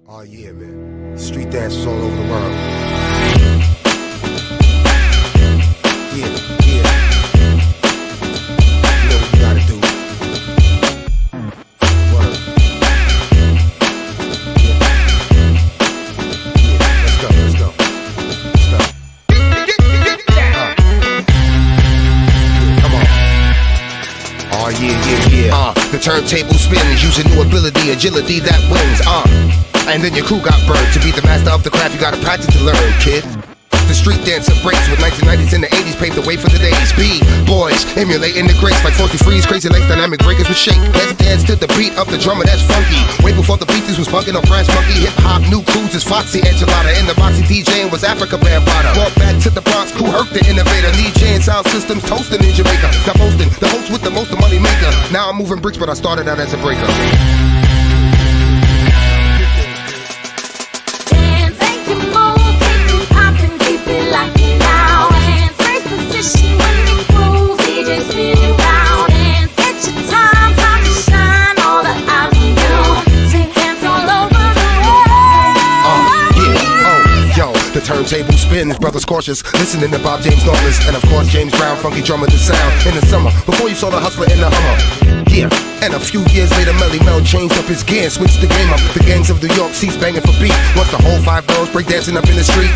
Oh yeah, man. Street dancers all over the world. Yeah, yeah. You know what you gotta do. Word. Yeah. Yeah, let's go, let's go. Let's go. Come on. Oh yeah, yeah, yeah. The turntable spins, using new ability, agility that wins. And then your crew got burned. To be the master of the craft, you gotta practice to learn, kid. The street dancer breaks with 1990s and the 80s paved the way for the days. B-boys emulating the greats like 43s, crazy legs, dynamic breakers with shake. Let's dance to the beat of the drummer that's funky. Way before the beat, this was bugging on Brass Monkey. Hip hop, new cruises, Foxy Enchilada. In the boxy DJing was Africa Bambaataa. Brought back to the Bronx, who hurt the innovator. DJing sound systems, toasting in Jamaica. Now posting, the host with the most, the money maker. Now I'm moving bricks, but I started out as a breaker. Turntable spins, brothers cautious, listening to Bob James Nautilus, and of course James Brown, funky drummer the sound in the summer, before you saw the hustler in the Hummer. Yeah, and a few years later Melly Mel changed up his gear and switched the game up. The gangs of New York ceased banging for beat, once the whole 5 girls break dancing up in the street.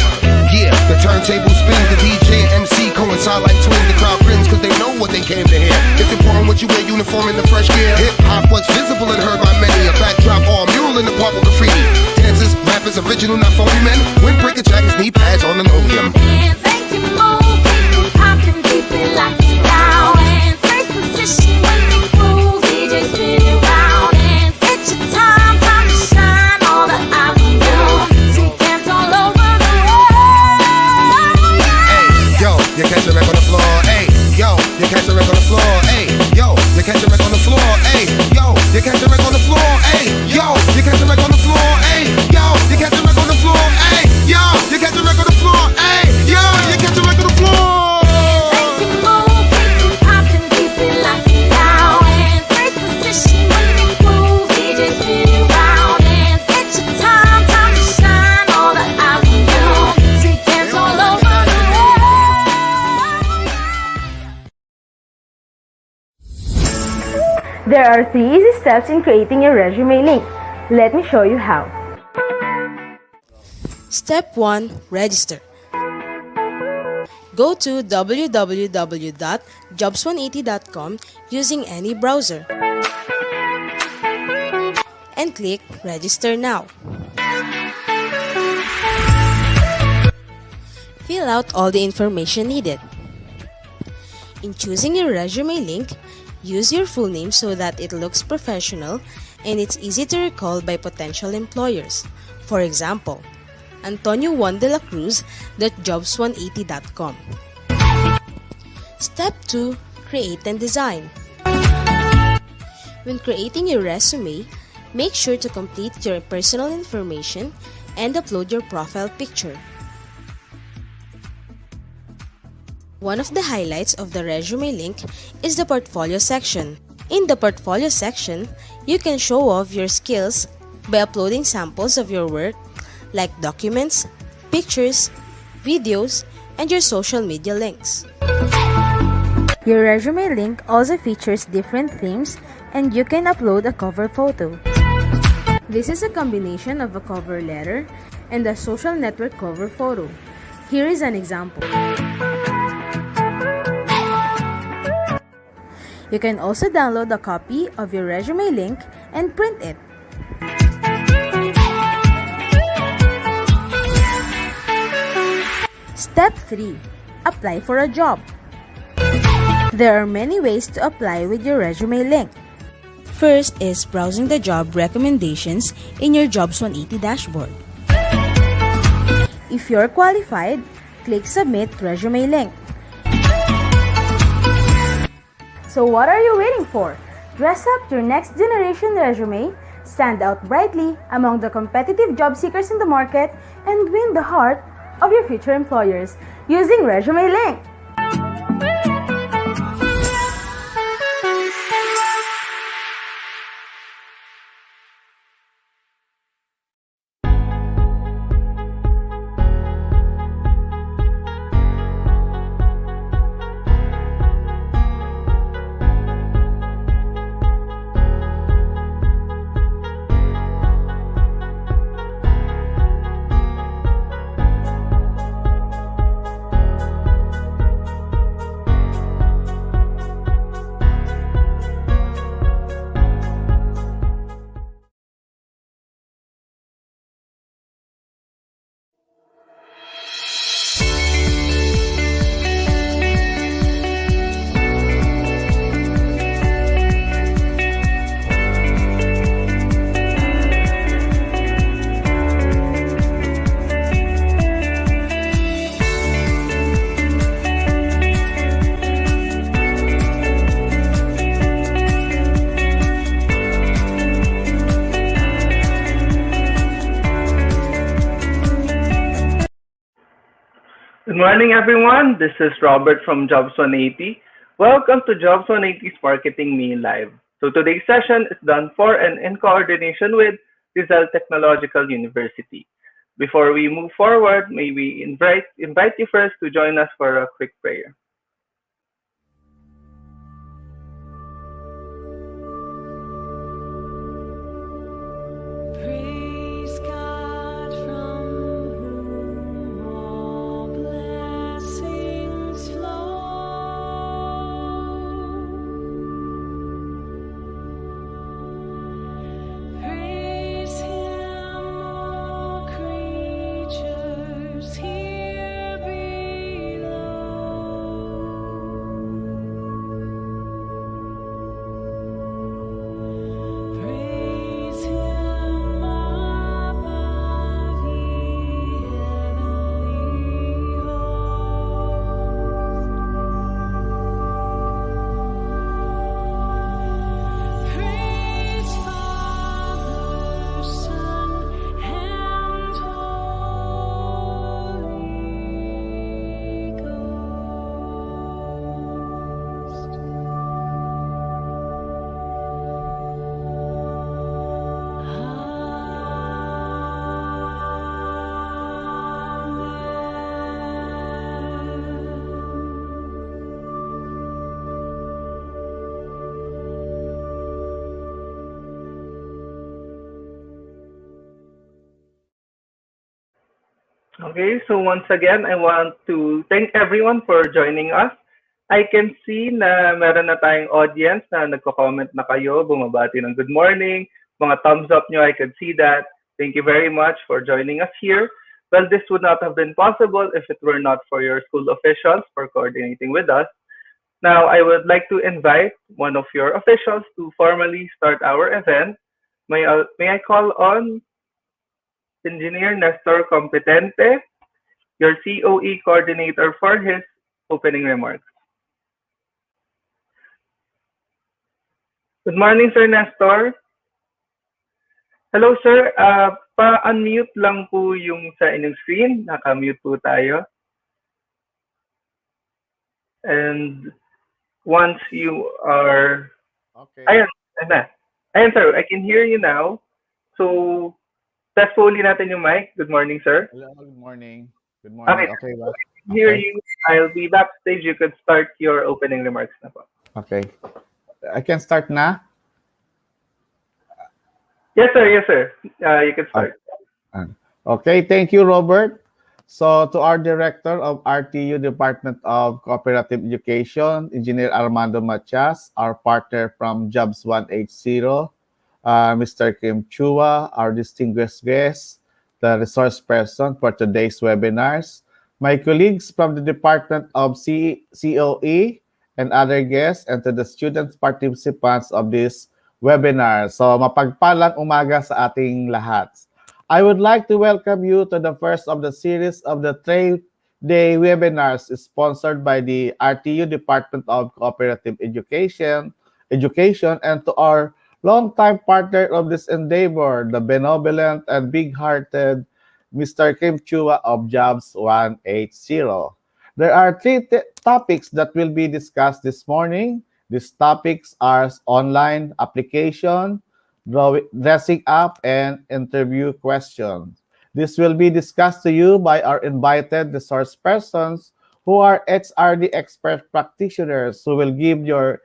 Yeah, the turntable spins, the DJ and MC coincide like twins. The crowd grins cause they know what they came to hear. It's important what you wear, uniform in the fresh gear. Hip hop was visible and heard by many. A backdrop or a mural in the park with graffiti. Dancers, rappers, original, not phony men. Windbreaker jackets, knee pads on linoleum. Dance, make it move, keep it poppin', keep it locked down. Dance, first position, when they groove, DJ spin it round. Dance, it's your time, time to shine, all the eyes on you. See dance all over the world. Hey, yo, you catch a wreck on the floor. Hey, yo, you catch a wreck on the floor. Hey, yo, you catch a wreck on the floor. Hey, yo, you catch a wreck on the floor. Hey, yo, you catch a wreck on the floor. Hey, yo, you catch a wreck on the floor. Hey, yo, you catch a wreck on the floor. Hey, yo, you catch a wreck on the floor. Make it move, keep it poppin', keep it locked down. Dance, first position, when they groove, DJ spin it round. Dance, it's your time, time to shine, all the eyes on you. See dance all over the world. There are 3 easy steps in creating your resume link. Let me show you how. Step 1. Register. Go to www.jobs180.com using any browser and click Register Now. Fill out all the information needed. In choosing your resume link, use your full name so that it looks professional and it's easy to recall by potential employers. For example, Antonio Juan de la Cruz .jobs180.com. Step 2. Create and design. When creating your resume, make sure to complete your personal information and upload your profile picture. One of the highlights of the resume link is the portfolio section. In the portfolio section, you can show off your skills by uploading samples of your work like documents, pictures, videos, and your social media links. Your resume link also features different themes and you can upload a cover photo. This is a combination of a cover letter and a social network cover photo. Here is an example. You can also download a copy of your resume link and print it. Step 3. Apply for a job. There are many ways to apply with your resume link. First is browsing the job recommendations in your Jobs 180 dashboard. If you're qualified, click Submit Resume Link. So what are you waiting for? Dress up your next generation resume, stand out brightly among the competitive job seekers in the market, and win the heart of your future employers using Resume Link. morning, everyone. This is Robert from Jobs 180. Welcome to Jobs 180's Marketing Me Live. So today's session is done for and in coordination with Rizal Technological University. Before we move forward, may we invite you first to join us for a quick prayer. Praise God from whom all blessings flow. Praise Him, all creatures here below. Praise Him above the heavenly host. Praise Father, Son, and Holy Okay, so once again, I want to thank everyone for joining us. I can see na meron na tayong audience na nagko-comment na kayo, bumabati ng good morning, mga thumbs up nyo, I could see that. Thank you very much for joining us here. Well, this would not have been possible if it were not for your school officials for coordinating with us. Now, I would like to invite one of your officials to formally start our event. May I call on Engineer Nestor Competente, your COE coordinator, for his opening remarks. Good morning, Sir Nestor. Hello, sir. Pa-unmute lang po yung sa inyong screen. Naka-mute po tayo. And once you are... Okay. Ayan, ayan na. Ayan, sir. I can hear you now. So, test po ulit natin yung mic. Good morning, sir. Hello, good morning. Good Okay. morning. Okay, I can hear okay. you. I'll be backstage. You could start your opening remarks na po. Okay. I can start na? Yes, sir. Yes, sir. You can start. Okay, thank you, Robert. So, to our Director of RTU, Department of Cooperative Education, Engineer Armando Matias, our partner from Jobs 180, Mr. Kim Chua, our distinguished guest, the resource person for today's webinars, my colleagues from the Department of COE, and other guests, and to the students participants of this webinar. So, mapagpalang umaga sa ating lahat. I would like to welcome you to the first of the series of the three-day webinars sponsored by the RTU Department of Cooperative Education, and to our longtime partner of this endeavor, the benevolent and big-hearted Mr. Kim Chua of Jobs 180. There are three topics that will be discussed this morning. These topics are online application, dressing up, and interview questions. This will be discussed to you by our invited resource persons who are HRD expert practitioners who will give you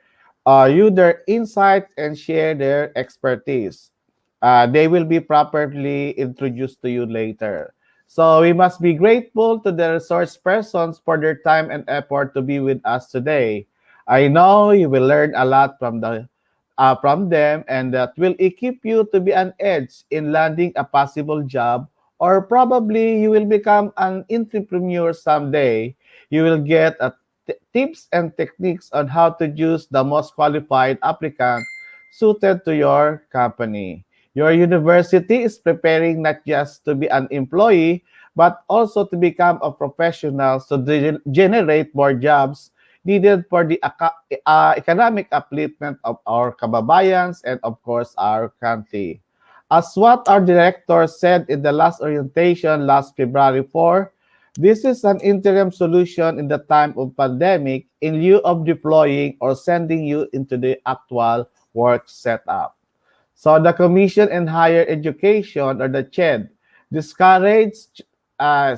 their insights and share their expertise. They will be properly introduced to you later. So we must be grateful to the resource persons for their time and effort to be with us today. I know you will learn a lot from them, and that will equip you to be an edge in landing a possible job, or probably you will become an entrepreneur someday. You will get tips and techniques on how to choose the most qualified applicant suited to your company. Your university is preparing not just to be an employee, but also to become a professional to generate more jobs needed for the economic upliftment of our kababayans and, of course, our country. As what our director said in the last orientation last February 4, This is an interim solution in the time of pandemic in lieu of deploying or sending you into the actual work setup. So the Commission in Higher Education, or the CHED, discouraged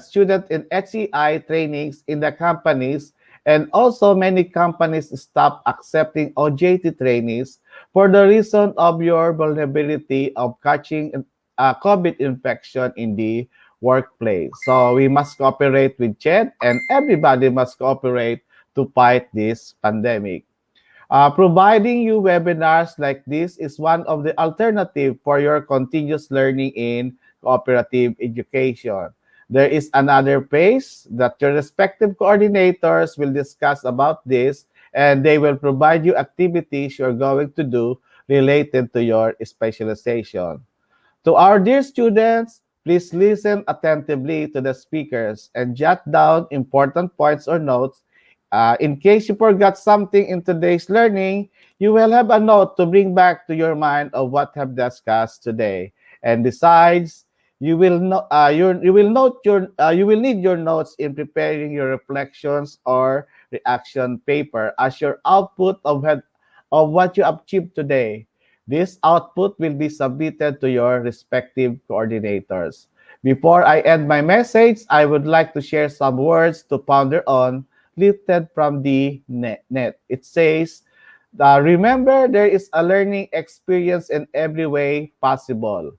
student in HEI trainings in the companies, and also many companies stopped accepting OJT trainees for the reason of your vulnerability of catching COVID infection in the workplace. So we must cooperate with CHED, and everybody must cooperate to fight this pandemic. Providing you webinars like this is one of the alternative for your continuous learning in cooperative education. There is another phase that your respective coordinators will discuss about this, and they will provide you activities you're going to do related to your specialization. To our dear students, please listen attentively to the speakers and jot down important points or notes. In case you forgot something in today's learning, you will have a note to bring back to your mind of what have discussed today. And besides, you will need your notes in preparing your reflections or reaction paper as your output of what you achieved today. This output will be submitted to your respective coordinators. Before I end my message, I would like to share some words to ponder on, lifted from the net. It says, remember, there is a learning experience in every way possible.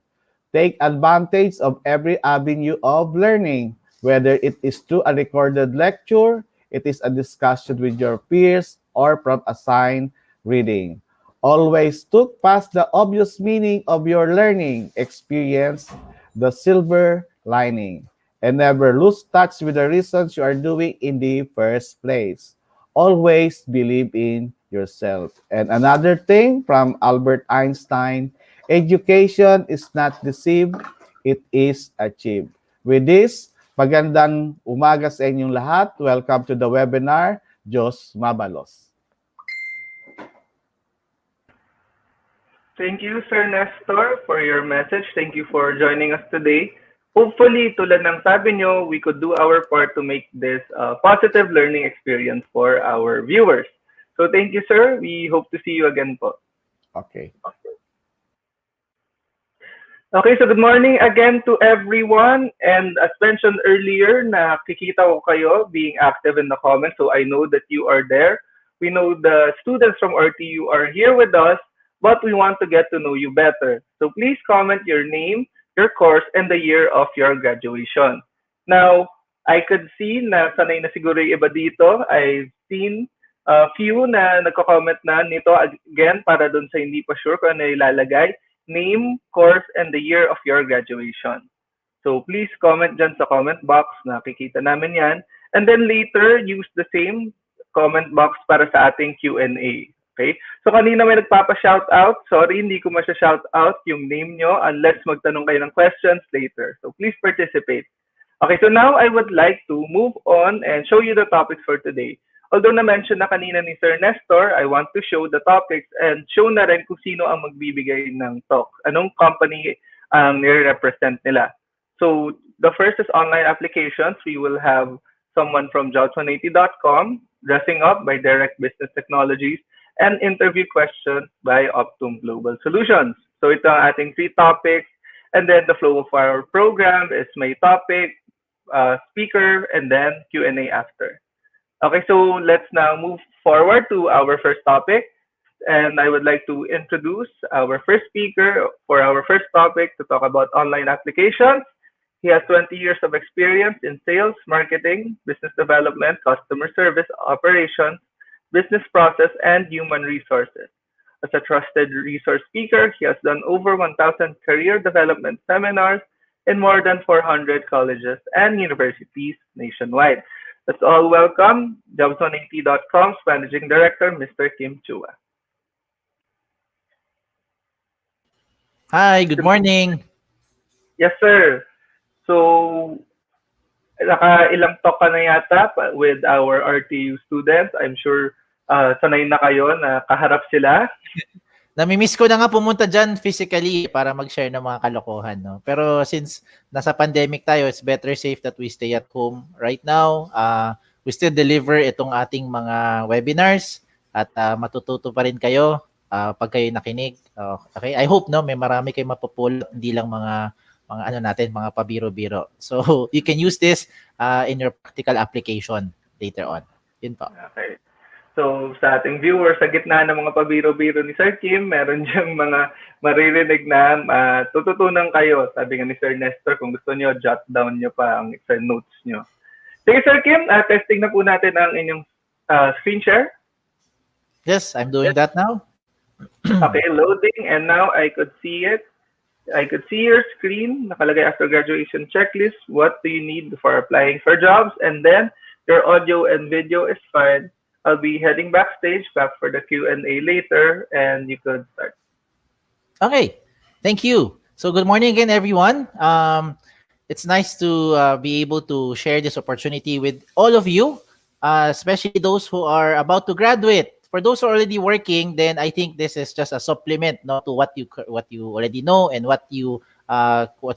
Take advantage of every avenue of learning, whether it is through a recorded lecture, it is a discussion with your peers, or from assigned reading. Always look past the obvious meaning of your learning experience, the silver lining, and never lose touch with the reasons you are doing in the first place. Always believe in yourself. And another thing from Albert Einstein, education is not deceived, it is achieved. With this, magandang umaga sa inyong lahat. Welcome to the webinar. Diyos mabalos. Thank you, Sir Nestor, for your message. Thank you for joining us today. Hopefully, tulad ng sabi nyo, we could do our part to make this a positive learning experience for our viewers. So thank you, sir. We hope to see you again po. Okay. Okay, so good morning again to everyone. And as mentioned earlier, nakikita ko kayo being active in the comments, so I know that you are there. We know the students from RTU are here with us, but we want to get to know you better. So please comment your name, your course, and the year of your graduation. Now, I could see na sanay na siguro yung iba dito. I've seen a few na nagko-comment na nito again para dun sa hindi pa sure kung ano ilalagay. Name, course, and the year of your graduation. So please comment dyan sa comment box, nakikita namin yan. And then later, use the same comment box para sa ating Q&A. Okay? So kanina may nagpapa-shoutout. Sorry, hindi ko masya-shoutout yung name nyo unless magtanong kayo ng questions later. So please participate. Okay, so now I would like to move on and show you the topics for today. Although na-mention na kanina ni Sir Nestor, I want to show the topics and show na rin kung sino ang magbibigay ng talk. Anong company ang nire-represent nila. So the first is online applications. We will have someone from jobs180.com, Dressing Up by Direct Business Technologies, and interview questions by Optum Global Solutions. So ito ang ating three topics. And then the flow of our program is my topic, speaker, and then Q&A after. Okay, so let's now move forward to our first topic. And I would like to introduce our first speaker for our first topic to talk about online applications. He has 20 years of experience in sales, marketing, business development, customer service, operations, business process, and human resources. As a trusted resource speaker, he has done over 1,000 career development seminars in more than 400 colleges and universities nationwide. Let's all welcome jobs180.com's Managing Director, Mr. Kim Chua. Hi, good morning. Yes, sir. So, ilang talk ka na yata with our RTU students. I'm sure sanay na kayo na kaharap sila. Namimiss ko na nga pumunta dyan physically para mag-share ng mga kalokohan, no? Pero since nasa pandemic tayo, it's better safe that we stay at home right now. We still deliver itong ating mga webinars at matututo pa rin kayo pag kayo nakinig. Okay? I hope no may marami kayong mapupulot, hindi lang mga ano natin, mga pabiro-biro. So you can use this in your practical application later on. Yun po. Okay. So, sa ating viewers, sa gitna ng mga pabiro-biro ni Sir Kim, meron diyang mga maririnig na tututunan kayo. Sabi nga ni Sir Nestor, kung gusto niyo, jot down niyo pa ang Excel notes niyo. Sige, Sir Kim, testing na po natin ang inyong screen share. Yes, I'm doing that now. Okay, loading, and now I could see it. I could see your screen. Nakalagay after graduation checklist. What do you need before applying for jobs? And then, your audio and video is fine. I'll be heading backstage, back for the Q&A later, and you could start. Okay, thank you. So good morning again, everyone. It's nice to be able to share this opportunity with all of you, especially those who are about to graduate. For those who are already working, then I think this is just a supplement, no, to what you already know and what you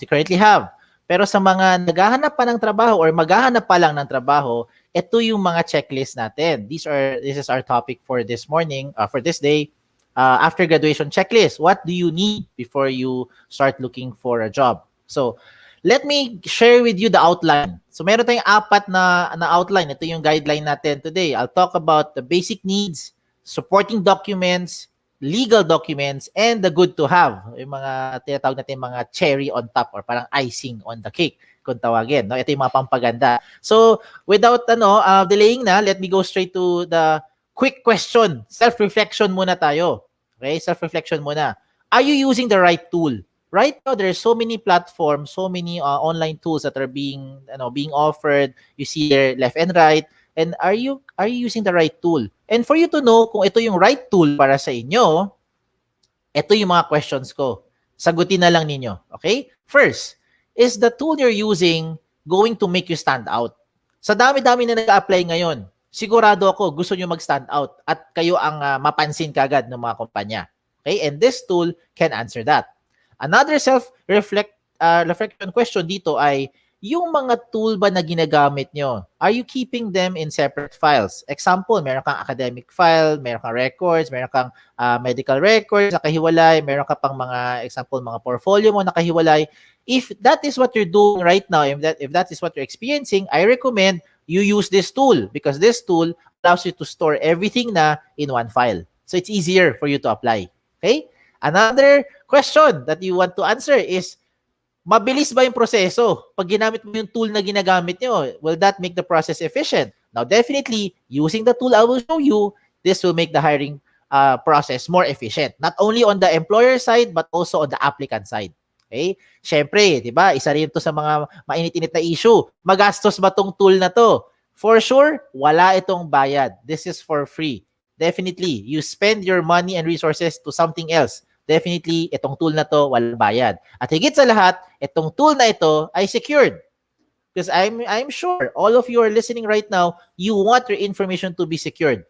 currently have. Pero sa mga naghahanap pa ng trabaho or maghahanap pa lang ng trabaho, ito yung mga checklist natin. This is our topic for this morning, for this day. After graduation checklist, what do you need before you start looking for a job? So, let me share with you the outline. So, meron tayong apat na outline. Ito yung guideline natin today. I'll talk about the basic needs, supporting documents, legal documents, and the good to have. Yung mga tinatawag natin mga cherry on top or parang icing on the cake kung tawagin. No? Ito yung mga pampaganda. So, without delaying na, let me go straight to the quick question. Self-reflection muna tayo. Okay? Self-reflection muna. Are you using the right tool? Right now, there are so many platforms, so many online tools that are being offered. You see there left and right. And are you using the right tool? And for you to know kung ito yung right tool para sa inyo, ito yung mga questions ko. Sagutin na lang ninyo. Okay? First, is the tool you're using going to make you stand out? Sa dami-dami na nag-apply ngayon, sigurado ako gusto nyo mag-stand out at kayo ang mapansin kagad ng mga kumpanya. Okay? And this tool can answer that. Another self-reflection question dito ay, yung mga tool ba na ginagamit nyo, are you keeping them in separate files? Example, meron kang academic file, meron kang records, meron kang medical records nakahiwalay, meron ka pang mga example, mga portfolio mo nakahiwalay. If that is what you're doing right now, if that is what you're experiencing, I recommend you use this tool because this tool allows you to store everything na in one file. So it's easier for you to apply. Okay? Another question that you want to answer is, mabilis ba yung proseso? Pag ginamit mo yung tool na ginagamit nyo, will that make the process efficient? Now, definitely, using the tool I will show you, this will make the hiring process more efficient. Not only on the employer side, but also on the applicant side. Okay? Siyempre, di ba, isa rin ito sa mga mainit-init na issue. Magastos ba tong tool na to? For sure, wala itong bayad. This is for free. Definitely, you spend your money and resources to something else. Definitely, itong tool na to, walang bayad. At higit sa lahat, itong tool na ito ay secured. Because I'm sure all of you are listening right now, you want your information to be secured.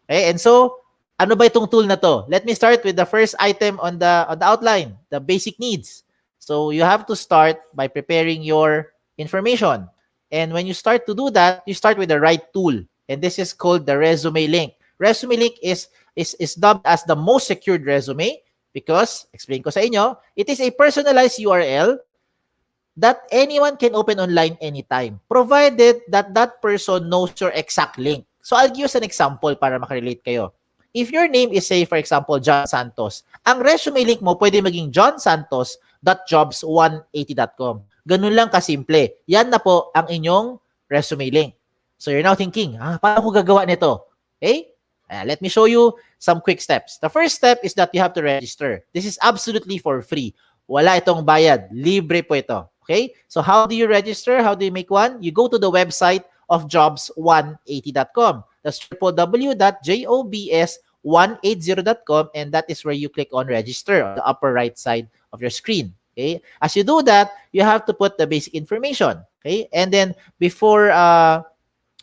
Okay? And so, ano ba itong tool na to? Let me start with the first item on the outline, the basic needs. So, you have to start by preparing your information. And when you start to do that, you start with the right tool. And this is called the resume link. Resume link is dubbed as the most secured resume. Because, explain ko sa inyo, it is a personalized URL that anyone can open online anytime, provided that that person knows your exact link. So, I'll give you an example para makarelate kayo. If your name is, say, for example, John Santos, ang resume link mo pwede maging johnsantos.jobs180.com. Ganun lang kasimple. Yan na po ang inyong resume link. So, you're now thinking, paano ko gagawa nito? Okay? Let me show you some quick steps. The first step is that you have to register. This is absolutely for free. Wala itong bayad. Libre po ito. Okay? So how do you register? How do you make one? You go to the website of jobs180.com. That's www.jobs180.com, and that is where you click on register on the upper right side of your screen. Okay? As you do that, you have to put the basic information. Okay? And then before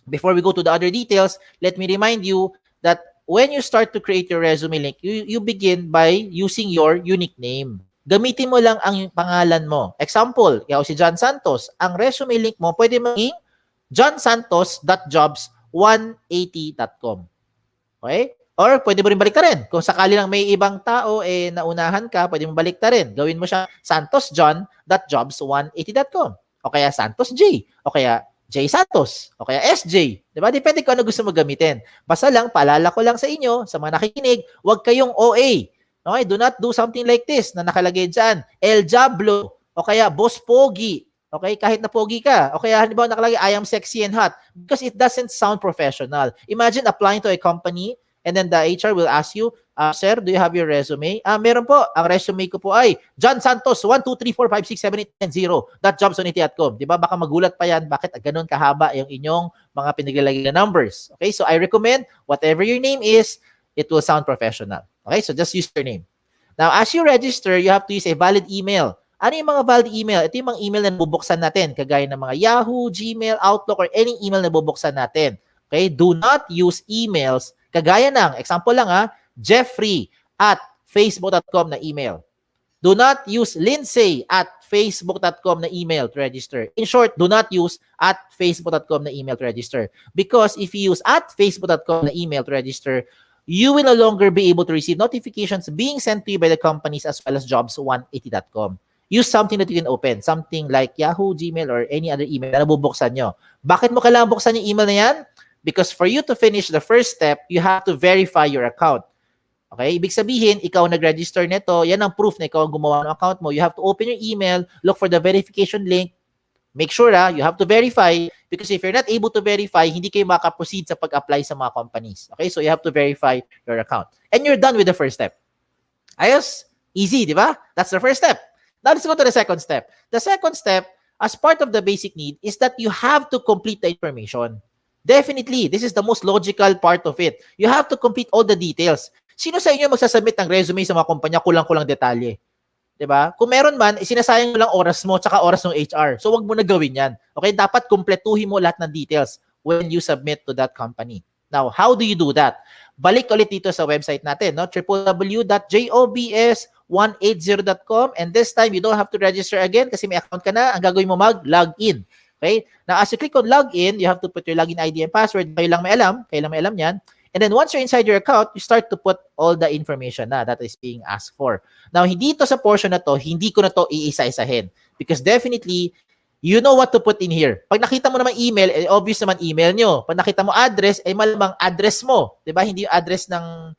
we go to the other details, let me remind you that when you start to create your resume link, you begin by using your unique name. Gamitin mo lang ang pangalan mo. Example, ikaw si John Santos. Ang resume link mo pwede maging johnsantos.jobs180.com. Okay? Or pwede mo rin baliktarin. Kung sakali lang may ibang tao naunahan ka, pwede mo baliktarin. Gawin mo siya santosjohn.jobs180.com. O kaya Santos J. O kaya J Santos. O kaya SJ. Diba? Depende kung ano gusto mo gamitin. Basta lang, paalala ko lang sa inyo, sa mga nakikinig, huwag kayong OA. Okay? Do not do something like this na nakalagay dyan. El Diablo. O kaya Boss Pogi. Okay? Kahit na pogi ka. O kaya, halimbawa, nakalagay, I am sexy and hot. Because it doesn't sound professional. Imagine applying to a company and then the HR will ask you, sir, do you have your resume? Meron po. Ang resume ko po ay John Santos, 123456780.jobs180.com. Diba? Baka magulat pa yan. Bakit ganun kahaba yung inyong mga pinaglalagay na numbers? Okay? So I recommend whatever your name is, it will sound professional. Okay? So just use your name. Now, as you register, you have to use a valid email. Ano yung mga valid email? Ito yung mga email na bubuksan natin, kagaya ng mga Yahoo, Gmail, Outlook, or any email na bubuksan natin. Okay? Do not use emails kagaya ng, example lang Jeffrey@facebook.com na email. Do not use Lindsay@facebook.com na email to register. In short, do not use @facebook.com na email to register. Because if you use @facebook.com na email to register, you will no longer be able to receive notifications being sent to you by the companies as well as jobs180.com. Use something that you can open. Something like Yahoo, Gmail, or any other email na nabubuksan nyo. Bakit mo kailangan buksan yung email na yan? Because for you to finish the first step, you have to verify your account. Okay? Ibig sabihin, ikaw nag-register nito, yan ang proof na ikaw ang gumawa ng account mo. You have to open your email, look for the verification link, make sure you have to verify, because if you're not able to verify, hindi kayo makaproceed sa pag-apply sa mga companies. Okay? So you have to verify your account. And you're done with the first step. Ayos? Easy, di ba? That's the first step. Now, let's go to the second step. The second step, as part of the basic need, is that you have to complete the information. Definitely, this is the most logical part of it. You have to complete all the details. Sino sa inyo magsasubmit ng resume sa mga kumpanya, kulang-kulang detalye? Diba? Kung meron man, sinasayang mo lang oras mo tsaka oras ng HR. So, wag mo na gawin yan. Okay? Dapat kumpletuhin mo lahat ng details when you submit to that company. Now, how do you do that? Balik ulit dito sa website natin, no? www.jobs180.com, and this time, you don't have to register again kasi may account ka na. Ang gagawin mo mag-login. Okay? Now, as you click on login, you have to put your login ID and password. Kayo lang may alam yan. And then once you're inside your account, you start to put all the information na that is being asked for. Now, hindi to sa portion na to, hindi ko na to iisa-isahin. Because definitely, you know what to put in here. Pag nakita mo naman email, obvious naman email nyo. Pag nakita mo address, malamang address mo. Diba? Hindi yung address ng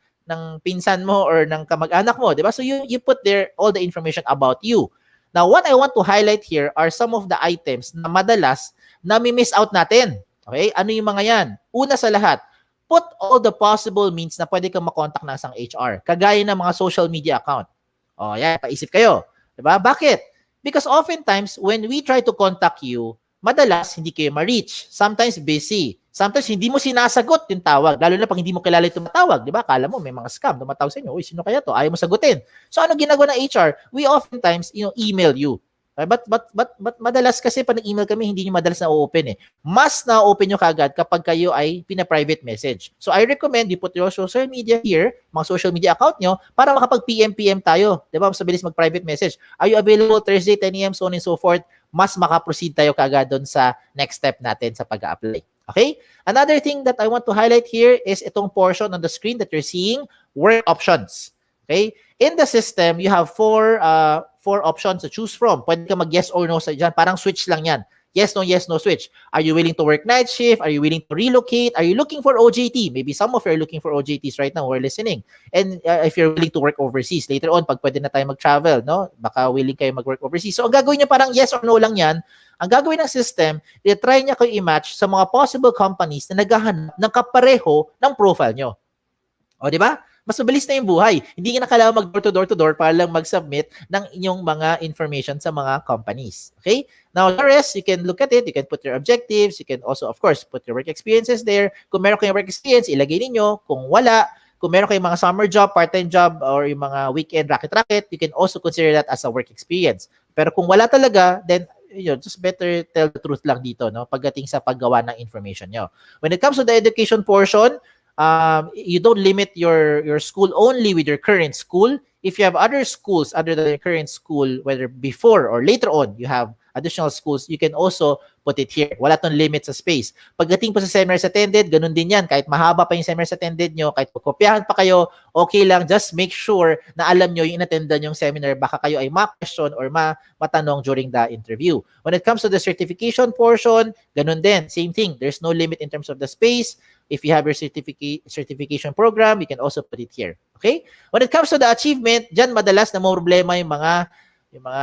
pinsan mo or ng kamag-anak mo. Diba? So you put there all the information about you. Now, what I want to highlight here are some of the items na madalas na miss out natin. Okay? Ano yung mga yan? Una sa lahat, put all the possible means na pwede kang makontak ng isang HR. Kagaya ng mga social media account. O, yan, paisip kayo. Diba? Bakit? Because oftentimes, when we try to contact you, madalas hindi kayo ma-reach. Sometimes busy. Sometimes hindi mo sinasagot yung tawag. Lalo na pag hindi mo kilala yung tumatawag. Diba? Akala mo may mga scam. Tumatawag sa inyo. Uy, sino kaya to? Ayaw mo sagutin. So ano ginagawa ng HR? We oftentimes email you. But madalas kasi pag nag-email kami, hindi nyo madalas na-open eh. Mas na-open nyo kagad kapag kayo ay pina-private message. So I recommend you put your social media here, mga social media account nyo, para makapag-PM tayo. Diba? Mas mabilis mag-private message. Are you available Thursday, 10 a.m., so on and so forth? Mas makaproceed tayo kagad doon sa next step natin sa pag-apply. Okay? Another thing that I want to highlight here is itong portion on the screen that you're seeing, work options. Okay? In the system, you have four options to choose from. Pwede ka mag-yes or no sa dyan. Parang switch lang yan. Yes, no switch. Are you willing to work night shift? Are you willing to relocate? Are you looking for OJT? Maybe some of you are looking for OJTs right now who are listening. And if you're willing to work overseas, later on, pag pwede na tayo mag-travel, no? Baka willing kayo mag-work overseas. So, ang gagawin niya parang yes or no lang yan. Ang gagawin ng system, i-try niya kayo i-match sa mga possible companies na naghahanap ng kapareho ng profile nyo. O, di ba? Mas mabilis na yung buhay. Hindi ka na kailangan mag-door to door para lang mag-submit ng inyong mga information sa mga companies. Okay? Now, the rest, you can look at it. You can put your objectives. You can also, of course, put your work experiences there. Kung meron kayong work experience, ilagay ninyo. Kung wala, kung meron kayong mga summer job, part-time job, or yung mga weekend racket-racket, you can also consider that as a work experience. Pero kung wala talaga, then just better tell the truth lang dito, no? Pagdating sa paggawa ng information nyo. When it comes to the education portion, You don't limit your school only with your current school. If you have other schools other than your current school, whether before or later on you have additional schools, you can also put it here. Wala tong limit sa space. Pagdating po sa seminars attended, ganun din yan. Kahit mahaba pa yung seminars attended nyo, kahit kopyahan pa kayo, okay lang. Just make sure na alam nyo yung inattendan yung seminar. Baka kayo ay ma-question or matanong during the interview. When it comes to the certification portion, ganun din. Same thing. There's no limit in terms of the space. If you have your certification program, you can also put it here. Okay? When it comes to the achievement, dyan madalas na problema yung mga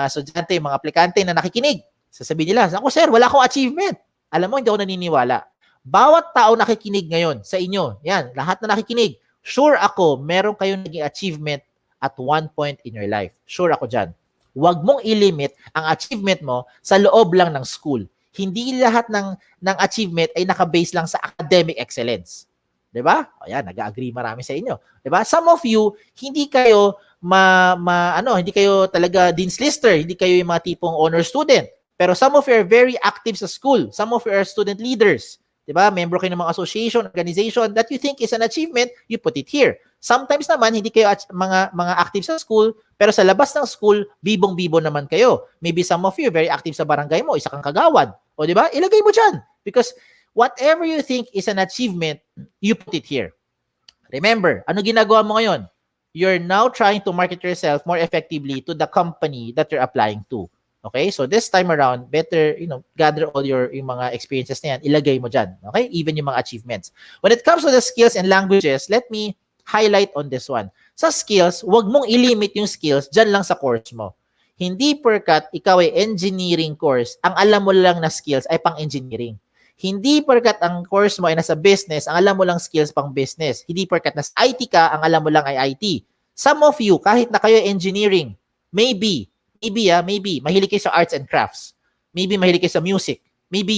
estudyante, yung mga aplikante na nakikinig. Sasabihin nila, ako sir, wala akong achievement. Alam mo, hindi ako naniniwala. Bawat tao nakikinig ngayon sa inyo, yan, lahat na nakikinig, sure ako, meron kayong naging achievement at one point in your life. Sure ako dyan. Huwag mong ilimit ang achievement mo sa loob lang ng school. Hindi lahat ng achievement ay naka-base lang sa academic excellence. 'Di ba? Ayan, nag-agree marami sa inyo. 'Di ba? Some of you, hindi kayo hindi kayo talaga dean's lister, hindi kayo yung mga tipong honor student. Pero some of you are very active sa school. Some of you are student leaders. 'Di ba? Member kayo ng mga association, organization that you think is an achievement, you put it here. Sometimes naman hindi kayo mga active sa school, pero sa labas ng school, bibong-bibo naman kayo. Maybe some of you very active sa barangay mo, isa kang kagawad. O di ba? Ilagay mo diyan because whatever you think is an achievement, you put it here. Remember, ano ginagawa mo ngayon? You're now trying to market yourself more effectively to the company that you're applying to. Okay? So this time around, better, gather all yung mga experiences na yan, ilagay mo dyan. Okay? Even yung mga achievements. When it comes to the skills and languages, let me highlight on this one. Sa skills, wag mong ilimit yung skills dyan lang sa course mo. Hindi porkat ikaw ay engineering course, ang alam mo lang na skills ay pang-engineering. Hindi porkat ang course mo ay nasa business, ang alam mo lang skills pang business. Hindi porkat nasa IT ka, ang alam mo lang ay IT. Some of you, kahit na kayo engineering, maybe, mahilig kayo sa arts and crafts. Maybe mahilig kayo sa music. Maybe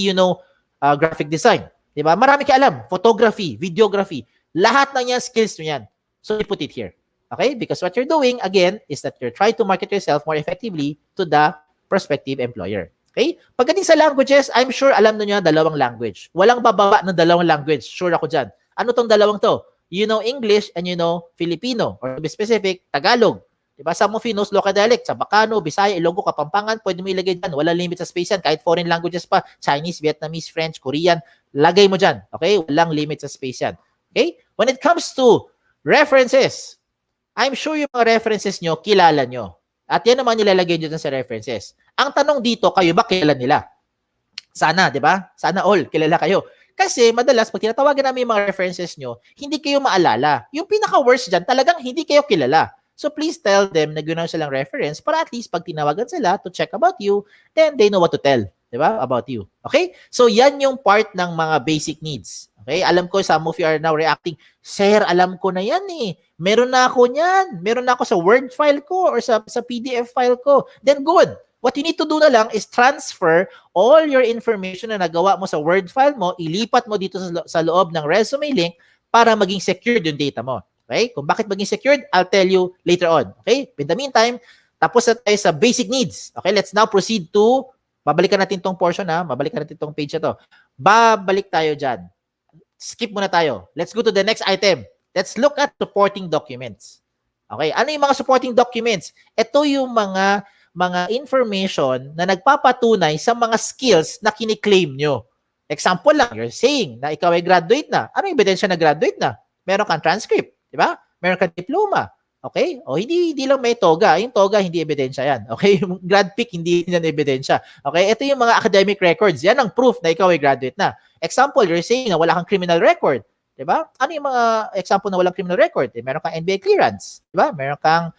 graphic design. Diba? Marami kayo alam. Photography, videography. Lahat ng yan, skills nyo yan. So, you put it here. Okay? Because what you're doing, again, is that you're trying to market yourself more effectively to the prospective employer. Okay? Pagdating sa languages, I'm sure alam nyo dalawang language. Walang bababa ng dalawang language. Sure ako dyan. Ano tong dalawang to? You know English and you know Filipino. Or to be specific, Tagalog. Diba? Some of you knows local dialect. Sabacano, Bisaya, Ilonggo, Kapampangan, pwede mo ilagay dyan. Wala limit sa space yan. Kahit foreign languages pa. Chinese, Vietnamese, French, Korean. Lagay mo dyan. Okay? Walang limit sa space yan. Okay? When it comes to references, I'm sure yung mga references nyo, kilala nyo. At yan naman nilalagay nyo dyan sa references. Ang tanong dito, kayo ba kilala nila? Sana, di ba? Sana all, kilala kayo. Kasi madalas, pag tinatawagan namin yung mga references nyo, hindi kayo maalala. Yung pinaka-worst dyan, talagang hindi kayo kilala. So please tell them na gano'n silang reference para at least pag tinawagan sila to check about you, then they know what to tell, di ba? About you. Okay? So yan yung part ng mga basic needs. Okay? Alam ko, some of you are now reacting, Sir, alam ko na yan eh. Meron na ako niyan. Meron na ako sa Word file ko or sa PDF file ko. Then good. What you need to do na lang is transfer all your information na nagawa mo sa Word file mo, ilipat mo dito sa loob ng resume link para maging secured yung data mo. Okay? Kung bakit maging secured, I'll tell you later on. Okay? In the meantime, tapos na tayo sa basic needs. Okay? Let's now proceed to, babalikan natin tong portion babalikan natin tong page na to. Babalik tayo dyan. Skip muna tayo. Let's go to the next item. Let's look at supporting documents. Okay? Ano yung mga supporting documents? Ito yung mga information na nagpapatunay sa mga skills na kiniklaim nyo. Example lang, you're saying na ikaw ay graduate na. Ano yung ebidensya na graduate na? Meron kang transcript. Di ba? Meron kang diploma. Okay? O hindi lang may toga. Yung toga, hindi ebidensya yan. Okay? Yung grad pick, hindi yan ebidensya. Okay? Ito yung mga academic records. Yan ang proof na ikaw ay graduate na. Example, you're saying na wala kang criminal record. Di ba? Ano yung mga example na walang criminal record? Meron kang NBA clearance. Di ba? Meron kang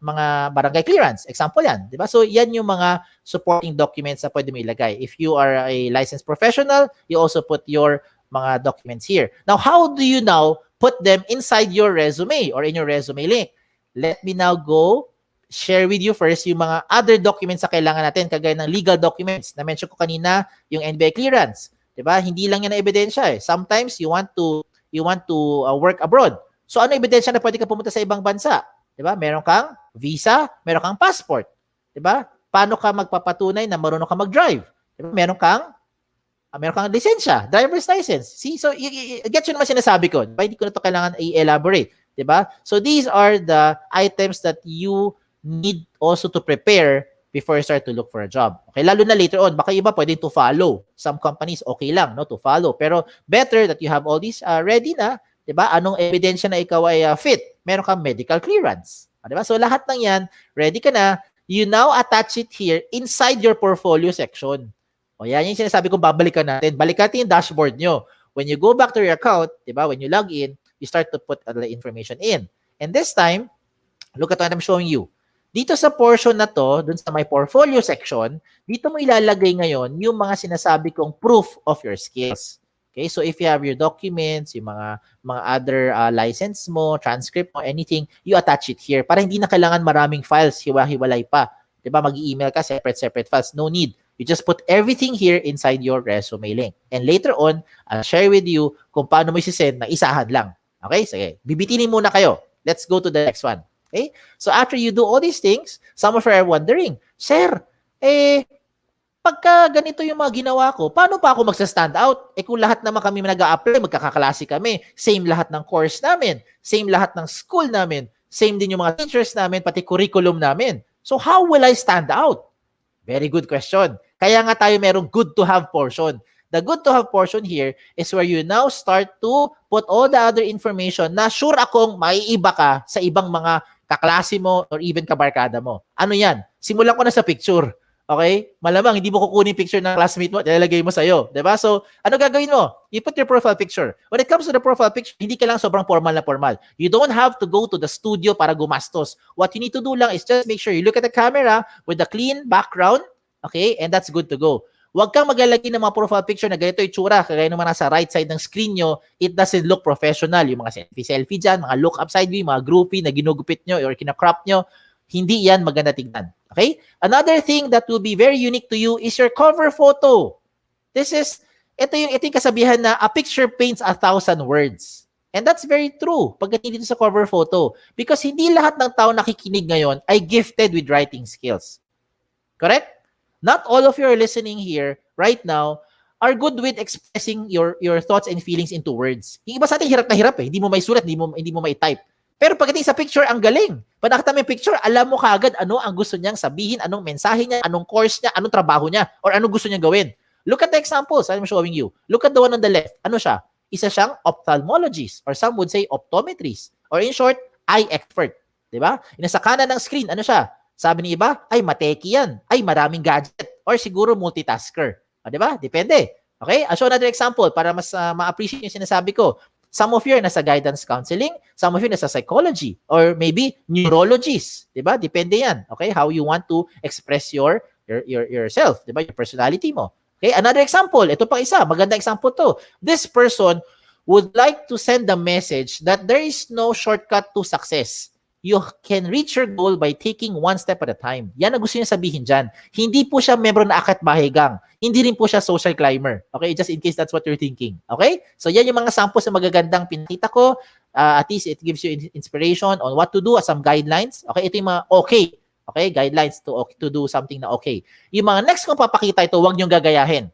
mga barangay clearance. Example yan. Di ba? So, yan yung mga supporting documents na pwede mo ilagay. If you are a licensed professional, you also put your mga documents here. Now, how do you now put them inside your resume or in your resume link? Let me now go share with you first yung mga other documents na kailangan natin, kagaya ng legal documents. Na-mention ko kanina yung NBA clearance. Diba? Hindi lang yan na ebidensya eh. Sometimes you want to work abroad. So ano ebidensya na pwede ka pumunta sa ibang bansa? Diba? Meron kang visa, meron kang passport. Diba? Paano ka magpapatunay na marunong ka mag-drive? Diba? Meron kang Meron kang lisensya, driver's license. See, so get yun naman sinasabi ko. Diba? Hindi ko na ito kailangan i-elaborate. Diba? So these are the items that you need also to prepare before you start to look for a job. Okay, lalo na later on, baka iba pwede to follow. Some companies okay lang, no, to follow. Pero better that you have all these ready na, 'di ba? Anong ebidensya na ikaw ay fit? Meron kang medical clearance. 'Di ba? So lahat ng 'yan, ready ka na. You now attach it here inside your portfolio section. O yan yung sinasabi ko, babalikan natin. Balikan natin yung dashboard nyo. When you go back to your account, 'di ba? When you log in, you start to put the information in. And this time, look at what I'm showing you. Dito sa portion na to, dun sa my portfolio section, dito mo ilalagay ngayon yung mga sinasabi kong proof of your skills. Okay, so if you have your documents, yung mga other license mo, transcript mo, anything, you attach it here para hindi na kailangan maraming files, hiwa-hiwalay pa. 'Di ba? Mag-i-email ka separate files, no need. You just put everything here inside your resume link. And later on, I'll share with you kung paano mo i-send na isahan lang. Okay? Sige, bibitinin muna kayo. Let's go to the next one. Okay? So after you do all these things, some of you are wondering, Sir, pagka ganito yung mga ginawa ko, paano pa ako magsa-stand out? Kung lahat naman kami nag-a-apply, magkakaklase kami, same lahat ng course namin, same lahat ng school namin, same din yung mga teachers namin, pati curriculum namin. So how will I stand out? Very good question. Kaya nga tayo merong good to have portion. The good to have portion here is where you now start to put all the other information na sure akong maiiba ka sa ibang mga kaklase mo or even kabarkada mo. Ano yan? Simulan ko na sa picture. Okay? Malamang hindi mo kukunin picture ng classmate mo at ilalagay mo sa'yo. Diba? So, ano gagawin mo? You put your profile picture. When it comes to the profile picture, hindi ka lang sobrang formal na formal. You don't have to go to the studio para gumastos. What you need to do lang is just make sure you look at the camera with a clean background. Okay? And that's good to go. Huwag kang maglalagay ng mga profile picture na ganito yung tsura, kagaya naman nasa right side ng screen nyo, it doesn't look professional. Yung mga selfie dyan, mga look upside view, mga groupie na ginugupit nyo or kinakrop nyo, hindi yan maganda tignan. Okay? Another thing that will be very unique to you is your cover photo. Ito yung kasabihan na a picture paints 1,000 words. And that's very true pagdating dito sa cover photo. Because hindi lahat ng tao nakikinig ngayon ay gifted with writing skills. Correct? Not all of you are listening here right now are good with expressing your thoughts and feelings into words. Yung iba sa atin hirap na hirap eh. Hindi mo may sulat, hindi mo may type. Pero pagdating sa picture, ang galing. Pag nakita mo yung picture, alam mo kaagad ano ang gusto niyang sabihin, anong mensahe niya, anong course niya, anong trabaho niya, or anong gusto niyang gawin. Look at the examples I'm showing you. Look at the one on the left. Ano siya? Isa siyang ophthalmologist, or some would say optometrist, or in short, eye expert. Diba? Sa kanan ng screen, ano siya? Sabi ni iba, ay mateki yan. Ay maraming gadget. Or siguro multitasker. O, diba? Depende. Okay? I'll show another example para mas ma-appreciate yung sinasabi ko. Some of you are nasa guidance counseling. Some of you nasa psychology. Or maybe neurologist. Diba? Depende yan. Okay? How you want to express yourself. Diba? Your personality mo. Okay? Another example. Ito pa isa. Maganda example to. This person would like to send a message that there is no shortcut to success. You can reach your goal by taking one step at a time. Yan ang gusto niya sabihin dyan. Hindi po siya membro na akat bahigang. Hindi rin po siya social climber. Okay? Just in case that's what you're thinking. Okay? So yan yung mga samples na magagandang pinakita ko. At least it gives you inspiration on what to do as some guidelines. Okay? Ito yung mga okay. Okay? Guidelines to do something na okay. Yung mga next kong papakita ito, huwag niyong gagayahin.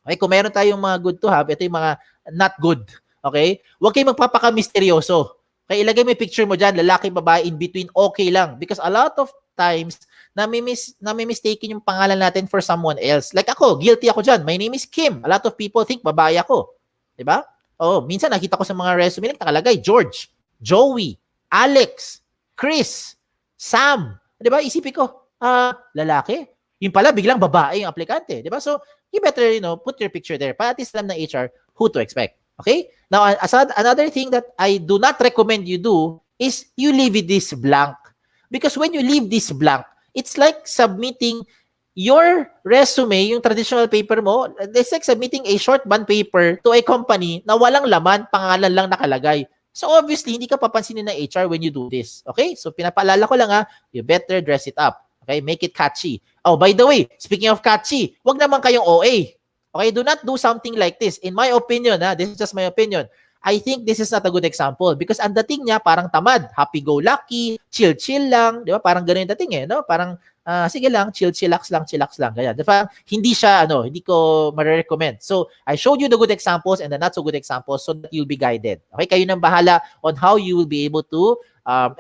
Okay? Kung meron tayong mga good to have, ito yung mga not good. Okay? Huwag kayong magpapaka-misteryoso. Kaya ilagay mo yung picture mo dyan, lalaki, babae, in between, okay lang. Because a lot of times, nami-mistaken yung pangalan natin for someone else. Like ako, guilty ako dyan. My name is Kim. A lot of people think babae ako. Diba? Oh, minsan nakita ko sa mga resume, nakalagay, George, Joey, Alex, Chris, Sam. Diba? Isipin ko, lalaki. Yung pala, biglang babae yung aplikante. Diba? So, you better, put your picture there. Para at least alam ng HR who to expect. Okay? Now, another thing that I do not recommend you do is you leave this blank. Because when you leave this blank, it's like submitting your resume, yung traditional paper mo, it's like submitting a short bond paper to a company na walang laman, pangalan lang nakalagay. So obviously, hindi ka papansinin ng HR when you do this. Okay? So pinapaalala ko lang you better dress it up. Okay? Make it catchy. Oh, by the way, speaking of catchy, wag naman kayong OA. Okay, do not do something like this. In my opinion, this is just my opinion. I think this is not a good example because ang dating niya parang tamad, happy-go-lucky, chill-chill lang, di ba? Parang ganun yung dating no? Parang, sige lang, chillax lang, ganyan. Di ba? Hindi siya, hindi ko ma-recommend. So, I showed you the good examples and the not so good examples so that you'll be guided. Okay? Kayo nang bahala on how you will be able to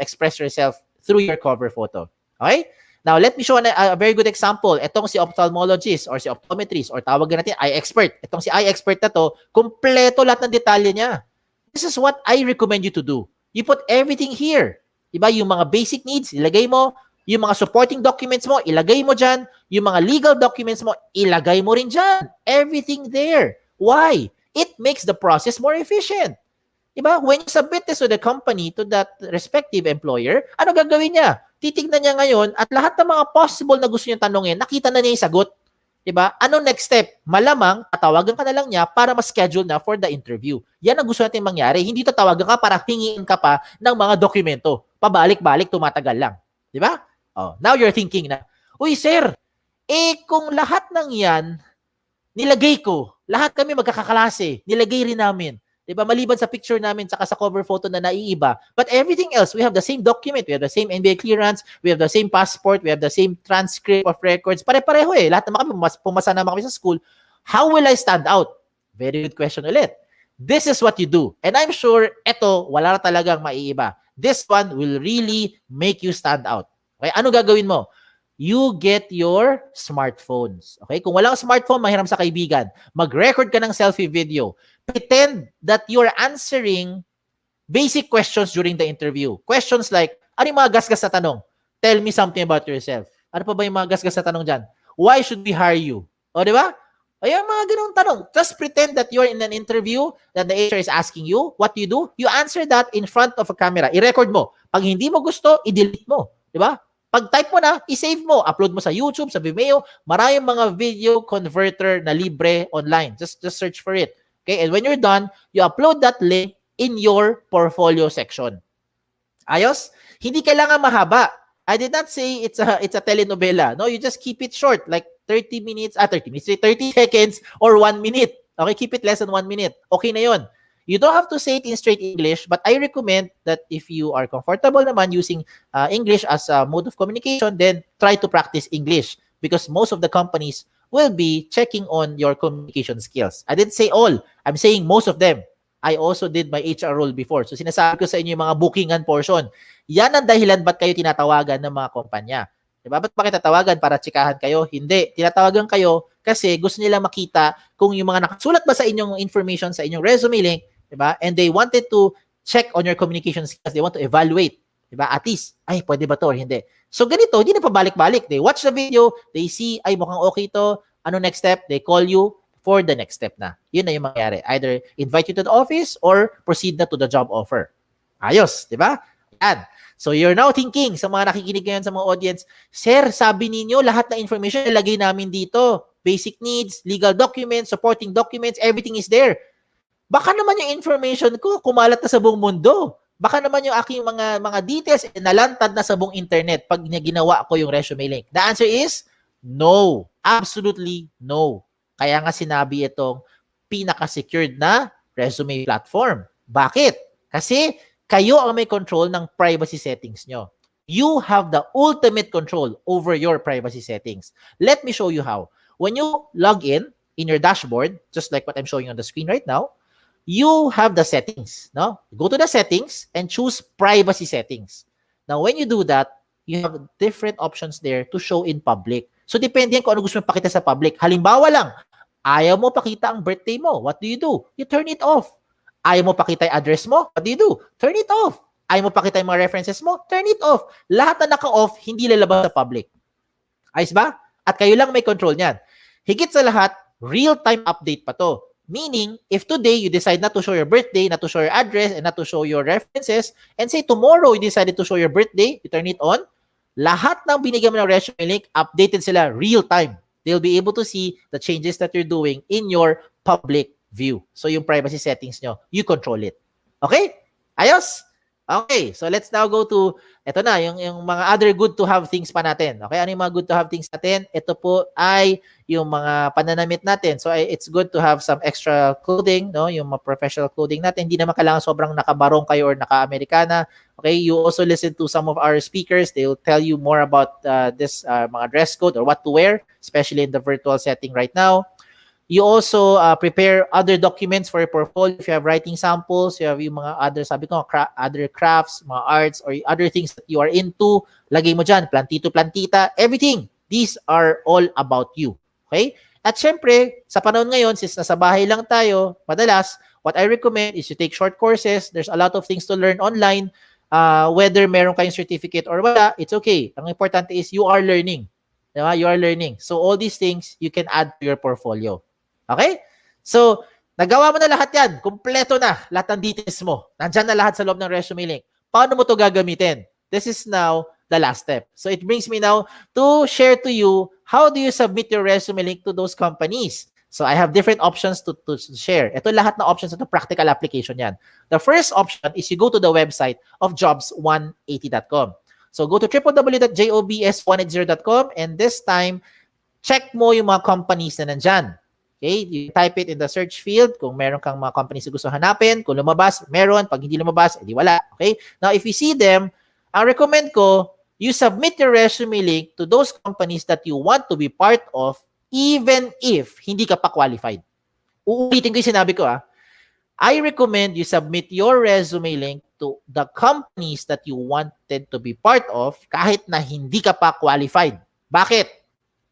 express yourself through your cover photo. Okay? Now, let me show a very good example. Itong si ophthalmologist or si optometrist or tawagan natin eye expert. Itong si eye expert na to, kumpleto lahat ng detalye niya. This is what I recommend you to do. You put everything here. Diba? Yung mga basic needs, ilagay mo. Yung mga supporting documents mo, ilagay mo dyan. Yung mga legal documents mo, ilagay mo rin dyan. Everything there. Why? It makes the process more efficient. Diba? When you submit this to the company, to that respective employer, ano gagawin niya? Titignan niya ngayon at lahat ng mga possible na gusto niyang tanongin, nakita na niya yung sagot. Diba? Ano next step? Malamang, tatawagan ka na lang niya para ma-schedule na for the interview. Yan ang gusto natin mangyari. Hindi tatawagan ka para hingiin ka pa ng mga dokumento. Pabalik-balik, tumatagal lang. Diba? Oh, now you're thinking na, uy sir, kung lahat ng yan, nilagay ko, lahat kami magkakaklase, nilagay rin namin. Diba? Maliban sa picture namin saka sa cover photo na naiiba. But everything else, we have the same document. We have the same NBA clearance. We have the same passport. We have the same transcript of records. Pare-pareho Lahat naman kami, pumasa naman kami sa school. How will I stand out? Very good question ulit. This is what you do. And I'm sure, eto, wala na talagang maiiba. This one will really make you stand out. Okay? Ano gagawin mo? You get your smartphones. Okay? Kung walang smartphone, mahiram sa kaibigan. Mag-record ka ng selfie video. Pretend that you're answering basic questions during the interview. Questions like, ano yung mga gasgas na tanong? Tell me something about yourself. Ano pa ba yung mga gasgas na tanong dyan? Why should we hire you? O, di ba? Ayun, mga ganung tanong. Just pretend that you're in an interview that the HR is asking you. What you do? You answer that in front of a camera. I-record mo. Pag hindi mo gusto, i-delete mo. Di ba? Pag type mo na, i-save mo. Upload mo sa YouTube, sa Vimeo. Maraming mga video converter na libre online. Just search for it. Okay? And when you're done, you upload that link in your portfolio section. Ayos? Hindi kailangan mahaba. I did not say it's a telenovela. No, you just keep it short, like 30 minutes, 30 seconds or 1 minute. Okay, keep it less than 1 minute. Okay na yon. You don't have to say it in straight English, but I recommend that if you are comfortable naman using English as a mode of communication, then try to practice English because most of the companies will be checking on your communication skills. I didn't say all. I'm saying most of them. I also did my HR role before. So sinasabi ko sa inyo yung mga bookingan portion. Yan ang dahilan ba't kayo tinatawagan ng mga kumpanya. Diba? Ba't bakit tatawagan? Para tsikahan kayo? Hindi. Tinatawagan kayo kasi gusto nila makita kung yung mga nakasulat ba sa inyong information, sa inyong resume link, diba? And they wanted to check on your communication skills. They want to evaluate. Diba? At least, ay, pwede ba to or hindi? So ganito, hindi na pabalik-balik. They watch the video, they see, ay, mukhang okay to. Ano next step? They call you for the next step na. Yun na yung mangyari. Either invite you to the office or proceed na to the job offer. Ayos, di ba? Yan. So you're now thinking, sa mga nakikinig ngayon sa mga audience, Sir, sabi ninyo, lahat na information ilagay namin dito. Basic needs, legal documents, supporting documents, everything is there. Baka naman yung information ko kumalat na sa buong mundo. Baka naman yung aking mga details nalantad na sa buong internet pag ginawa ko yung resume link. The answer is no. Absolutely no. Kaya nga sinabi itong pinaka-secured na resume platform. Bakit? Kasi kayo ang may control ng privacy settings nyo. You have the ultimate control over your privacy settings. Let me show you how. When you log in your dashboard, just like what I'm showing on the screen right now, you have the settings. No? Go to the settings and choose privacy settings. Now, when you do that, you have different options there to show in public. So, depende yan kung ano gusto mong pakita sa public. Halimbawa lang, ayaw mo pakita ang birthday mo. What do? You turn it off. Ayaw mo pakita yung address mo. What do? Turn it off. Ayaw mo pakita yung mga references mo. Turn it off. Lahat na naka-off, hindi lalabas sa public. Ayos ba? At kayo lang may control niyan. Higit sa lahat, real-time update pa to. Meaning, if today you decide not to show your birthday, not to show your address, and not to show your references, and say tomorrow you decided to show your birthday, you turn it on, lahat ng binigyan mo ng resume link, updated sila real-time. They'll be able to see the changes that you're doing in your public view. So yung privacy settings nyo, you control it. Okay? Ayos? Okay, so let's now go to, ito na, yung mga other good to have things pa natin. Okay, ano yung mga good to have things natin? Ito po ay yung mga pananamit natin. So it's good to have some extra clothing, no? Yung mga professional clothing natin. Hindi naman kailangan sobrang nakabarong kayo or naka-Amerikana. Okay, you also listen to some of our speakers. They will tell you more about this mga dress code or what to wear, especially in the virtual setting right now. You also prepare other documents for your portfolio. If you have writing samples, you have yung mga other, sabi ko, other crafts, mga arts, or other things that you are into, lagay mo dyan, plantito, plantita, everything. These are all about you. Okay? At syempre, sa panahon ngayon, since nasa bahay lang tayo, madalas, what I recommend is you take short courses. There's a lot of things to learn online. Whether meron kayong certificate or wala, it's okay. Ang importante is you are learning. Diba? You are learning. So all these things, you can add to your portfolio. Okay? So, nagawa mo na lahat yan. Kumpleto na. Lahat ng details mo. Nandyan na lahat sa loob ng resume link. Paano mo to gagamitin? This is now the last step. So, it brings me now to share to you how do you submit your resume link to those companies. So, I have different options to share. Ito lahat na options. Ito practical application yan. The first option is you go to the website of jobs180.com. So, go to www.jobs180.com and this time, check mo yung mga companies na nandyan. Okay, you type it in the search field kung meron kang mga companies na gusto hanapin. Kung lumabas, meron. Pag hindi lumabas, edi wala. Okay? Now, if you see them, ang recommend ko, you submit your resume link to those companies that you want to be part of even if hindi ka pa qualified. Uulitin ko yung sinabi ko I recommend you submit your resume link to the companies that you wanted to be part of kahit na hindi ka pa qualified. Bakit?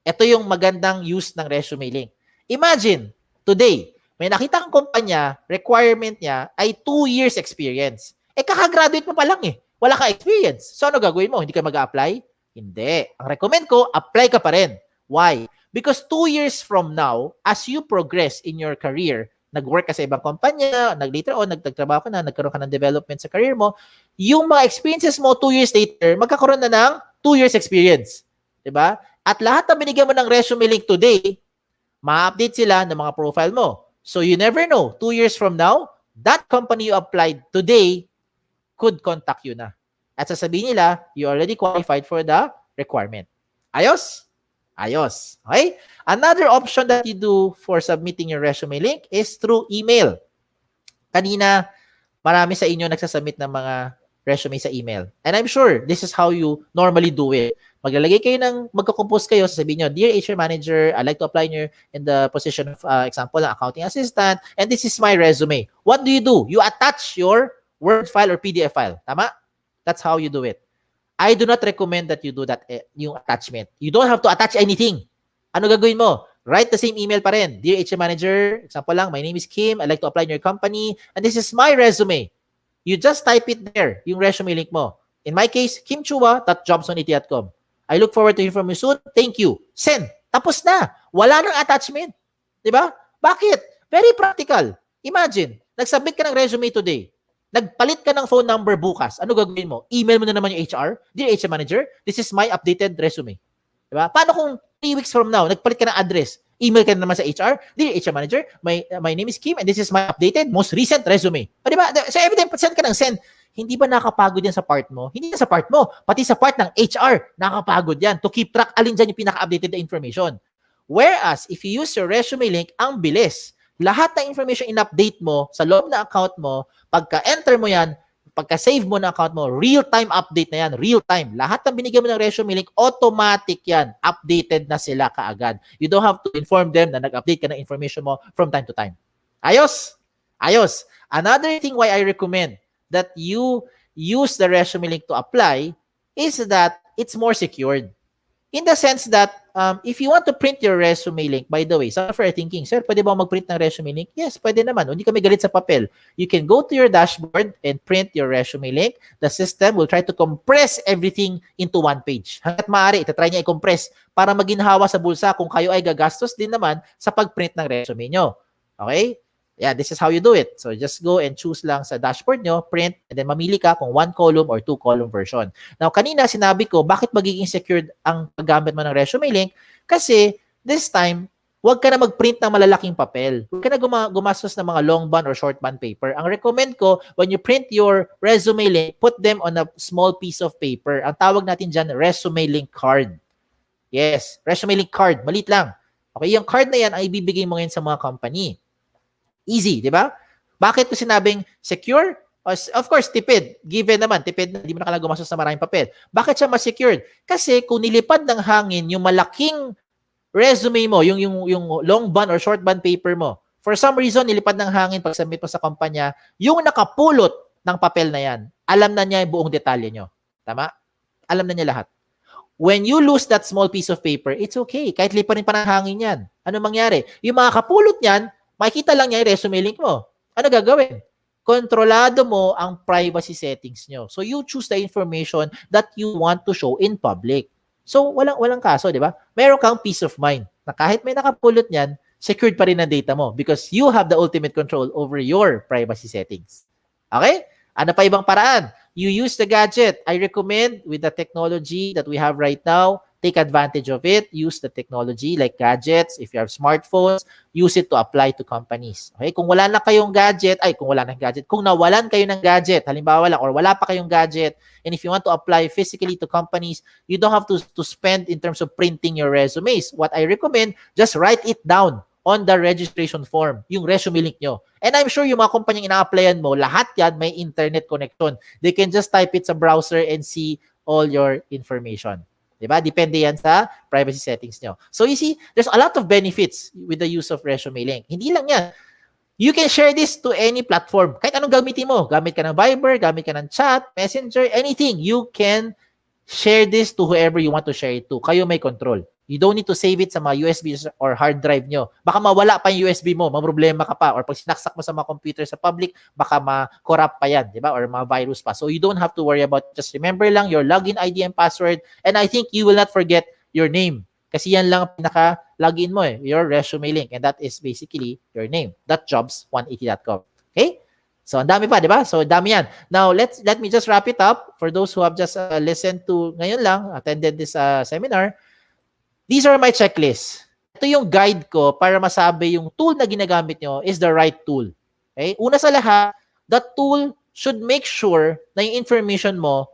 Ito yung magandang use ng resume link. Imagine, today, may nakita kang kumpanya, requirement niya ay 2 years experience. Kakagraduate mo pa lang Wala ka experience. So, ano gagawin mo? Hindi ka mag-a-apply? Hindi. Ang recommend ko, apply ka pa rin. Why? Because 2 years from now, as you progress in your career, nag-work ka sa ibang kumpanya, later on, nagtatrabaho ka na, nagkaroon ka ng development sa career mo, yung mga experiences mo 2 years later, magkakaroon na ng 2 years experience. Diba? At lahat ng binigyan mo ng resume link today, ma-update sila ng mga profile mo. So you never know, 2 years from now, that company you applied today could contact you na. At sasabihin nila, you already qualified for the requirement. Ayos? Ayos. Okay? Another option that you do for submitting your resume link is through email. Kanina, marami sa inyo nagsasubmit ng mga resume sa email. And I'm sure this is how you normally do it. Maglalagay kayo ng, magkakompose kayo, sasabihin nyo, Dear HR Manager, I'd like to apply in the position of, example, accounting assistant, and this is my resume. What do? You attach your Word file or PDF file. Tama? That's how you do it. I do not recommend that you do that, yung attachment. You don't have to attach anything. Ano gagawin mo? Write the same email pa rin. Dear HR Manager, example lang, my name is Kim, I'd like to apply in your company, and this is my resume. You just type it there, yung resume link mo. In my case, kimchua.jobs180.com. I look forward to hearing from you soon. Thank you. Send. Tapos na. Wala nang attachment. Diba? Bakit? Very practical. Imagine, nagsubmit ka ng resume today. Nagpalit ka ng phone number bukas. Ano gagawin mo? Email mo na naman yung HR. Dear HR Manager, this is my updated resume. Diba? Paano kung 3 weeks from now, nagpalit ka ng address? Email ka na naman sa HR. Dear HR Manager, my name is Kim and this is my updated, most recent resume. O diba? So every time, send ka ng send. Hindi ba nakakapagod yan sa part mo? Hindi yan sa part mo. Pati sa part ng HR, nakakapagod yan to keep track alin dyan yung pinaka-updated na information. Whereas, if you use your resume link, ang bilis. Lahat ng information in-update mo sa loob na account mo, pagka-enter mo yan, pagka-save mo na account mo, real-time update na yan, real-time. Lahat ng binigyan mo ng resume link, automatic yan. Updated na sila kaagad. You don't have to inform them na nag-update ka ng information mo from time to time. Ayos? Ayos. Another thing why I recommend that you use the resume link to apply is that it's more secured. In the sense that if you want to print your resume link, by the way, some of you are thinking, sir, pwede ba mag-print ng resume link? Yes, pwede naman. Hindi kami galit sa papel. You can go to your dashboard and print your resume link. The system will try to compress everything into one page. Hanggat maaari, itatry niya i-compress para maginhawa sa bulsa kung kayo ay gagastos din naman sa pag-print ng resume nyo. Okay? Yeah, this is how you do it. So just go and choose lang sa dashboard nyo, print, and then mamili ka kung 1 column or 2 column version. Now, kanina sinabi ko, bakit magiging secured ang paggamit mo ng resume link? Kasi this time, huwag ka na mag-print ng malalaking papel. Huwag ka na gumastos ng mga long bond or short bond paper. Ang recommend ko, when you print your resume link, put them on a small piece of paper. Ang tawag natin dyan, resume link card. Yes, resume link card. Malit lang. Okay, yung card na yan ay ibibigay mo ngayon sa mga company. Easy, di ba? Bakit ko sinabing secure? Of course, tipid. Given naman, tipid na, hindi mo na kailangan gumastos na maraming papel. Bakit siya mas secured? Kasi kung nilipad ng hangin yung malaking resume mo, yung long bond or short bond paper mo, for some reason, nilipad ng hangin pag submit mo sa kumpanya, yung nakapulot ng papel na yan, alam na niya yung buong detalye nyo. Tama? Alam na niya lahat. When you lose that small piece of paper, it's okay. Kahit liparin pa ng hangin yan. Ano mangyari? Yung mga kapulot niyan, makikita lang niya yung resume link mo. Ano gagawin? Kontrolado mo ang privacy settings nyo. So you choose the information that you want to show in public. So walang kaso, di ba? Meron kang peace of mind na kahit may nakapulot niyan, secured pa rin ang data mo because you have the ultimate control over your privacy settings. Okay? Ano pa ibang paraan? You use the gadget. I recommend with the technology that we have right now, take advantage of it. Use the technology like gadgets. If you have smartphones, use it to apply to companies. Okay? Kung wala na kayong gadget, kung nawalan kayo ng gadget, halimbawa lang, or wala pa kayong gadget, and if you want to apply physically to companies, you don't have to spend in terms of printing your resumes. What I recommend, just write it down on the registration form, yung resume link nyo. And I'm sure yung mga kumpanyang ina-applyan mo, lahat yan may internet connection. They can just type it sa browser and see all your information. Diba? Depende yan sa privacy settings nyo. So you see, there's a lot of benefits with the use of resume link. Hindi lang yan. You can share this to any platform. Kahit anong gamitin mo. Gamit ka ng Viber, gamit ka ng chat, Messenger, anything. You can share this to whoever you want to share it to. Kayo may control. You don't need to save it sa mga USB or hard drive nyo. Baka mawala pa yung USB mo, maproblema ka pa. Or pag sinaksak mo sa mga computer sa public, baka ma-corrupt pa yan, di ba? Or ma-virus pa. So you don't have to worry about it. Just remember lang your login ID and password. And I think you will not forget your name. Kasi yan lang pinaka-login mo your resume link. And that is basically your name. .jobs180.com. Okay? So, ang dami pa, di ba? So, dami yan. Now, let me just wrap it up. For those who have just listened to ngayon lang, attended this seminar, these are my checklists. Ito yung guide ko para masabi yung tool na ginagamit nyo is the right tool. Okay? Una sa lahat, that tool should make sure na yung information mo,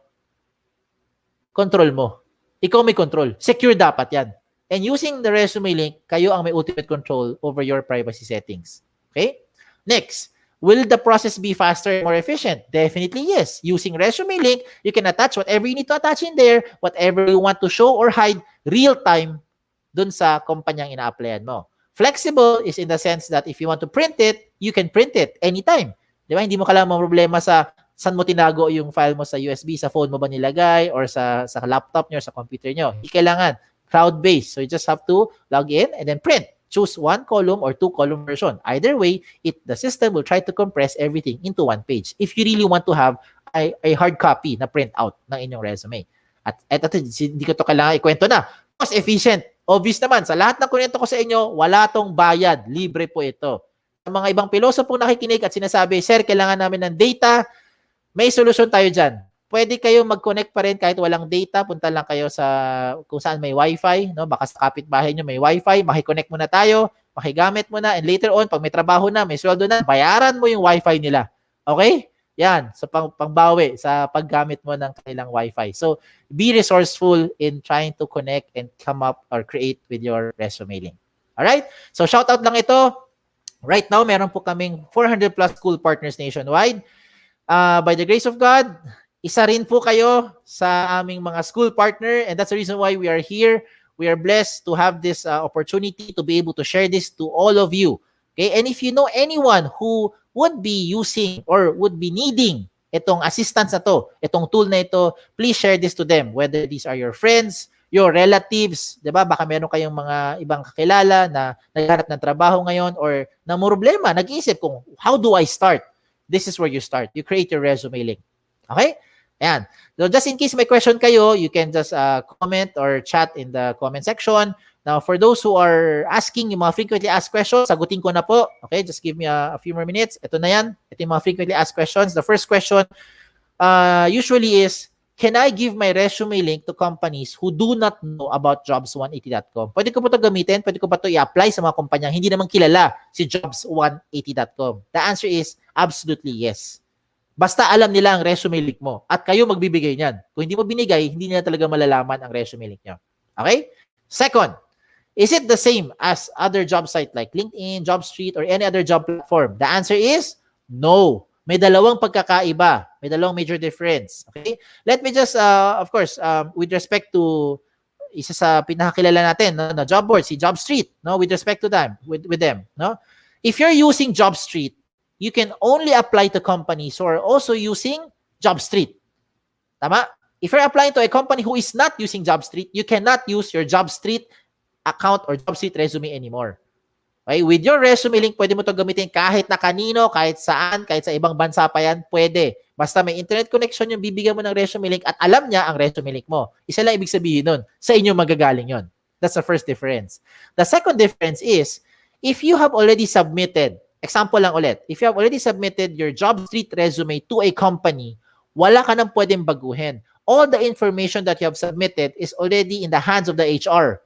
control mo. Ikaw may control. Secure dapat yan. And using the resume link, kayo ang may ultimate control over your privacy settings. Okay? Next, will the process be faster and more efficient? Definitely yes. Using resume link, you can attach whatever you need to attach in there, whatever you want to show or hide real-time dun sa kumpanyang ina-applyan mo. Flexible is in the sense that if you want to print it, you can print it anytime. Di ba? Hindi mo kailangan problema sa saan mo tinago yung file mo sa USB, sa phone mo ba nilagay, or sa laptop nyo, or sa computer nyo. Hindi kailangan. Cloud-based. So you just have to log in and then print. Choose 1 column or 2 column version. Either way, the system will try to compress everything into 1 page. If you really want to have a hard copy na print out ng inyong resume. At hindi ko to kailangan ikwento na. Cost efficient. Obvious naman, sa lahat ng kunento ko sa inyo, wala tong bayad. Libre po ito. Sa mga ibang pilosopong nakikinig at sinasabi, Sir, kailangan namin ng data, may solusyon tayo dyan. Pwede kayo mag-connect pa rin kahit walang data. Punta lang kayo sa kung saan may wifi. No? Baka sa kapitbahay nyo may wifi. Makiconnect muna tayo. Makigamit mo na. And later on, pag may trabaho na, may sweldo na, bayaran mo yung wifi nila. Okay? Yan. So, pangbawi sa paggamit mo ng kanilang wifi. So, be resourceful in trying to connect and come up or create with your resume link. Alright? So, shout out lang ito. Right now, meron po kaming 400 plus school partners nationwide. By the grace of God, isa rin po kayo sa aming mga school partner, and that's the reason why we are here. We are blessed to have this opportunity to be able to share this to all of you. Okay? And if you know anyone who would be using or would be needing itong assistance na to, itong tool na ito, please share this to them. Whether these are your friends, your relatives, di ba? Baka meron kayong mga ibang kakilala na naghanap ng trabaho ngayon or na problema, nag-iisip kung how do I start? This is where you start. You create your resume link. Okay? Ayan. So just in case may question kayo, you can just comment or chat in the comment section. Now, for those who are asking yung mga frequently asked questions, sagutin ko na po. Okay, just give me a few more minutes. Ito na yan. Ito yung mga frequently asked questions. The first question usually is, can I give my resume link to companies who do not know about jobs180.com? Pwede ko ba ito gamitin? Pwede ko ba ito i-apply sa mga kumpanya hindi naman kilala si jobs180.com? The answer is absolutely yes. Basta alam nila ang resume link mo at kayo magbibigay niyan. Kung hindi mo binigay, hindi nila talaga malalaman ang resume link nyo. Okay? Second, is it the same as other job site like LinkedIn, JobStreet, or any other job platform? The answer is no. May dalawang pagkakaiba. May dalawang major difference. Okay? Let me just, of course, with respect to isa sa pinakakilala natin, no, job board, si JobStreet, no, with respect to them, with them, no? If you're using JobStreet, you can only apply to companies who are also using JobStreet. Tama? If you're applying to a company who is not using JobStreet, you cannot use your JobStreet account or JobStreet resume anymore. Okay? With your resume link, pwede mo ito gamitin kahit na kanino, kahit saan, kahit sa ibang bansa pa yan, pwede. Basta may internet connection yung bibigyan mo ng resume link at alam niya ang resume link mo. Isa lang ibig sabihin nun, sa inyo magagaling yon. That's the first difference. The second difference is, if you have already submitted, example lang ulit, if you have already submitted your JobStreet resume to a company, wala ka nang pwedeng baguhin. All the information that you have submitted is already in the hands of the HR.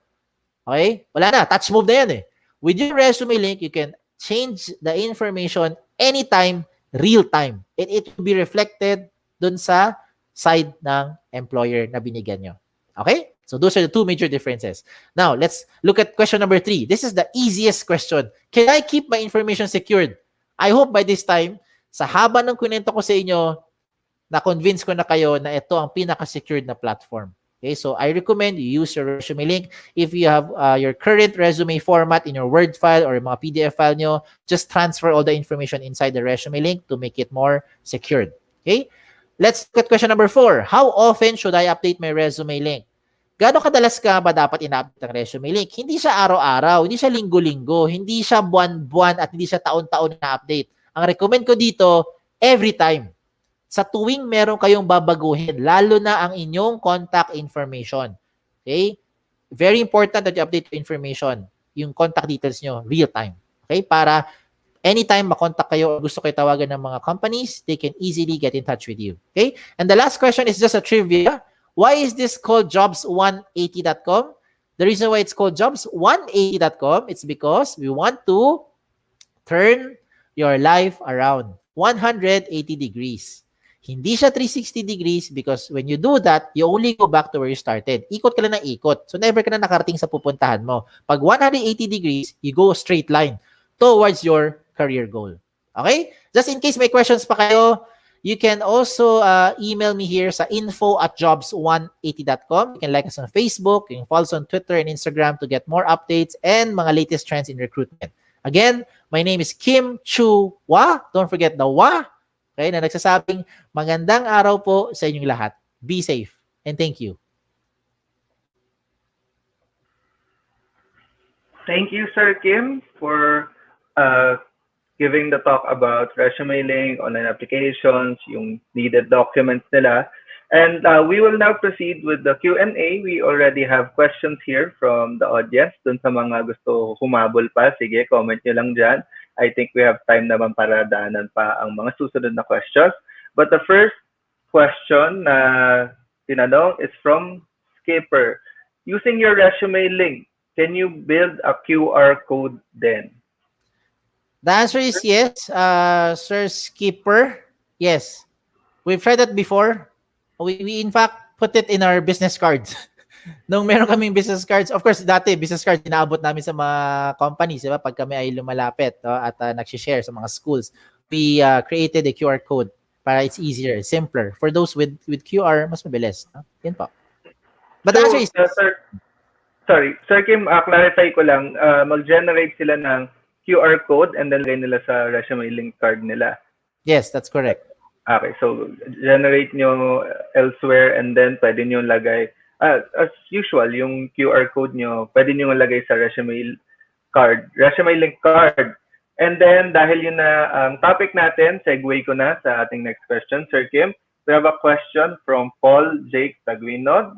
Okay? Wala na. Touch move na yan eh. With your resume link, you can change the information anytime, real time. And it will be reflected dun sa side ng employer na binigyan nyo. Okay? So those are the two major differences. Now, let's look at question number 3. This is the easiest question. Can I keep my information secured? I hope by this time, sa haba ng kunento ko sa inyo, na-convince ko na kayo na ito ang pinaka-secured na platform. Okay, so I recommend you use your resume link. If you have your current resume format in your Word file or mga PDF file nyo, just transfer all the information inside the resume link to make it more secured. Okay, let's look at question number 4. How often should I update my resume link? Gaano kadalas ka ba dapat ina-update ang resume link? Hindi siya araw-araw, hindi siya linggo-linggo, hindi siya buwan-buwan, at hindi siya taon-taon na-update. Ang recommend ko dito, every time. Sa tuwing meron kayong babaguhin, lalo na ang inyong contact information. Okay? Very important that you update your information, yung contact details nyo, real time. Okay? Para anytime makontak kayo o gusto kayo tawagan ng mga companies, they can easily get in touch with you. Okay? And the last question is just a trivia. Why is this called jobs180.com? The reason why it's called jobs180.com, it's because we want to turn your life around 180 degrees. Hindi siya 360 degrees because when you do that, you only go back to where you started. Ikot ka lang ng ikot. So never ka na nakarating sa pupuntahan mo. Pag 180 degrees, you go straight line towards your career goal. Okay? Just in case may questions pa kayo, you can also email me here sa info@jobs180.com. You can like us on Facebook. You can follow us on Twitter and Instagram to get more updates and mga latest trends in recruitment. Again, my name is Kim Chu Wa. Don't forget the Wa. Okay, na nagsasabing magandang araw po sa inyong lahat. Be safe and thank you. Thank you, Sir Kim, for giving the talk about resume link, online applications, yung needed documents nila. And we will now proceed with the Q&A. We already have questions here from the audience. Dun sa mga gusto humabol pa, sige, comment nyo lang dyan. I think we have time naman para daanan pa ang mga susunod na questions. But the first question na tinanong is from Skipper. Using your resume link, can you build a QR code then? The answer is yes, Sir Skipper. Yes. We've tried that before. We in fact put it in our business cards. Nung meron kaming business cards, of course, dati business cards inaabot namin sa mga companies, diba? Pag kami ay lumalapit at nag-share sa mga schools, we created a QR code para it's easier, simpler. For those with QR, mas mabilis. Yan po. But the answer is... Sir Kim, clarify ko lang, mag-generate sila ng QR code and then lagay nila sa resume link card nila. Yes, that's correct. Okay, so generate nyo elsewhere and then pwede nyo lagay, as usual, yung QR code nyo, pwede nyo lagay sa resume link card. And then, dahil yun na ang topic natin, segue ko na sa ating next question, Sir Kim. We have a question from Paul Jake Taguinod.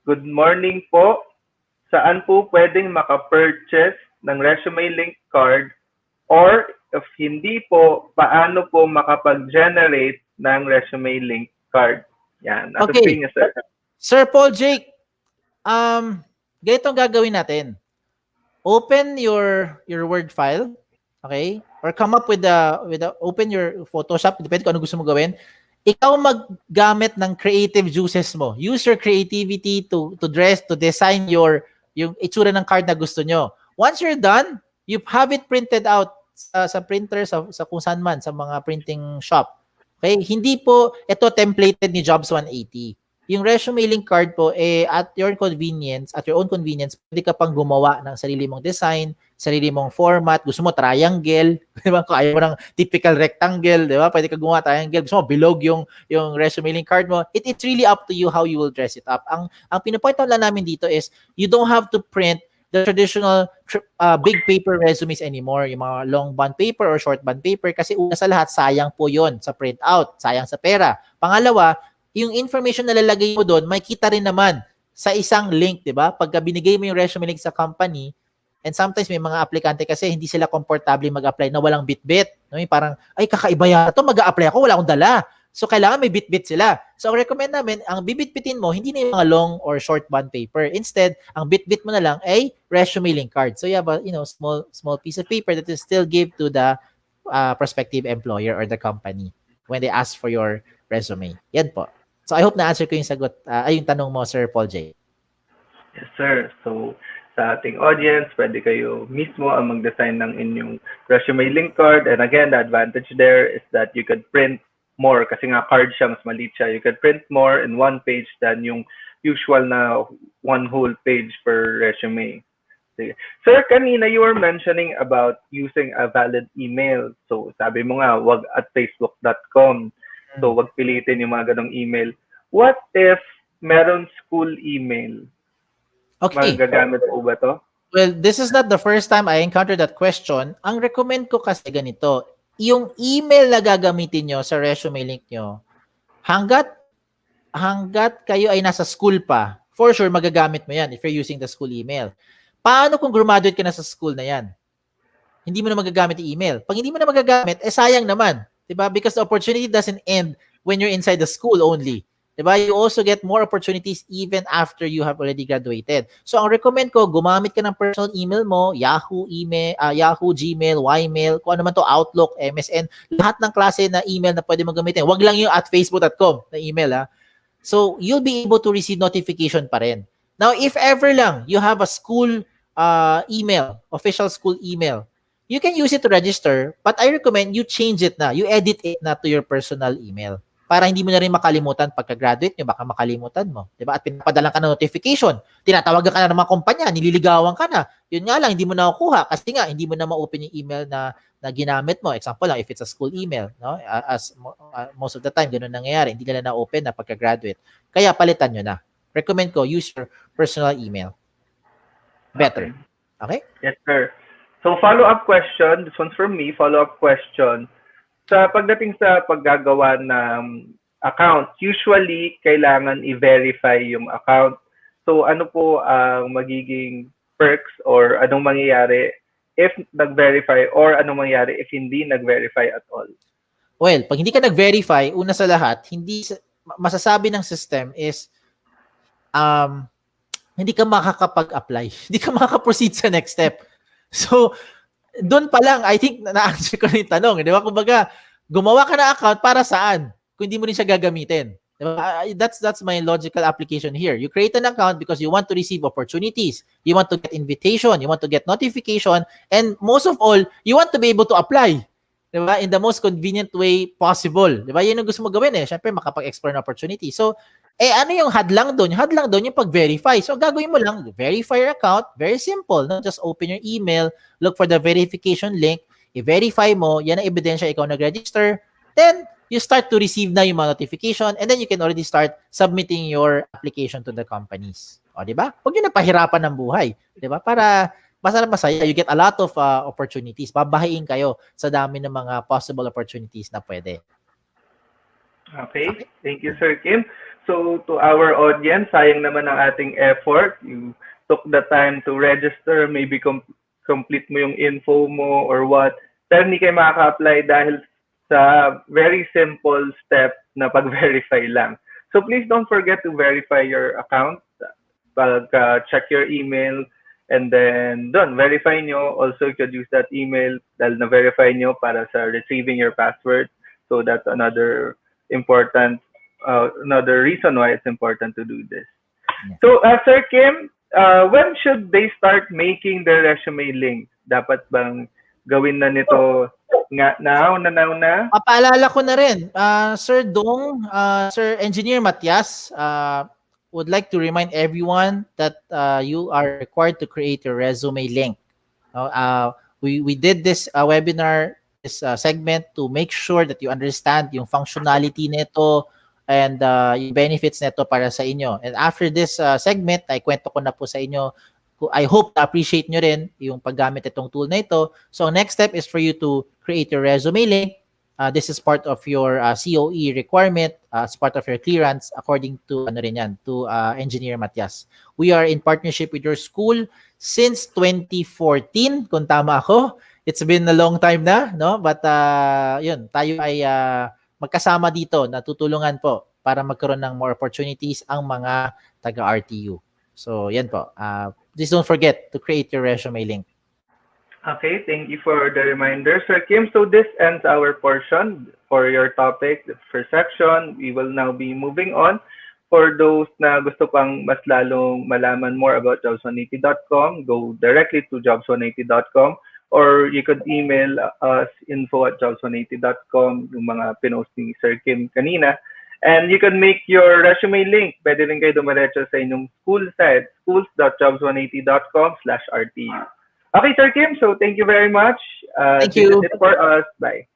Good morning po. Saan po pwedeng maka-purchase ng resume link card, or if hindi po, paano po makapag-generate ng resume link card? Yan, nasa Okay. screen niya, sir. Sir Paul Jake, ganito ang gagawin natin. Open your Word file, okay? Or come up with open your Photoshop, depende kung ano gusto mo gawin. Ikaw maggamit ng creative juices mo. Use your creativity to design yung itsura ng card na gusto nyo. Once you're done, you have it printed out sa printer, sa kung saan man, sa mga printing shop. Okay? Hindi po ito templated ni Jobs 180. Yung resume link card po, at your convenience, at your own convenience, pwede ka pang gumawa ng sarili mong design, sarili mong format. Gusto mo triangle, di ba? Kung ayaw mo ng typical rectangle, di ba? Pwede ka gumawa triangle. Gusto mo bilog yung resume link card mo. It's really up to you how you will dress it up. Ang pinopoint out lang namin dito is, you don't have to print the traditional big paper resumes anymore, yung mga long bond paper or short bond paper, kasi una sa lahat, sayang po yon sa print out, sayang sa pera. Pangalawa, yung information na lalagay mo doon, may kita rin naman sa isang link, di ba? Pagka binigay mo yung resume link sa company, and sometimes may mga aplikante kasi hindi sila komportable mag-apply na walang bit-bit. No? Yung parang, ay, kakaiba yata, mag-a-apply ako, wala akong dala. So, kailangan may bit-bit sila. So, ang recommend namin, ang bibit-bitin mo, hindi na yung mga long or short bond paper. Instead, ang bit-bit mo na lang ay resume link card. So, you have a small piece of paper that you still give to the prospective employer or the company when they ask for your resume. Yan po. So, I hope na-answer ko yung sagot, yung tanong mo, Sir Paul J. Yes, sir. So, sa ating audience, pwede kayo mismo ang mag-design ng inyong resume link card. And again, the advantage there is that you could print more kasi nga card siya, mas maliit siya. You could print more in one page than yung usual na one whole page per resume. Sige. Sir, kanina you were mentioning about using a valid email. So, sabi mo nga, wag at facebook.com. So, wag pilitin yung mga ganong email. What if meron school email? Okay. Magagamit po ba to? Well, this is not the first time I encountered that question. Ang recommend ko kasi ganito, yung email na gagamitin nyo sa resume link nyo, hanggat kayo ay nasa school pa, for sure magagamit mo yan if you're using the school email. Paano kung graduate ka na sa school na yan? Hindi mo na magagamit yung email. Pag hindi mo na magagamit, sayang naman. Diba? Because the opportunity doesn't end when you're inside the school only. Diba? You also get more opportunities even after you have already graduated. So, ang recommend ko, gumamit ka ng personal email mo, Yahoo email, Yahoo, Gmail, Ymail, kung ano man to, Outlook, MSN, lahat ng klase na email na pwede mo gamitin. Wag lang yung at facebook.com na email, ha? So, you'll be able to receive notification pa rin. Now, if ever lang you have a school email, official school email, you can use it to register, but I recommend you change it na. You edit it na to your personal email. Para hindi mo na rin makalimutan pagka-graduate nyo, baka makalimutan mo. Diba? At pinapadalan ka ng notification. Tinatawagan ka na ng mga kumpanya, nililigawan ka na. Yun nga lang, hindi mo na nakukuha kasi nga, hindi mo na ma-open yung email na ginamit mo. Example lang, if it's a school email, no? As most of the time, ganun nangyayari. Hindi nila na-open na pagka-graduate. Kaya palitan nyo na. Recommend ko, use your personal email. Better. Okay? Yes, sir. So, follow-up question. This one's from me. Follow-up question. Sa pagdating sa paggagawa ng account, usually, kailangan i-verify yung account. So, ano po ang magiging perks or anong mangyayari if nag-verify or anong mangyayari if hindi nag-verify at all? Well, pag hindi ka nag-verify, una sa lahat, masasabi ng system is hindi ka makakapag-apply. Hindi ka makaka-proceed sa next step. So, doon pa lang, I think na-answer ko na yung tanong. Di ba? Kumbaga, gumawa ka na account para saan? Kung hindi mo rin siya gagamitin. Diba? That's my logical application here. You create an account because you want to receive opportunities. You want to get invitation. You want to get notification. And most of all, you want to be able to apply. Diba? In the most convenient way possible. Diba? Yun ang gusto mo gawin eh. Siyempre, makapag-explore ng opportunity. So, ano yung hadlang doon? Yung hadlang doon yung pag-verify. So, gagawin mo lang, verify your account. Very simple. No? Just open your email, look for the verification link, i-verify mo, yan ang ebidensya ikaw nag-register. Then, you start to receive na yung mga notification and then you can already start submitting your application to the companies. O, di ba? Huwag nyo na pahirapan ng buhay. Di ba? Para masaya, you get a lot of opportunities. Babahain kayo sa dami ng mga possible opportunities na pwede. Okay. Thank you, Sir Kim. So, to our audience, sayang naman ang ating effort. You took the time to register, maybe complete mo yung info mo or what. Pero hindi kayo makaka-apply dahil sa very simple step na pag-verify lang. So please don't forget to verify your account. Check your email, and then verify nyo. Also, you could use that email dahil na-verify nyo para sa retrieving your password. So that's another reason why it's important to do this. Yeah. So, Sir Kim, when should they start making their resume links? Dapat bang gawin na nito nga now na? Papaalala ko na rin, Sir Dong, Sir Engineer Matias, would like to remind everyone that you are required to create a resume link. We did this webinar, this segment to make sure that you understand yung functionality nito and yung benefits nito para sa inyo. And after this segment, ay kwento ko na po sa inyo. I hope na appreciate nyo rin yung paggamit itong tool na ito. So next step is for you to create your resume link. This is part of your COE requirement, as part of your clearance according to ano rin yan, to Engineer Matias. We are in partnership with your school since 2014, kung tama ako. It's been a long time na, no? But yun, tayo ay magkasama dito, natutulungan po para magkaroon ng more opportunities ang mga taga-RTU. So, yan po. Please don't forget to create your resume link. Okay, thank you for the reminder, Sir Kim. So this ends our portion for your topic, the first section. We will now be moving on. For those na gusto pang mas lalong malaman more about jobs180.com, go directly to jobs180.com, or you could email us info@jobs180.com, yung mga pinost ni Sir Kim kanina. And you can make your resume link. Pwede rin kayo dumiretso sa inyong school site, schools.jobs180.com/RTU. Okay, Sir Kim. So thank you very much. Thank This you. is it for us. Bye.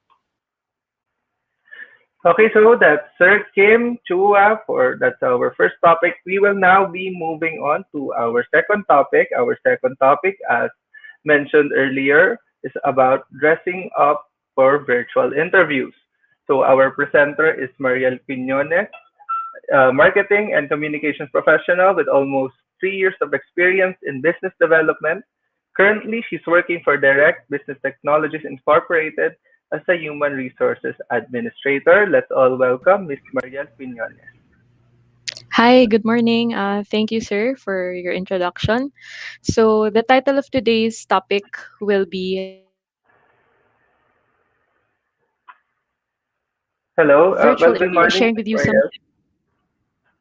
Okay, so that's Sir Kim Chua that's our first topic. We will now be moving on to our second topic. Our second topic, as mentioned earlier, is about dressing up for virtual interviews. So our presenter is Mariel Quiñones, marketing and communications professional with almost 3 years of experience in business development. Currently, she's working for Direct Business Technologies Incorporated as a human resources administrator. Let's all welcome Ms. Mariel Quiñones. Hi, good morning. Thank you, sir, for your introduction. So, the title of today's topic will be Hello. virtual Well, good interview. morning, Sharing Ms. with you some. Mariel.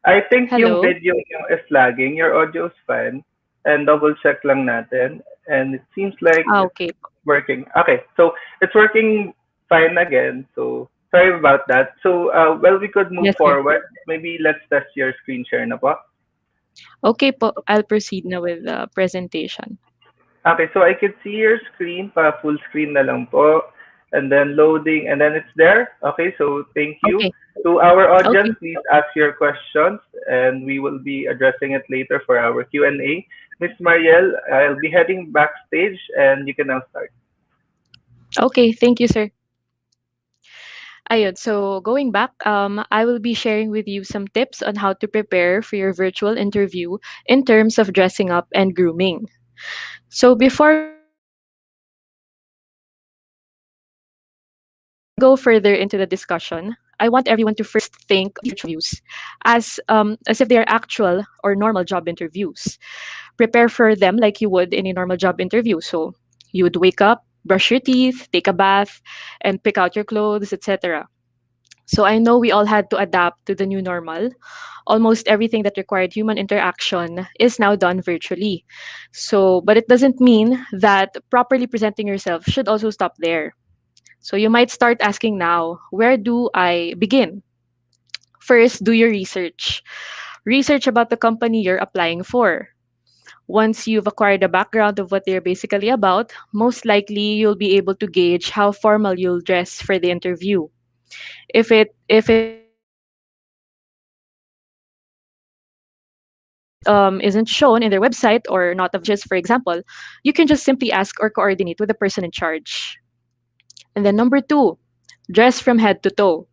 I think yung Hello. video nyo is lagging. Your audio is fine. And double check lang natin. And it seems like it's Okay. working. Okay, so it's working fine again. So sorry about that. So well, we could move Yes, sir. forward. Maybe let's test your screen share na po. Okay po, I'll proceed now with the presentation. Okay, so I can see your screen, pa full screen na lang po. And then loading, and then it's there. Okay, so thank you. Okay. To our audience, Okay. please ask your questions, and we will be addressing it later for our Q&A. Miss Mariel, I'll be heading backstage, and you can now start. Okay, thank you, sir. Ayun, so going back, I will be sharing with you some tips on how to prepare for your virtual interview in terms of dressing up and grooming. So before we go further into the discussion, I want everyone to first think of these virtual interviews as if they are actual or normal job interviews. Prepare for them like you would in a normal job interview. So you would wake up, brush your teeth, take a bath, and pick out your clothes, etc. So I know we all had to adapt to the new normal. Almost everything that required human interaction is now done virtually. So, but it doesn't mean that properly presenting yourself should also stop there. So you might start asking now, where do I begin? First, do your research. Research about the company you're applying for. Once you've acquired a background of what they're basically about, most likely you'll be able to gauge how formal you'll dress for the interview. If it isn't shown in their website or not of your taste, or not of your taste, for example, you can just simply ask or coordinate with the person in charge. And then number two, dress from head to toe.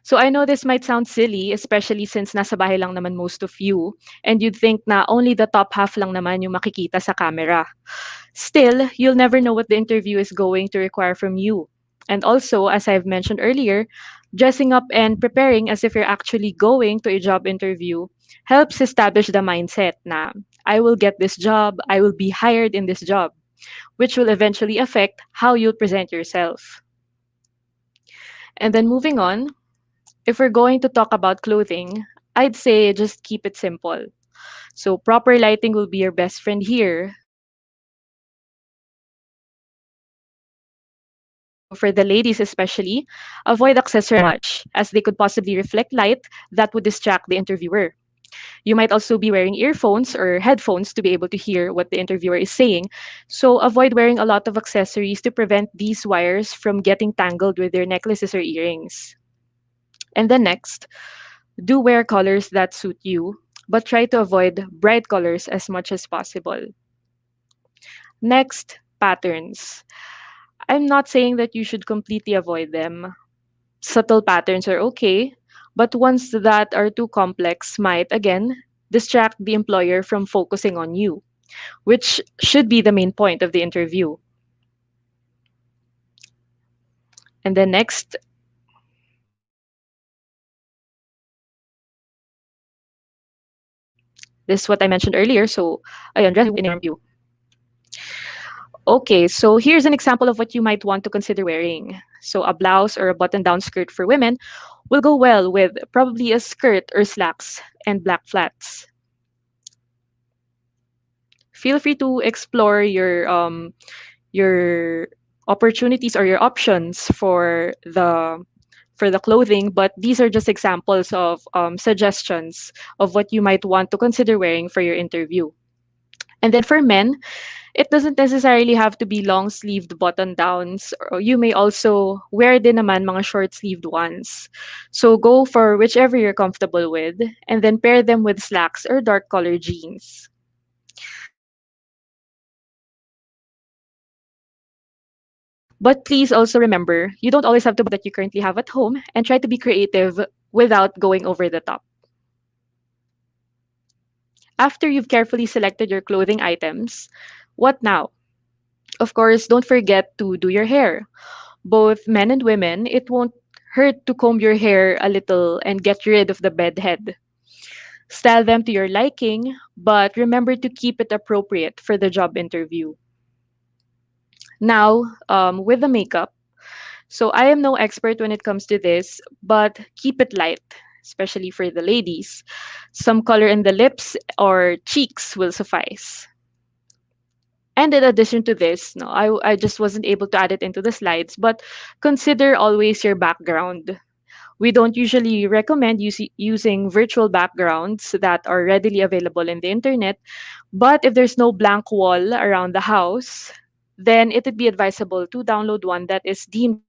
So I know this might sound silly, especially since nasa bahay lang naman most of you, and you'd think na only the top half lang naman yung makikita sa camera. Still, you'll never know what the interview is going to require from you. And also, as I've mentioned earlier, dressing up and preparing as if you're actually going to a job interview helps establish the mindset na I will get this job, I will be hired in this job, which will eventually affect how you'll present yourself. And then moving on, if we're going to talk about clothing, I'd say just keep it simple. So proper lighting will be your best friend here. So for the ladies especially, avoid accessory much as they could possibly reflect light that would distract the interviewer. You might also be wearing earphones or headphones to be able to hear what the interviewer is saying. So avoid wearing a lot of accessories to prevent these wires from getting tangled with your necklaces or earrings. And then next, do wear colors that suit you, but try to avoid bright colors as much as possible. Next, patterns. I'm not saying that you should completely avoid them. Subtle patterns are okay, but ones that are too complex might, again, distract the employer from focusing on you, which should be the main point of the interview. And then next, this is what I mentioned earlier. So, ayun, dress in interview. Okay, so here's an example of what you might want to consider wearing. So, a blouse or a button down skirt for women will go well with probably a skirt or slacks and black flats. Feel free to explore your opportunities or your options for the clothing, but these are just examples of suggestions of what you might want to consider wearing for your interview. And then for men, it doesn't necessarily have to be long sleeved button downs. Or you may also wear din naman mga short sleeved ones. So go for whichever you're comfortable with and then pair them with slacks or dark color jeans. But please also remember, you don't always have to that you currently have at home and try to be creative without going over the top. After you've carefully selected your clothing items, what now? Of course, don't forget to do your hair. Both men and women, it won't hurt to comb your hair a little and get rid of the bed head. Style them to your liking, but remember to keep it appropriate for the job interview. Now, with the makeup, so I am no expert when it comes to this, but keep it light, especially for the ladies. Some color in the lips or cheeks will suffice. And in addition to this, no, I just wasn't able to add it into the slides, but consider always your background. We don't usually recommend using virtual backgrounds that are readily available in the internet, but if there's no blank wall around the house, then it would be advisable to download one that is deemed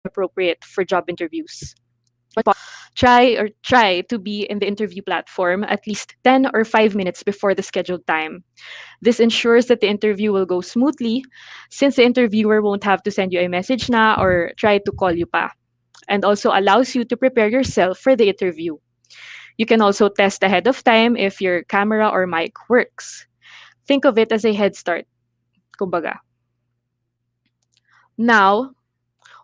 appropriate for job interviews. Try to be in the interview platform at least 10 or 5 minutes before the scheduled time. This ensures that the interview will go smoothly since the interviewer won't have to send you a message na or try to call you pa, and also allows you to prepare yourself for the interview. You can also test ahead of time if your camera or mic works. Think of it as a head start, kumbaga. Now,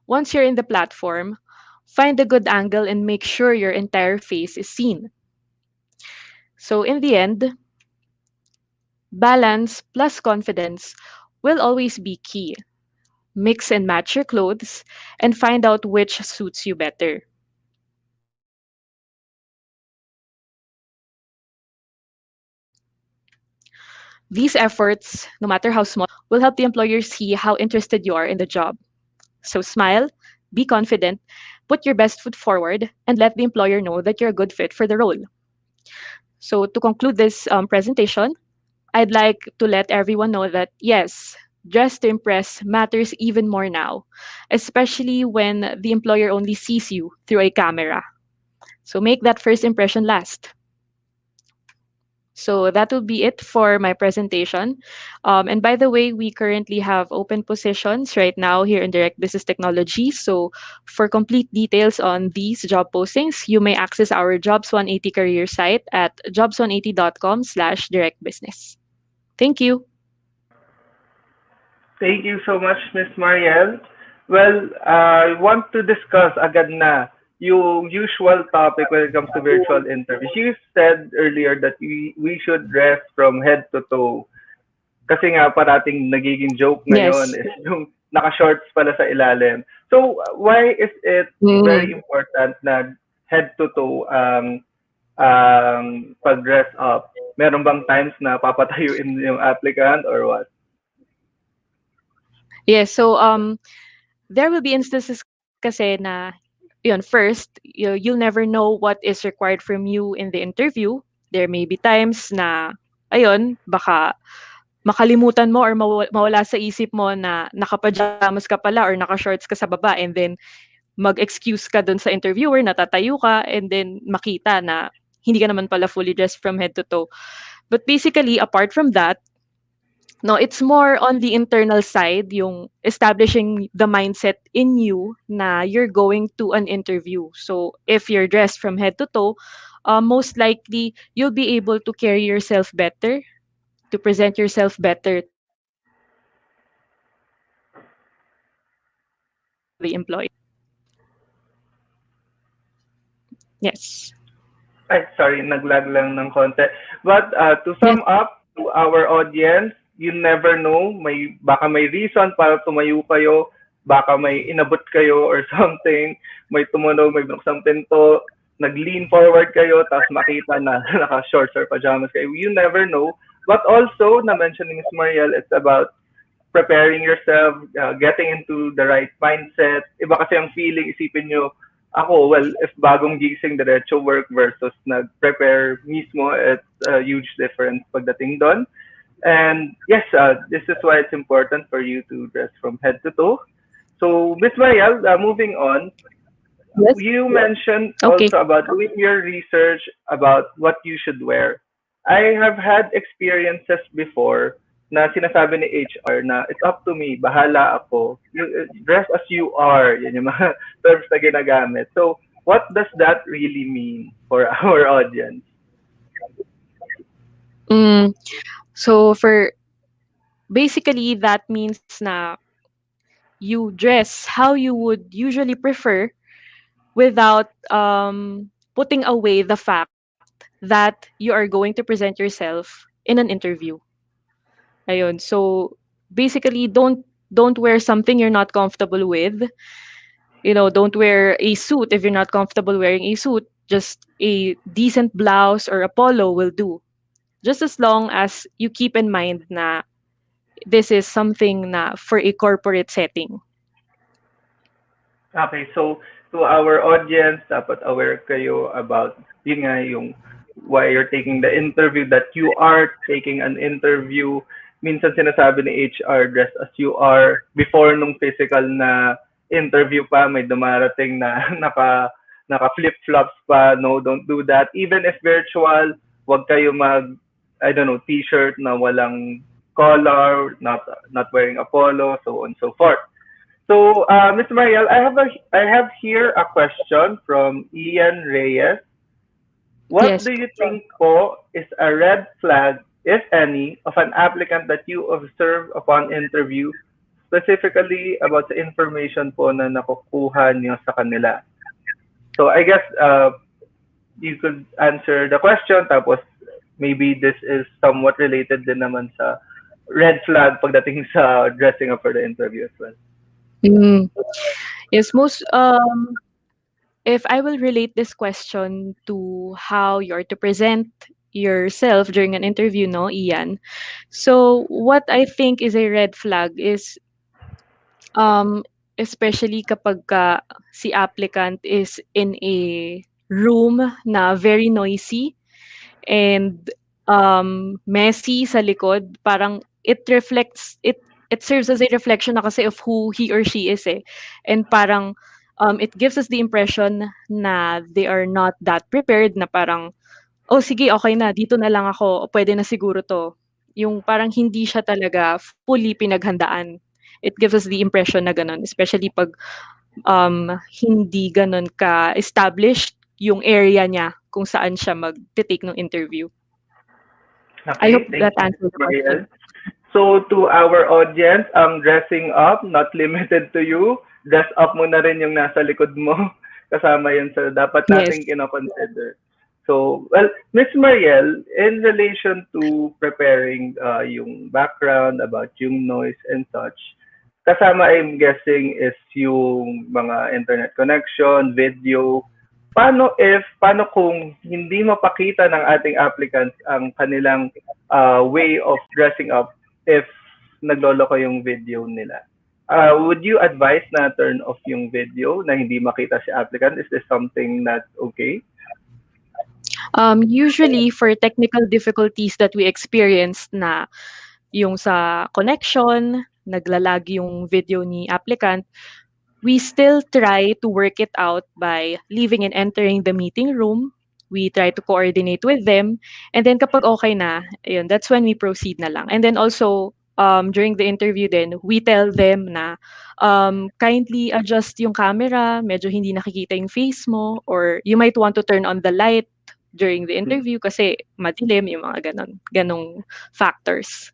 once you're in the platform, find a good angle and make sure your entire face is seen. So in the end, balance plus confidence will always be key. Mix and match your clothes and find out which suits you better. These efforts, no matter how small, will help the employer see how interested you are in the job. So smile, be confident, put your best foot forward, and let the employer know that you're a good fit for the role. So to conclude this presentation, I'd like to let everyone know that yes, dress to impress matters even more now, especially when the employer only sees you through a camera. So make that first impression last. So that will be it for my presentation. And by the way, we currently have open positions right now here in Direct Business Technology. So for complete details on these job postings, you may access our Jobs 180 career site at jobs180.com/directbusiness. Thank you. Thank you so much, Miss Mariel. Well, I want to discuss agad na yung usual topic when it comes to virtual interviews. You said earlier that we should dress from head to toe. Kasi nga parating nagiging joke ngayon Yes. is yung naka-shorts pala sa ilalim. So, why is it very Mm. important na head to toe pag-dress up? Meron bang times na papatayuin yung applicant or what? Yes. So there will be instances kasi na yun, first, you'll never know what is required from you in the interview. There may be times na ayun, baka makalimutan mo or mawala sa isip mo na naka-pajamas ka pala or naka-shorts ka sa baba, and then mag-excuse ka dun sa interviewer, natatayo ka, and then makita na hindi ka naman pala fully dressed from head to toe. But basically, apart from that, no, it's more on the internal side, yung establishing the mindset in you na you're going to an interview. So if you're dressed from head to toe, most likely you'll be able to carry yourself better, to present yourself better to the employer. Yes. Ay, sorry, naglag lang ng konti. But to Yes. sum up to our audience, you never know, baka may reason para tumayo kayo, baka may inabot kayo or something, may tumunog, may binuksan pinto, nag-lean forward kayo, tapos makita na naka-shorts or pajamas kayo. You never know. But also, na-mention ni Ms. Mariel, it's about preparing yourself, getting into the right mindset. Iba kasi ang feeling, isipin nyo, ako, well, if bagong gising diretso work versus nag-prepare mismo, it's a huge difference pagdating doon. And yes, this is why it's important for you to dress from head to toe. So, Miss Mariel, moving on, Yes. you mentioned Okay. also about doing your research about what you should wear. I have had experiences before na sinasabi ni HR na it's up to me, bahala ako. You, dress as you are. Yan yung mga terms na ginagamit. So, what does that really mean for our audience? Mm, so for basically that means na you dress how you would usually prefer without putting away the fact that you are going to present yourself in an interview. Ayun. So basically don't wear something you're not comfortable with. You know, don't wear a suit if you're not comfortable wearing a suit. Just a decent blouse or a polo will do. Just as long as you keep in mind na this is something na for a corporate setting. Okay, so to our audience, dapat aware kayo about yun nga yung why you're taking the interview, that you are taking an interview. Minsan sinasabi ni HR, dress as you are. Before nung physical na interview pa, may dumarating na naka flip-flops pa. No, don't do that. Even if virtual, wag kayo I don't know, t-shirt na walang collar, not wearing a polo, so on and so forth. So, Ms. Mariel, I have here a question from Ian Reyes. What Yes. do you think po is a red flag, if any, of an applicant that you observe upon interview, specifically about the information po na nakukuha niyo sa kanila? So, I guess you could answer the question, tapos maybe this is somewhat related din naman sa red flag pagdating sa dressing up for the interview as well. Mm. Yes, most if I will relate this question to how you're to present yourself during an interview, no, Ian. So what I think is a red flag is um especially kapag si applicant is in a room na very noisy and messy sa likod, parang it serves as a reflection na kasi of who he or she is eh. And parang it gives us the impression na they are not that prepared, na parang oh sige, okay na, dito na lang ako, pwede na siguro 'to. Yung parang hindi siya talaga fully pinaghandaan. It gives us the impression na gano'n, especially 'pag hindi gano'n ka-established yung area niya kung saan siya magte-take ng interview. I Okay, hope thank that you, Ms. answered the Mariel. question. So to our audience, ang dressing up, not limited to you. Dress up mo na rin yung nasa likod mo. Kasama yun sa dapat Yes. nating kinoconsider. So, well, Miss Mariel, in relation to preparing yung background about yung noise and such, kasama I'm guessing is yung mga internet connection, video. Paano kung hindi mapakita ng ating applicants ang kanilang way of dressing up if nagloloko yung video nila? Would you advise na turn off yung video na hindi makita si applicant? Is this something that's okay? Usually for technical difficulties that we experienced na yung sa connection, naglalag yung video ni applicant, we still try to work it out by leaving and entering the meeting room. We try to coordinate with them. And then kapag okay na, ayun, that's when we proceed na lang. And then also, during the interview then, we tell them na kindly adjust yung camera, medyo hindi nakikita yung face mo, or you might want to turn on the light during the interview kasi madilim yung mga ganong factors.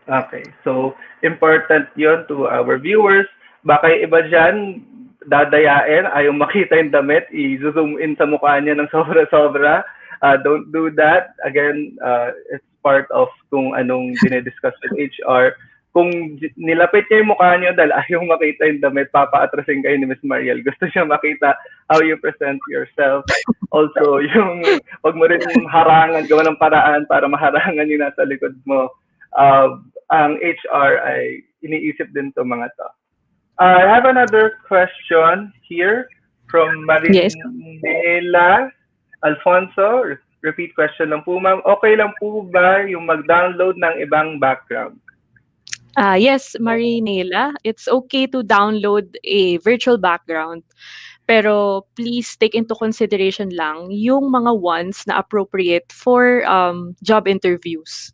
Okay. So, important yon to our viewers. Baka yung iba dyan, dadayain, ayaw makita yung damit, i-zoom in sa mukha niya ng sobra-sobra. Don't do that. Again, it's part of kung anong dinidiscuss with HR. Kung nilapit niya yung mukha niyo dahil ayaw makita yung damit, papa-atrasin kayo ni Miss Mariel. Gusto niya makita how you present yourself. Also, yung wag mo rin harangan, gawa ng paraan para maharangan yung nasa likod mo. Ang HR ay iniisip din to mga to. I have another question here from Yes. Marinela Alfonso. Repeat question lang po, ma'am. Okay lang po ba yung mag-download ng ibang background? Yes, Marinela, it's okay to download a virtual background. Pero please take into consideration lang yung mga ones na appropriate for job interviews.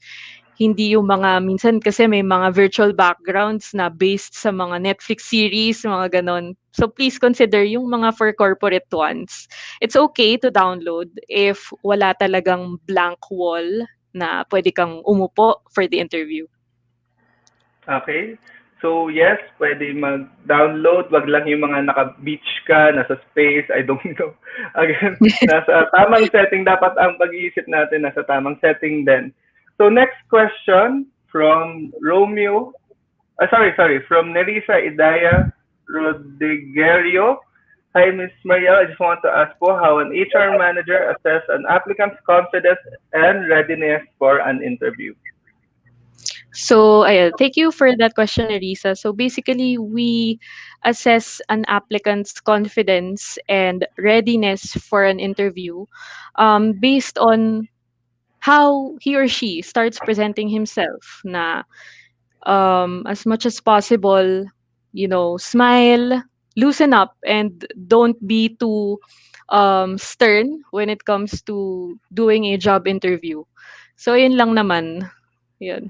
Hindi yung mga, minsan kasi may mga virtual backgrounds na based sa mga Netflix series, mga ganon. So please consider yung mga for corporate ones. It's okay to download if wala talagang blank wall na pwede kang umupo for the interview. Okay. So yes, pwede mag-download. Wag lang yung mga naka-beach ka, nasa space, I don't know. Again, nasa tamang setting. Dapat ang pag-iisip natin nasa tamang setting din. So next question from Romeo. From Nerissa Idaya Rodigerio. Hi, Ms. Maria. I just want to ask po how an HR manager assess an applicant's confidence and readiness for an interview. So, ayun, thank you for that question, Arisa. So, basically, we assess an applicant's confidence and readiness for an interview based on how he or she starts presenting himself. Na as much as possible, smile, loosen up, and don't be too stern when it comes to doing a job interview. So, yun lang naman. Yun.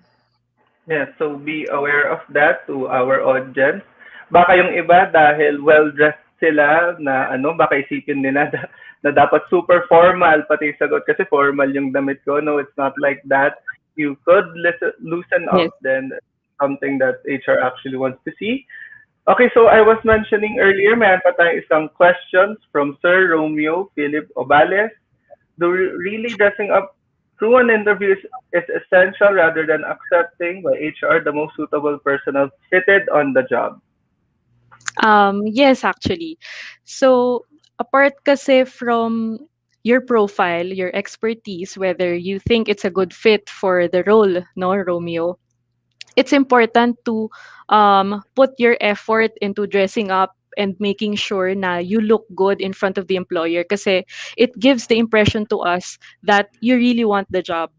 Yeah, so be aware of that to our audience. Baka yung iba dahil well-dressed sila na baka isipin nila na dapat super formal pati yung sagot kasi formal yung damit ko. No, it's not like that. You could loosen Yes. up then something that HR actually wants to see. Okay, so I was mentioning earlier, mayroon pa tayong isang questions from Sir Romeo Philip Obales. Do really dressing up through an interview is essential rather than accepting by HR the most suitable personnel fitted on the job? Yes, actually. So, apart kasi from your profile, your expertise, whether you think it's a good fit for the role, no, Romeo, it's important to put your effort into dressing up and making sure na you look good in front of the employer kasi it gives the impression to us that you really want the job.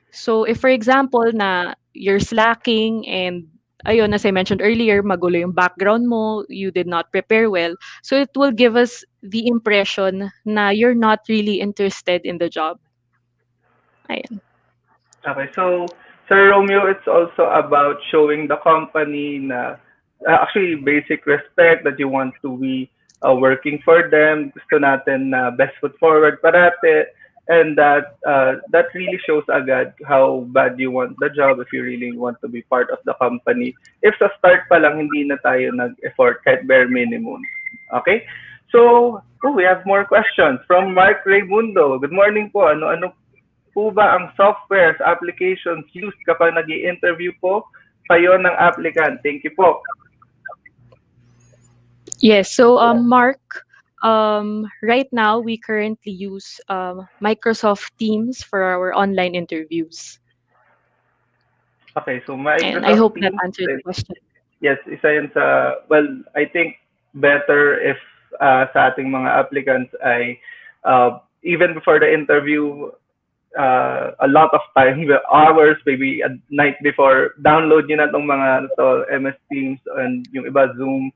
So if for example na you're slacking and ayun, as I mentioned earlier, magulo yung background mo, you did not prepare well. So it will give us the impression na you're not really interested in the job. Ayun. Okay, so Sir Romeo, it's also about showing the company na actually basic respect that you want to be working for them. Gusto natin na best foot forward parate. and that really shows agad how bad you want the job if you really want to be part of the company. If sa start pa lang hindi na tayo nag-effort kahit bare minimum. Okay? So, we have more questions from Mark Raimundo. Good morning po. Ano-ano po ba ang softwares, applications used kapag nag interview po kayo ng applicant? Thank you po. Yes. So, Mark, right now we currently use Microsoft Teams for our online interviews. Okay, so And I Microsoft hope that Teams. answered the question. Yes, isa yun sa, well, I think better if sa ating mga applicants ay even before the interview, a lot of time, hours, maybe a night before, download nyo na itong mga MS Teams and yung iba Zoom,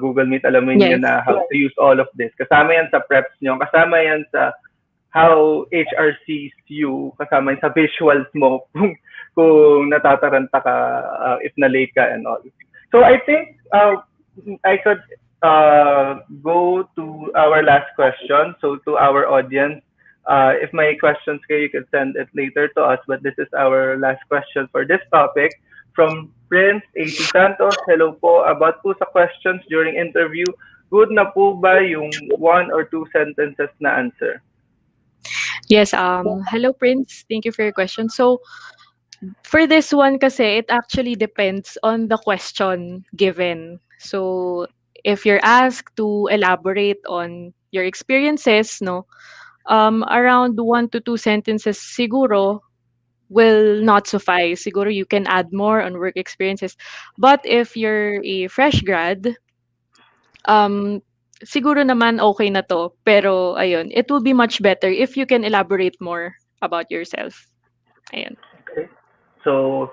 Google Meet, alamin nyo Yes. na how to use all of this. Kasama yan sa preps nyo, kasama yan sa how HR sees you, kasama yan sa visuals mo kung natataranta ka, if na-late ka and all. So I think I could go to our last question. So to our audience, if my questions kayo, you can send it later to us. But this is our last question for this topic from Prince AC Santos. Hello po. About po sa questions during interview, good na po ba yung 1 or 2 sentences na answer? Yes. Hello, Prince. Thank you for your question. So, for this one kasi, it actually depends on the question given. So, if you're asked to elaborate on your experiences, no, around 1 to 2 sentences siguro will not suffice. Siguro you can add more on work experiences. But if you're a fresh grad, siguro naman okay na to. Pero ayun, it will be much better if you can elaborate more about yourself. Ayun. Okay. So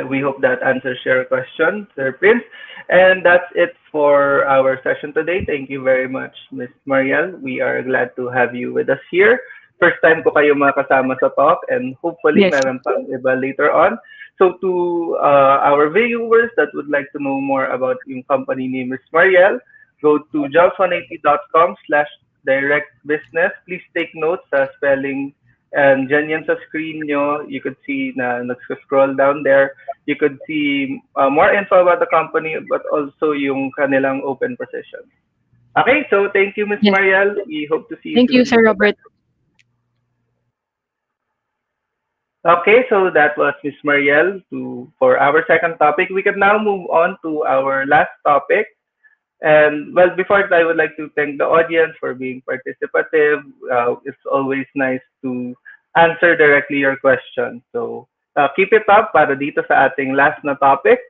we hope that answers your question, Sir Prince. And that's it for our session today. Thank you very much, Ms. Mariel. We are glad to have you with us here. First time ko kayo makasama sa talk and hopefully Yes. meron pang iba later on. So to our viewers that would like to know more about yung company ni Ms. Mariel, go to jobs180.com/direct business. Please take notes sa spelling. And dyan yan sa screen nyo, you could see na nag-scroll down there. You could see more info about the company, but also yung kanilang open position. Okay, so thank you, Ms. Yes. Mariel. We hope to see you Thank you, soon. Sir Robert. Okay, so that was Ms. Mariel for our second topic. We can now move on to our last topic. And well, before that, I would like to thank the audience for being participative. It's always nice to answer directly your questions. So keep it up para dito sa ating last na topic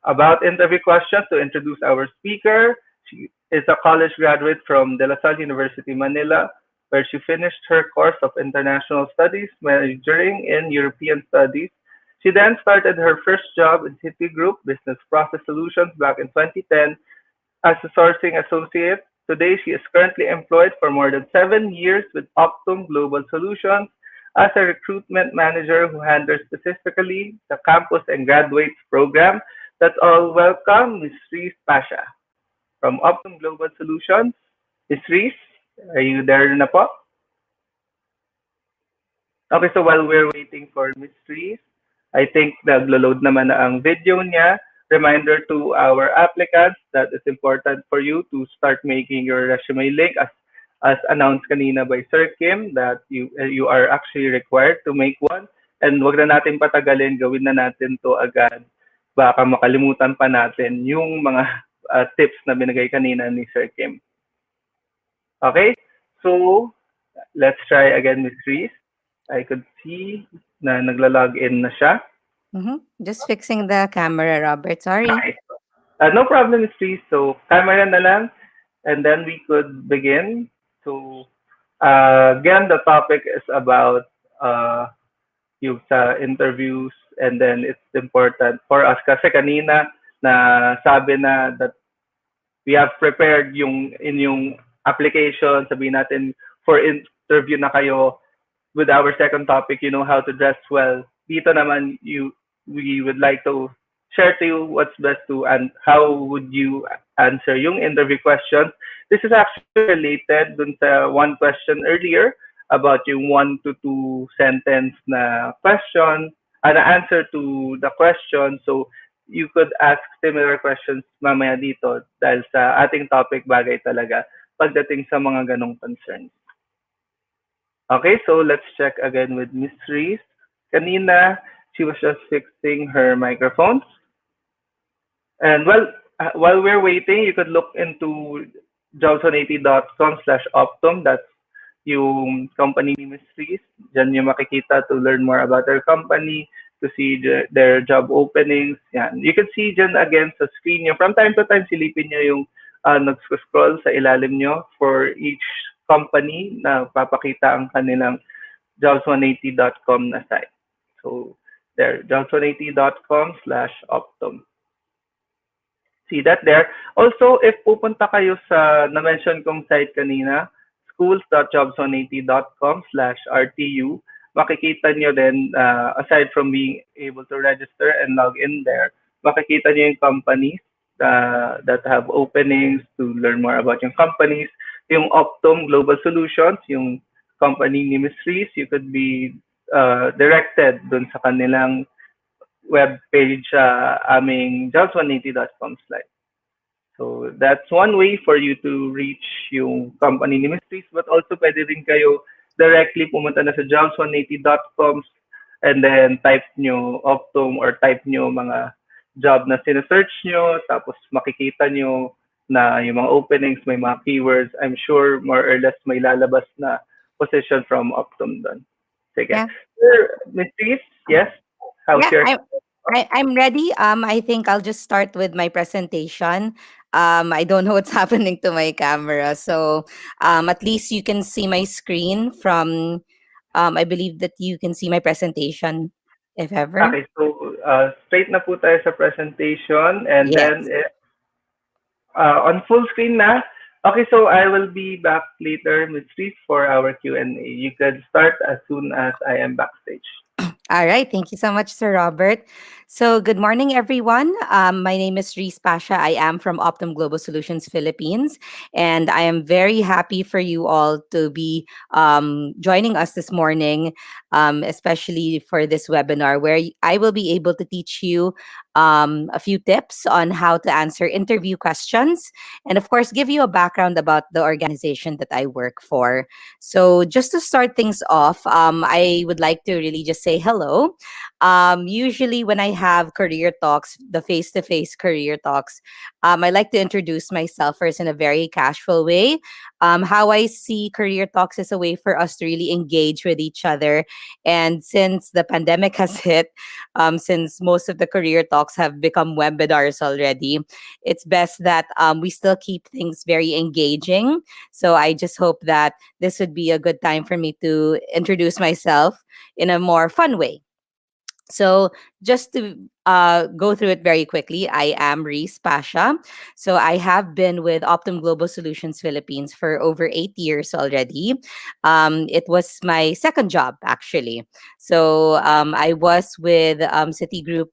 about interview questions. To introduce our speaker, she is a college graduate from De La Salle University, Manila, where she finished her course of international studies, majoring in European studies. She then started her first job in Citigroup Business Process Solutions back in 2010 as a sourcing associate. Today, she is currently employed for more than 7 years with Optum Global Solutions as a recruitment manager who handles specifically the campus and graduates program. Let's all welcome Ms. Reese Pasha from Optum Global Solutions. Ms. Reese, are you there na po? Okay, so while we're waiting for Ms. Reese, I think naglo-load naman na ang video niya. Reminder to our applicants that it's important for you to start making your resume link as announced kanina by Sir Kim that you are actually required to make one. And wag na natin patagalin, gawin na natin to agad. Baka makalimutan pa natin yung mga tips na binigay kanina ni Sir Kim. Okay? So, let's try again, Ms. Reese. I could see na nagla-log in na siya. Just fixing the camera, Robert. Sorry. Okay. No problem, Ms. Reese. So, camera na lang. And then we could begin. So, again, the topic is about yung sa interviews. And then it's important for us. Kasi kanina, na sabi na that we have prepared yung inyong application. Sabihin natin, for interview na kayo with our second topic, you know how to dress well. Dito naman, we would like to share to you what's best to and how would you answer yung interview questions. This is actually related dun sa one question earlier about yung 1 to 2 sentence na question, na answer to the question. So, you could ask similar questions mamaya dito dahil sa ating topic bagay talaga pagdating sa mga ganong concerns. Okay, so let's check again with Miss Reese. Kanina, she was just fixing her microphones. And while we're waiting, you could look into jobs180.com/optum. That's yung company ni Miss Reese. Diyan yung makikita to learn more about their company, to see their job openings. Yan. You can see dyan again sa screen nyo. From time to time, silipin nyo yung nag-scroll sa ilalim nyo for each company na papakita ang kanilang jobs180.com na site. So, there, jobs180.com/optum. See that there. Also, if pupunta kayo sa na-mention kong site kanina, schools.jobs180.com/RTU, makikita nyo din, aside from being able to register and log in there, makikita nyo yung companies that have openings to learn more about yung companies. Yung Optum Global Solutions, yung company ni Ms. Reese, you could be directed dun sa kanilang web page sa aming jobs180.com slide. So that's one way for you to reach yung company ni Mysteries, but also pwede rin kayo directly pumunta na sa jobs180.com and then type nyo Optum or type nyo mga job na sinesearch nyo, tapos makikita nyo na yung mga openings, may mga keywords. I'm sure more or less may lalabas na position from Optum doon. Sige. Yeah. Mysteries, yes? How's Yeah, your... I'm ready. I think I'll just start with my presentation. I don't know what's happening to my camera, so at least you can see my screen from. I believe that you can see my presentation, if ever. Okay, so straight na po tayo sa presentation and Yes. then on full screen na. Okay, so I will be back later, Ms. Reese, for our Q&A. You can start as soon as I am backstage. All right. Thank you so much, Sir Robert. So, good morning, everyone. My name is Reese Pasha. I am from Optum Global Solutions Philippines, and I am very happy for you all to be joining us this morning, especially for this webinar where I will be able to teach you a few tips on how to answer interview questions, and of course, give you a background about the organization that I work for. So, just to start things off, I would like to really just say hello. Usually, when I have career talks, the face to face career talks, I like to introduce myself first in a very casual way. How I see career talks is a way for us to really engage with each other. And since the pandemic has hit, since most of the career talks have become webinars already, it's best that we still keep things very engaging. So I just hope that this would be a good time for me to introduce myself in a more fun way. So just to go through it very quickly, I am Reese Pasha. So I have been with Optum Global Solutions Philippines for over 8 years already. It was my second job, actually. So I was with Citigroup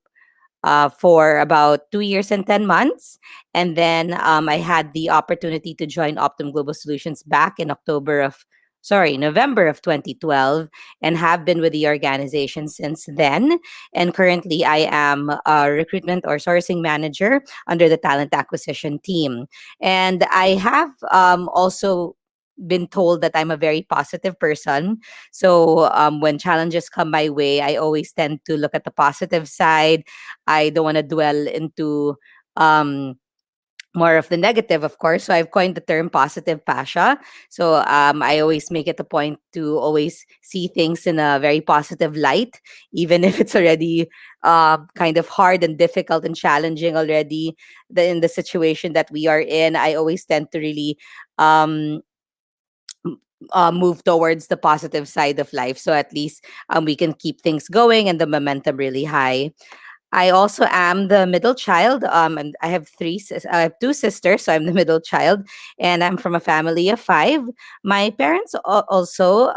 for about 2 years and 10 months. And then I had the opportunity to join Optum Global Solutions back in November of 2012, and have been with the organization since then. And currently, I am a recruitment or sourcing manager under the talent acquisition team. And I have also been told that I'm a very positive person. So when challenges come my way, I always tend to look at the positive side. I don't want to dwell into um, more of the negative, of course. So I've coined the term positive pasha. So I always make it a point to always see things in a very positive light, even if it's already kind of hard and difficult and challenging already in the situation that we are in. I always tend to really um, move towards the positive side of life. So at least we can keep things going and the momentum really high. I also am the middle child. And I have I have two sisters, so I'm the middle child, and I'm from a family of five. My parents also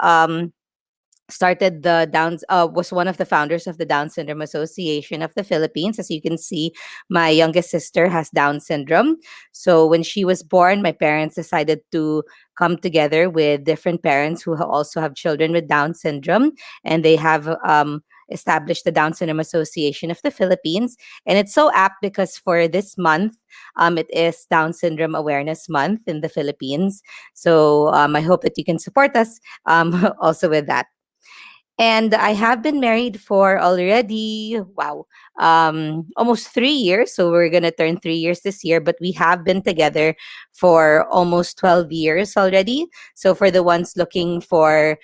started the Downs was one of the founders of the Down Syndrome Association of the Philippines. As you can see, my youngest sister has Down syndrome. So when she was born, my parents decided to come together with different parents who also have children with Down syndrome, and they have established the Down Syndrome Association of the Philippines. And it's so apt because for this month, it is Down Syndrome Awareness Month in the Philippines. So I hope that you can support us also with that. And I have been married for already, wow, almost 3 years. So we're going to turn 3 years this year, but we have been together for almost 12 years already. So for the ones looking for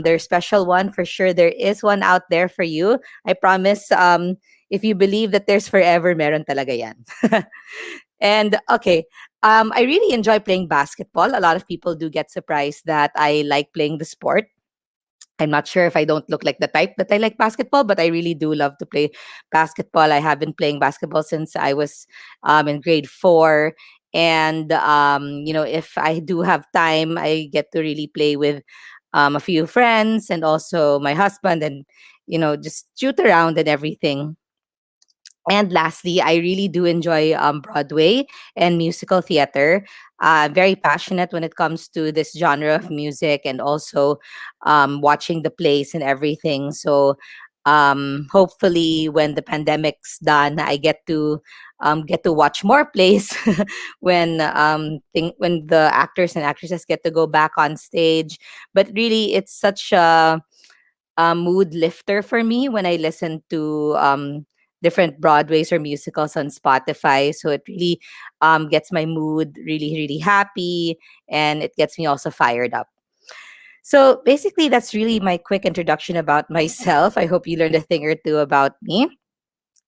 their special one, for sure, there is one out there for you. I promise, if you believe that there's forever, meron talaga yan. And okay, I really enjoy playing basketball. A lot of people do get surprised that I like playing the sport. I'm not sure if I don't look like the type that I like basketball, but I really do love to play basketball. I have been playing basketball since I was in grade four. And, if I do have time, I get to really play with a few friends and also my husband and, just shoot around and everything. And lastly, I really do enjoy Broadway and musical theater. Very passionate when it comes to this genre of music and also watching the plays and everything. So hopefully, when the pandemic's done, I get to watch more plays when the actors and actresses get to go back on stage. But really, it's such a mood lifter for me when I listen to different Broadways or musicals on Spotify. So it really gets my mood really, really happy, and it gets me also fired up. So basically, that's really my quick introduction about myself. I hope you learned a thing or two about me.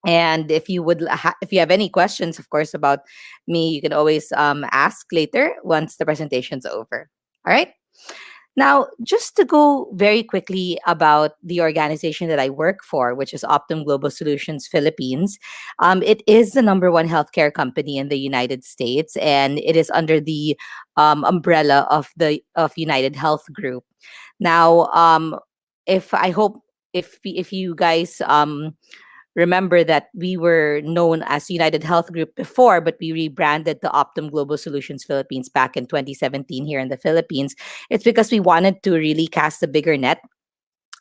And if you have any questions, of course, about me, you can always ask later once the presentation's over. All right. Now, just to go very quickly about the organization that I work for, which is Optum Global Solutions Philippines, it is the number one healthcare company in the United States, and it is under the umbrella of United Health Group. Now, if I hope if you guys remember that we were known as United Health Group before, but we rebranded to Optum Global Solutions Philippines back in 2017 here in the Philippines. It's because we wanted to really cast a bigger net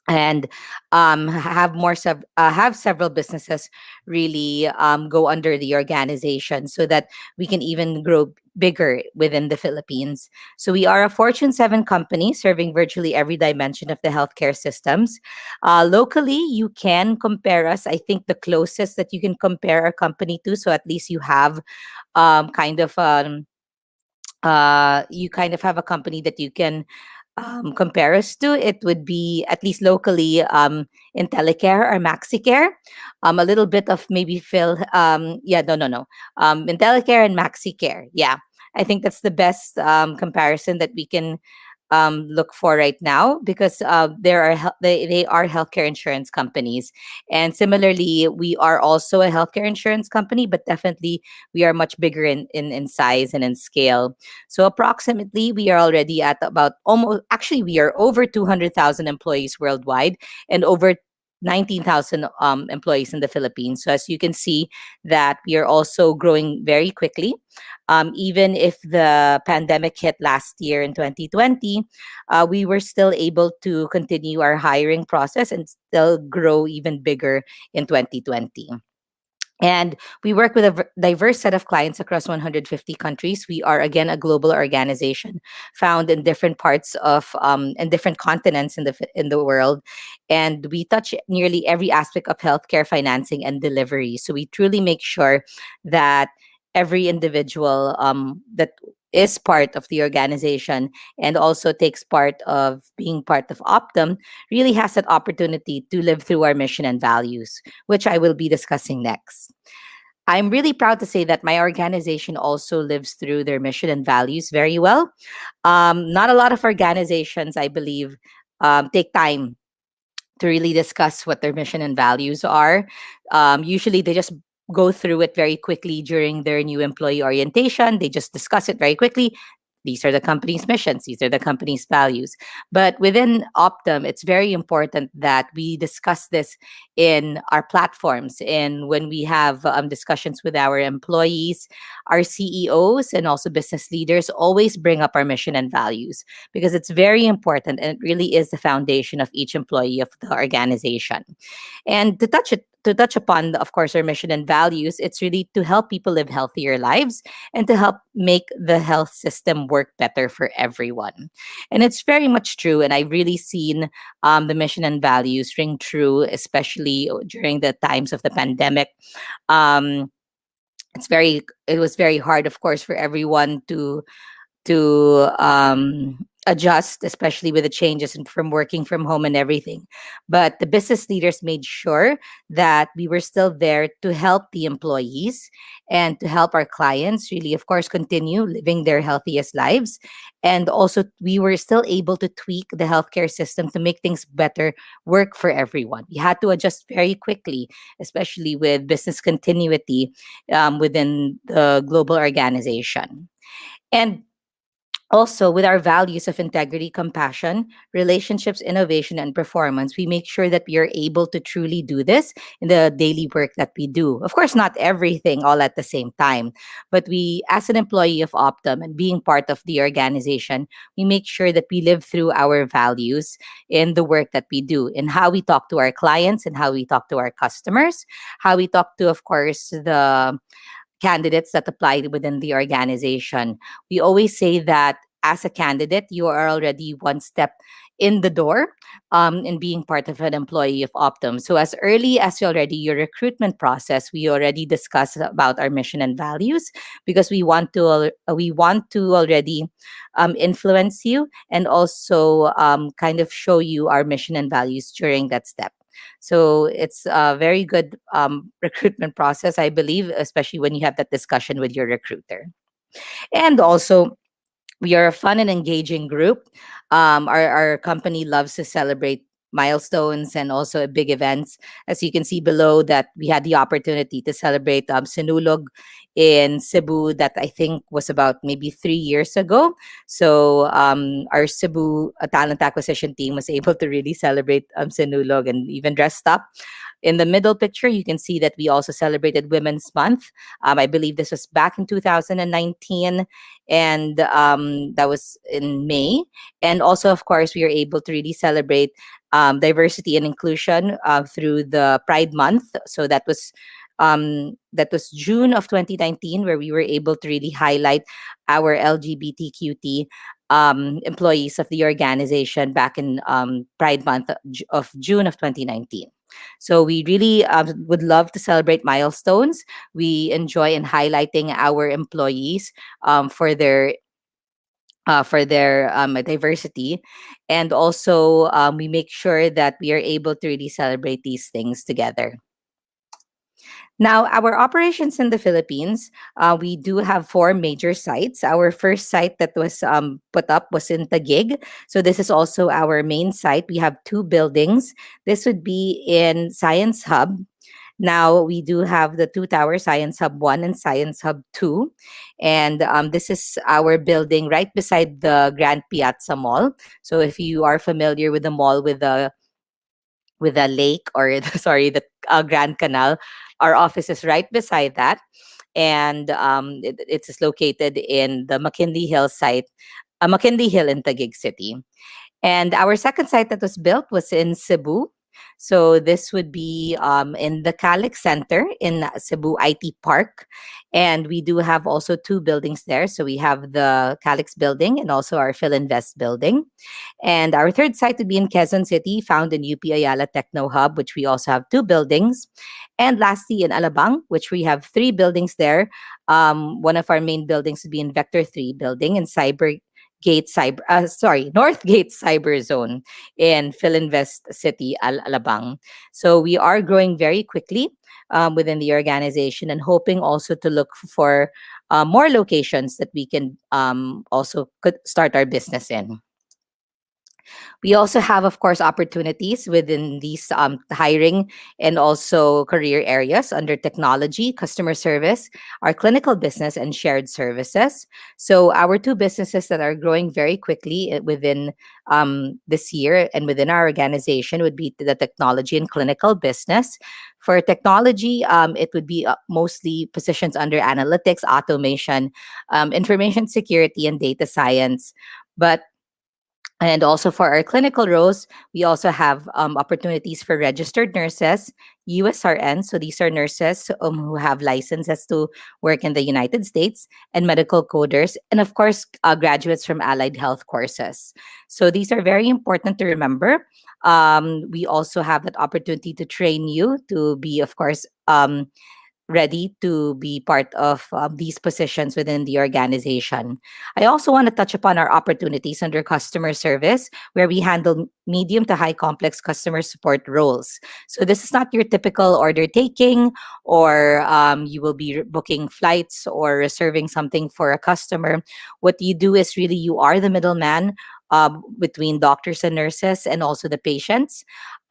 and have several businesses really go under the organization so that we can even grow bigger within the Philippines. So we are a Fortune 7 company serving virtually every dimension of the healthcare systems. Locally, you can compare us. I think the closest that you can compare our company to, so at least you have kind of you kind of have a company that you can compare us to, it would be at least locally Intellicare or Maxicare. A little bit of maybe Phil. Yeah, no, no, no. Intellicare and Maxicare. Yeah, I think that's the best comparison that we can look for right now because they are healthcare insurance companies, and similarly we are also a healthcare insurance company, but definitely we are much bigger in size and in scale. So approximately we are already at about almost actually we are over 200,000 employees worldwide and over 19,000 employees in the Philippines. So as you can see that we are also growing very quickly. Even if the pandemic hit last year in 2020, we were still able to continue our hiring process and still grow even bigger in 2020. And we work with a diverse set of clients across 150 countries. We are, again, a global organization found in different parts of and different continents in the world. And we touch nearly every aspect of healthcare financing and delivery. So we truly make sure that every individual that is part of the organization and also takes part of being part of Optum really has that opportunity to live through our mission and values, which I will be discussing next. I'm really proud to say that my organization also lives through their mission and values very well. Not a lot of organizations, I believe, take time to really discuss what their mission and values are. Usually they just go through it very quickly during their new employee orientation. They just discuss it very quickly. These are the company's missions, these are the company's values. But within Optum, it's very important that we discuss this in our platforms and when we have discussions with our employees, our CEOs, and also business leaders, always bring up our mission and values because it's very important and it really is the foundation of each employee of the organization. And to touch upon, of course, our mission and values, it's really to help people live healthier lives and to help make the health system work better for everyone. And it's very much true. And I've really seen the mission and values ring true, especially during the times of the pandemic. Um, it was very hard, of course, for everyone to adjust, especially with the changes from working from home and everything. But the business leaders made sure that we were still there to help the employees and to help our clients really, of course, continue living their healthiest lives. And also, we were still able to tweak the healthcare system to make things better work for everyone. We had to adjust very quickly, especially with business continuity within the global organization. And also, with our values of integrity, compassion, relationships, innovation, and performance, we make sure that we are able to truly do this in the daily work that we do. Of course, not everything all at the same time, but we, as an employee of Optum and being part of the organization, we make sure that we live through our values in the work that we do, in how we talk to our clients and how we talk to our customers, how we talk to, of course, the candidates that apply within the organization. We always say that as a candidate, you are already one step in the door in being part of an employee of Optum. So as early as already your recruitment process, we already discuss about our mission and values because we want to already influence you and also kind of show you our mission and values during that step. So it's a very good recruitment process, I believe, especially when you have that discussion with your recruiter. And also, we are a fun and engaging group. Our company loves to celebrate milestones and also big events. As you can see below, that we had the opportunity to celebrate Sinulog in Cebu that I think was about maybe 3 years ago. So our Cebu talent acquisition team was able to really celebrate Sinulog and even dressed up. In the middle picture, you can see that we also celebrated Women's Month. I believe this was back in 2019, and that was in May. And also, of course, we were able to really celebrate diversity and inclusion through the Pride Month. So that was June of 2019, where we were able to really highlight our LGBTQT employees of the organization back in Pride Month of June of 2019. So we really would love to celebrate milestones. We enjoy in highlighting our employees for their diversity, and also we make sure that we are able to really celebrate these things together. Now, our operations in the Philippines, we do have four major sites. Our first site that was put up was in Taguig. So this is also our main site. We have two buildings. This would be in Science Hub. Now we do have the two towers, Science Hub 1 and Science Hub 2. And this is our building right beside the Grand Piazza Mall. So if you are familiar with the mall with the lake or sorry, the Grand Canal, our office is right beside that. And it's located in the McKinley Hill site, McKinley Hill in Taguig City. And our second site that was built was in Cebu. So this would be in the Calix Center in Cebu IT Park. And we do have also two buildings there. So we have the Calix building and also our Philinvest building. And our third site would be in Quezon City, found in UP Ayala Techno Hub, which we also have two buildings. And lastly, in Alabang, which we have three buildings there. One of our main buildings would be in Vector 3 building in North Gate Cyber Zone in Philinvest City, Alabang. So we are growing very quickly within the organization and hoping also to look for more locations that we can also could start our business in. We also have, of course, opportunities within these hiring and also career areas under technology, customer service, our clinical business, and shared services. So, our two businesses that are growing very quickly within this year and within our organization would be the technology and clinical business. For technology, it would be mostly positions under analytics, automation, information security, and data science. But and also for our clinical roles, we also have opportunities for registered nurses, USRNs. So these are nurses who have licenses to work in the United States, and medical coders, and of course, graduates from allied health courses. So these are very important to remember. We also have that opportunity to train you to be, of course, ready to be part of these positions within the organization. I also want to touch upon our opportunities under customer service, where we handle medium to high complex customer support roles. So, this is not your typical order taking, or you will be booking flights or reserving something for a customer. What you do is really you are the middleman. Between doctors and nurses and also the patients.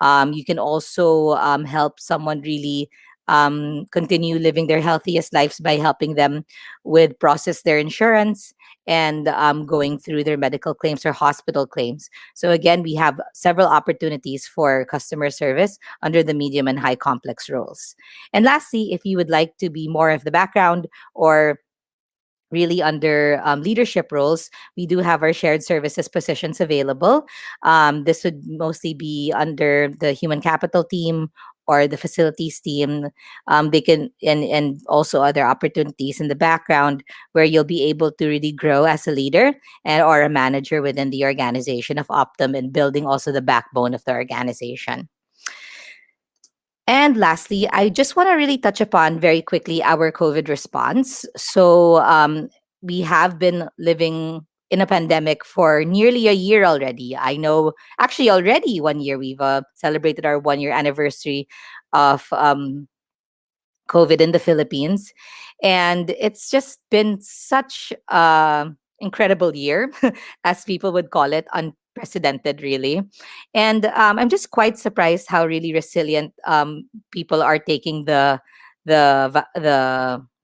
You can also help someone really continue living their healthiest lives by helping them with process their insurance and going through their medical claims or hospital claims. So again, we have several opportunities for customer service under the medium and high complex roles. And lastly, if you would like to be more of the background or really under leadership roles, we do have our shared services positions available. This would mostly be under the human capital team or the facilities team. They can and also other opportunities in the background where you'll be able to really grow as a leader and or a manager within the organization of Optum and building also the backbone of the organization. And lastly, I just want to really touch upon very quickly our COVID response. So, we have been living in a pandemic for nearly a year already. I know, actually, already 1 year. We've celebrated our 1 year anniversary of COVID in the Philippines. And it's just been such a incredible year, as people would call it, unprecedented, really. And I'm just quite surprised how really resilient people are taking the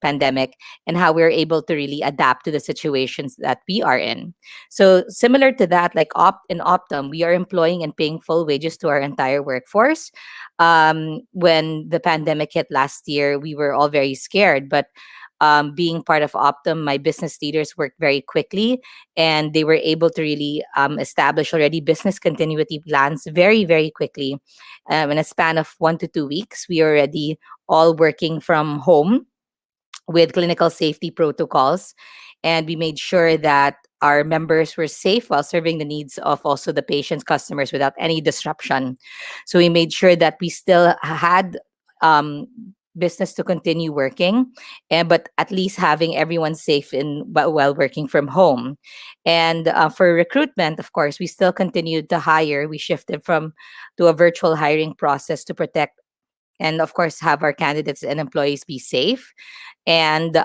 pandemic and how we're able to really adapt to the situations that we are in. So similar to that, like in Optum, we are employing and paying full wages to our entire workforce. When the pandemic hit last year, we were all very scared, but being part of Optum, my business leaders worked very quickly and they were able to really establish already business continuity plans very, very quickly. In a span of 1 to 2 weeks, we are already all working from home with clinical safety protocols. And we made sure that our members were safe while serving the needs of also the patients, customers without any disruption. So we made sure that we still had um, business to continue working, and but at least having everyone safe in but while working from home. And for recruitment, of course, we still continued to hire. We shifted from to a virtual hiring process to protect and of course have our candidates and employees be safe. And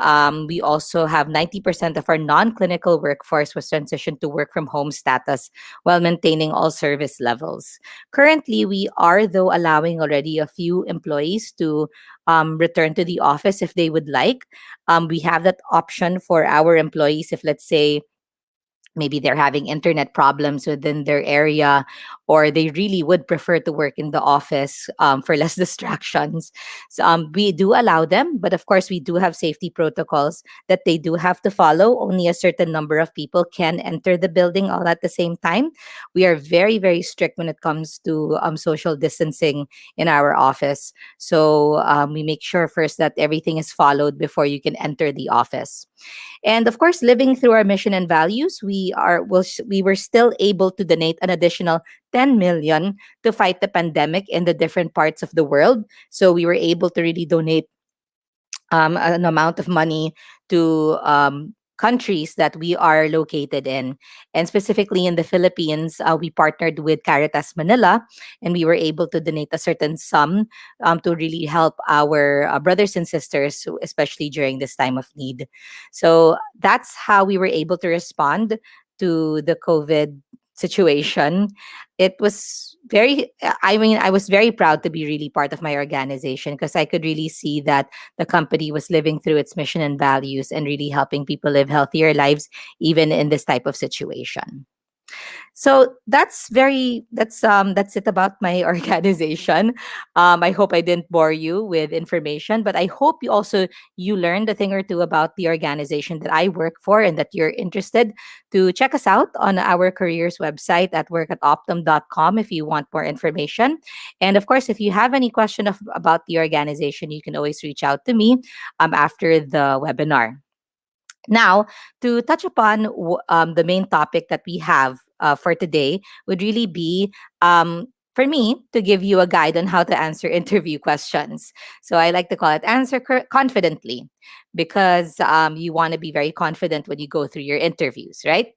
we also have 90% of our non-clinical workforce was transitioned to work from home status while maintaining all service levels. Currently, we are though allowing already a few employees to return to the office if they would like. We have that option for our employees if, let's say, maybe they're having internet problems within their area, or they really would prefer to work in the office for less distractions. So, we do allow them, but of course we do have safety protocols that they do have to follow. Only a certain number of people can enter the building all at the same time. We are very, very strict when it comes to social distancing in our office. So we make sure first that everything is followed before you can enter the office. And of course, living through our mission and values, we were still able to donate an additional 10 million to fight the pandemic in the different parts of the world. So we were able to really donate an amount of money to countries that we are located in. And specifically in the Philippines, we partnered with Caritas Manila and we were able to donate a certain sum to really help our brothers and sisters, especially during this time of need. So that's how we were able to respond to the COVID situation. It was very, I mean, I was very proud to be really part of my organization because I could really see that the company was living through its mission and values and really helping people live healthier lives, even in this type of situation. So that's it about my organization. I hope I didn't bore you with information, but I hope you learned a thing or two about the organization that I work for, and that you're interested to check us out on our careers website at workatoptum.com if you want more information. And of course, if you have any question about the organization, you can always reach out to me after the webinar. Now, to touch upon the main topic that we have for today would really be for me to give you a guide on how to answer interview questions. So I like to call it answer confidently, because you want to be very confident when you go through your interviews, right?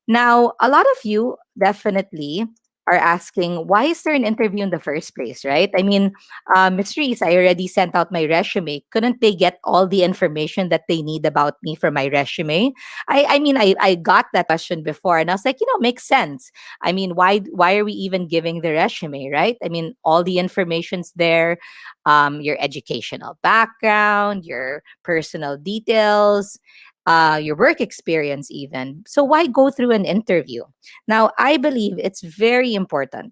Now, a lot of you definitely are asking, why is there an interview in the first place, right? I mean, Ms. Reese, I already sent out my resume. Couldn't they get all the information that they need about me from my resume? I got that question before, and I was like, makes sense. I mean, why are we even giving the resume, right? I mean, all the information's there, your educational background, your personal details, your work experience, even. So, why go through an interview? Now, I believe it's very important,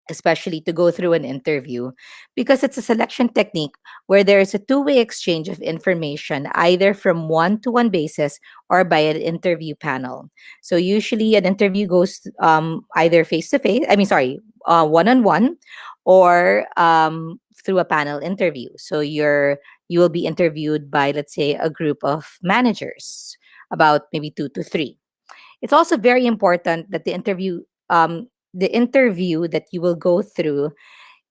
especially to go through an interview, because it's a selection technique where there is a two-way exchange of information, either from one-to-one basis or by an interview panel. So usually an interview goes either face-to-face, one-on-one, or through a panel interview. So you will be interviewed by, let's say, a group of managers, about maybe two to three. It's also very important that the interview that you will go through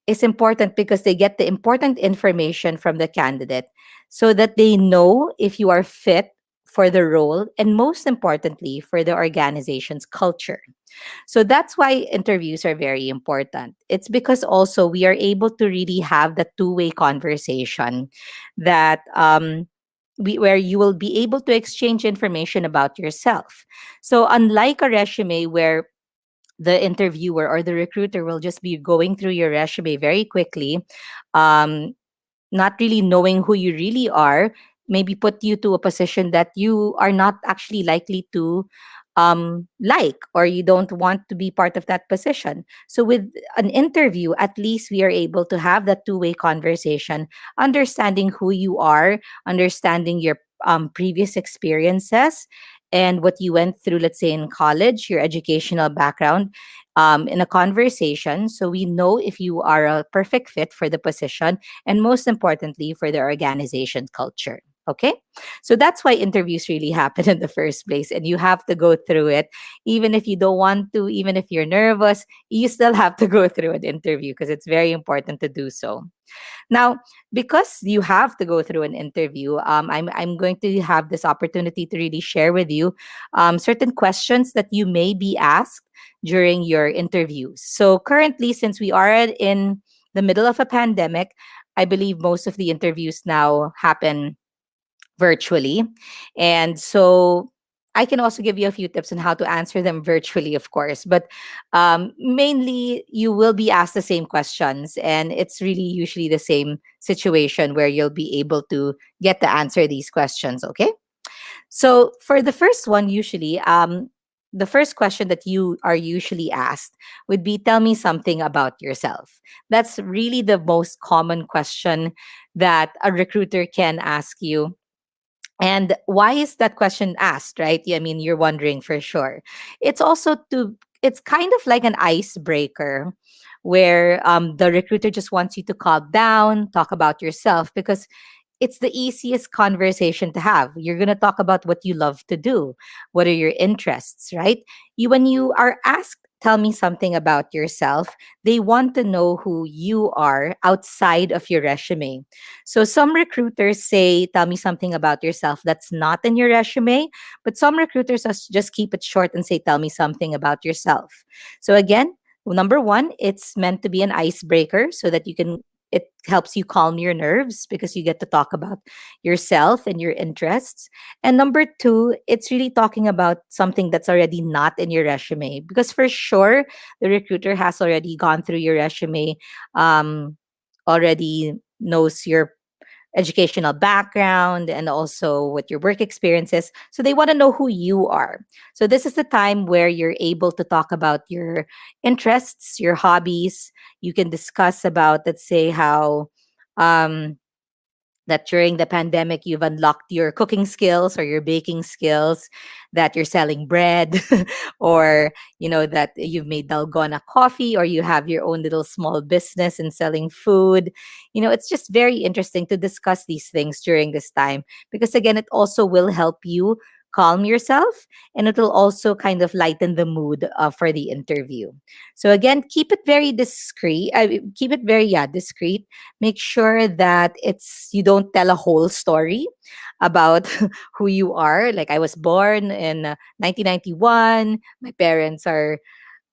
is important, because they get the important information from the candidate so that they know if you are fit for the role, and most importantly, for the organization's culture. So that's why interviews are very important. It's because also we are able to really have the two-way conversation that where you will be able to exchange information about yourself. So unlike a resume where the interviewer or the recruiter will just be going through your resume very quickly, um, not really knowing who you really are, maybe put you to a position that you are not actually likely to like, or you don't want to be part of that position. So with an interview, at least we are able to have that two-way conversation, understanding who you are, understanding your previous experiences and what you went through, let's say in college, your educational background, in a conversation, so we know if you are a perfect fit for the position, and most importantly, for the organization culture. Okay. So that's why interviews really happen in the first place. And you have to go through it. Even if you don't want to, even if you're nervous, you still have to go through an interview, because it's very important to do so. Now, because you have to go through an interview, I'm going to have this opportunity to really share with you certain questions that you may be asked during your interviews. So currently, since we are in the middle of a pandemic, I believe most of the interviews now happen virtually. And so I can also give you a few tips on how to answer them virtually, of course. But mainly, you will be asked the same questions, and it's really usually the same situation where you'll be able to get to answer these questions. Okay. So for the first one, usually, the first question that you are usually asked would be, tell me something about yourself. That's really the most common question that a recruiter can ask you. And why is that question asked, right? I mean, you're wondering for sure. It's kind of like an icebreaker where the recruiter just wants you to calm down, talk about yourself, because it's the easiest conversation to have. You're going to talk about what you love to do. What are your interests, right? When you are asked, tell me something about yourself, they want to know who you are outside of your resume. So some recruiters say, tell me something about yourself that's not in your resume, but some recruiters just keep it short and say, tell me something about yourself. So again, number one, it's meant to be an icebreaker so that you can it helps you calm your nerves because you get to talk about yourself and your interests. And number two, it's really talking about something that's already not in your resume, because for sure the recruiter has already gone through your resume, um, already knows your educational background and also what your work experience is. So they want to know who you are. So this is the time where you're able to talk about your interests, your hobbies. You can discuss about, let's say, how um, that during the pandemic you've unlocked your cooking skills or your baking skills, that you're selling bread, or that you've made dalgona coffee, or you have your own little small business in selling food. It's just very interesting to discuss these things during this time, because again, it also will help you calm yourself, and it will also kind of lighten the mood for the interview. So again, keep it very discreet, keep it very, yeah, discreet. Make sure that it's you don't tell a whole story about who you are. Like, I was born in 1991. My parents are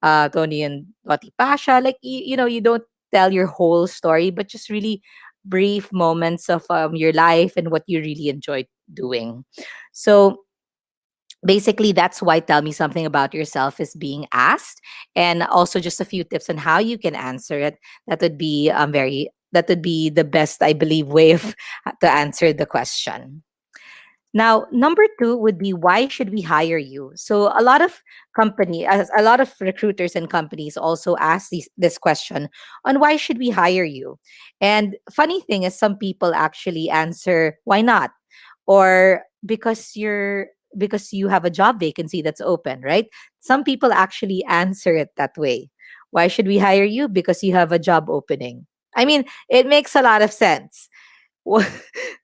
Tony and Wati Pasha. Like, you don't tell your whole story, but just really brief moments of your life and what you really enjoy doing. So basically, that's why tell me something about yourself is being asked, and also just a few tips on how you can answer it. That would be the best, I believe, way of to answer the question. Now, number two would be, why should we hire you? So a lot of recruiters and companies also ask this question on why should we hire you. And funny thing is, some people actually answer why not, or because you have a job vacancy that's open, right? Some people actually answer it that way. Why should we hire you? Because you have a job opening. I mean, it makes a lot of sense. Well,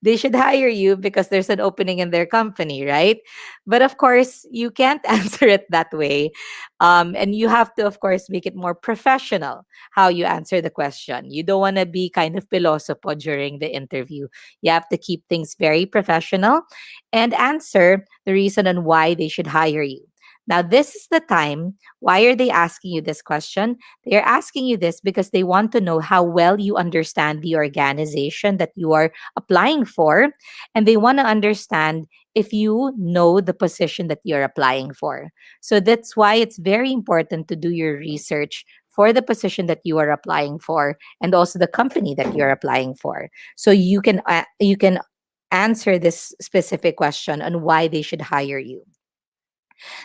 they should hire you because there's an opening in their company, right? But of course, you can't answer it that way. And you have to, of course, make it more professional how you answer the question. You don't want to be kind of philosopher during the interview. You have to keep things very professional and answer the reason on why they should hire you. Now, this is the time. Why are they asking you this question? They're asking you this because they want to know how well you understand the organization that you are applying for. And they want to understand if you know the position that you're applying for. So that's why it's very important to do your research for the position that you are applying for, and also the company that you're applying for. So you can answer this specific question on why they should hire you.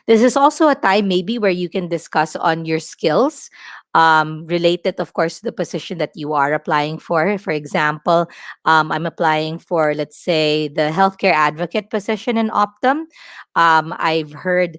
This is also a time maybe where you can discuss on your skills, related, of course, to the position that you are applying for. For example, I'm applying for, let's say, the healthcare advocate position in Optum. I've heard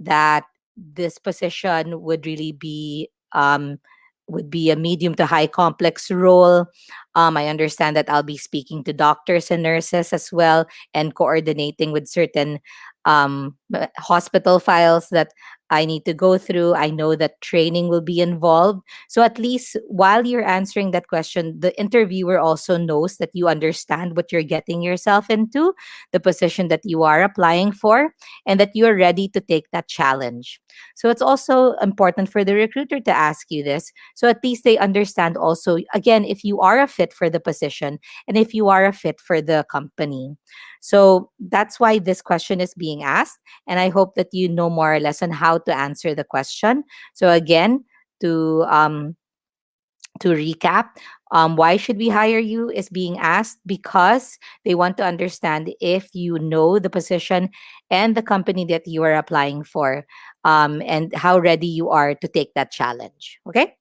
that this position would be a medium to high complex role. I understand that I'll be speaking to doctors and nurses as well, and coordinating with certain hospital files that I need to go through. I know that training will be involved. So at least while you're answering that question, the interviewer also knows that you understand what you're getting yourself into, the position that you are applying for, and that you're ready to take that challenge. So it's also important for the recruiter to ask you this. So at least they understand also, again, if you are a fit for the position and if you are a fit for the company. So that's why this question is being asked. And I hope that you know more or less on how to answer the question. So again, to um, to recap, why should we hire you is being asked because they want to understand if you know the position and the company that you are applying for, and how ready you are to take that challenge. Okay.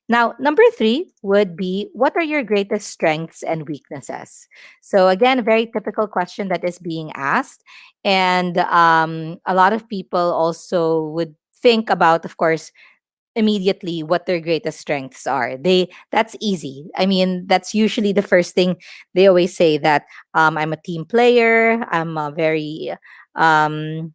Now, number three would be, what are your greatest strengths and weaknesses? So, again, a very typical question that is being asked. And a lot of people also would think about, of course, immediately what their greatest strengths are. That's easy. I mean, that's usually the first thing they always say, that I'm a team player, I'm a very um,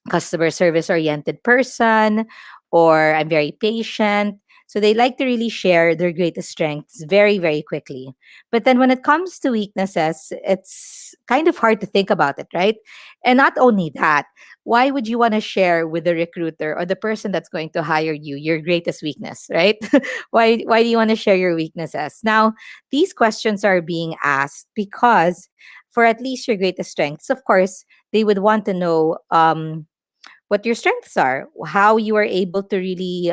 customer service oriented person, or I'm very patient. So they like to really share their greatest strengths very, very quickly. But then when it comes to weaknesses, it's kind of hard to think about it, right? And not only that, why would you want to share with the recruiter or the person that's going to hire you your greatest weakness, right? Why do you want to share your weaknesses? Now, these questions are being asked because for at least your greatest strengths, of course, they would want to know what your strengths are, how you are able to really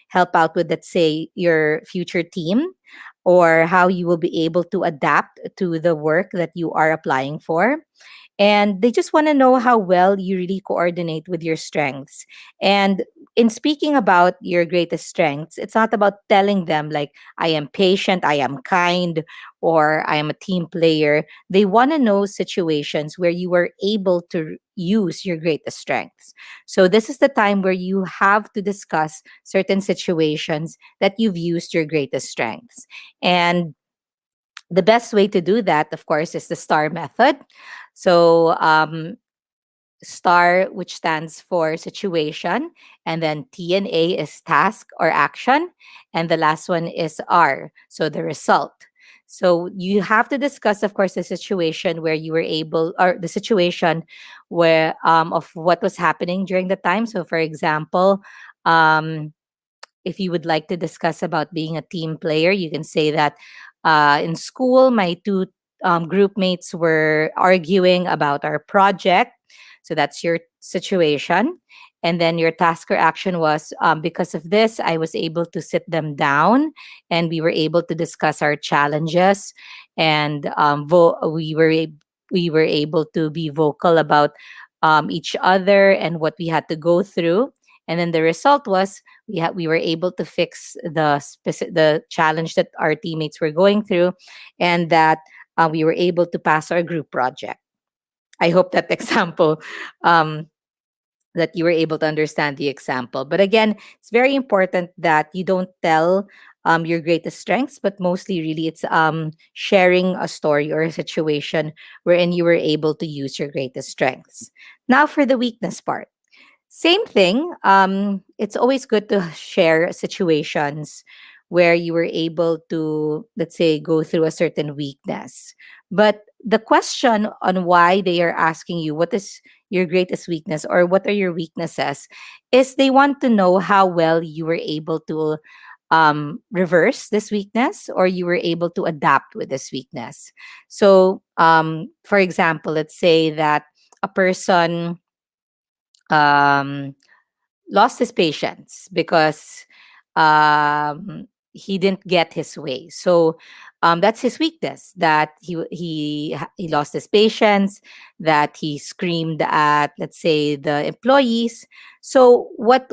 help out with, let's say, your future team, or how you will be able to adapt to the work that you are applying for. And they just want to know how well you really coordinate with your strengths. And in speaking about your greatest strengths, it's not about telling them like, I am patient, I am kind, or I am a team player. They want to know situations where you were able to use your greatest strengths. So this is the time where you have to discuss certain situations that you've used your greatest strengths. And the best way to do that, of course, is the STAR method. So, STAR, which stands for situation, and then T and A is task or action, and the last one is R, so the result. So you have to discuss, of course, the situation where you were able, or the situation where of what was happening during the time. So, for example, um, if you would like to discuss about being a team player, you can say that in school, my two group mates were arguing about our project. So that's your situation. And then your task or action was because of this, I was able to sit them down and we were able to discuss our challenges. And we were able to be vocal about each other and what we had to go through. And then the result was we were able to fix the challenge that our teammates were going through, and that we were able to pass our group project. I hope that example um, that you were able to understand the example. But again, it's very important that you don't tell your greatest strengths, but mostly really it's sharing a story or a situation wherein you were able to use your greatest strengths. Now for the weakness part. Same thing. It's always good to share situations where you were able to, let's say, go through a certain weakness. But the question on why they are asking you what is your greatest weakness or what are your weaknesses is they want to know how well you were able to reverse this weakness or you were able to adapt with this weakness. So, for example, let's say that a person um, lost his patience because he didn't get his way. So that's his weakness. That he lost his patience. That he screamed at, let's say, the employees. So what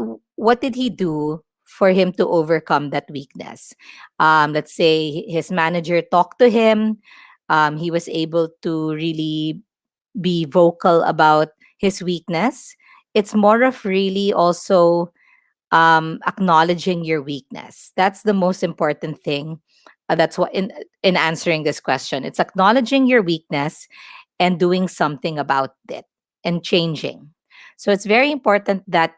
did he do for him to overcome that weakness? Let's say his manager talked to him. He was able to really be vocal about his weakness. It's more of really also acknowledging your weakness. That's the most important thing. That's what in answering this question, it's acknowledging your weakness and doing something about it and changing. So it's very important that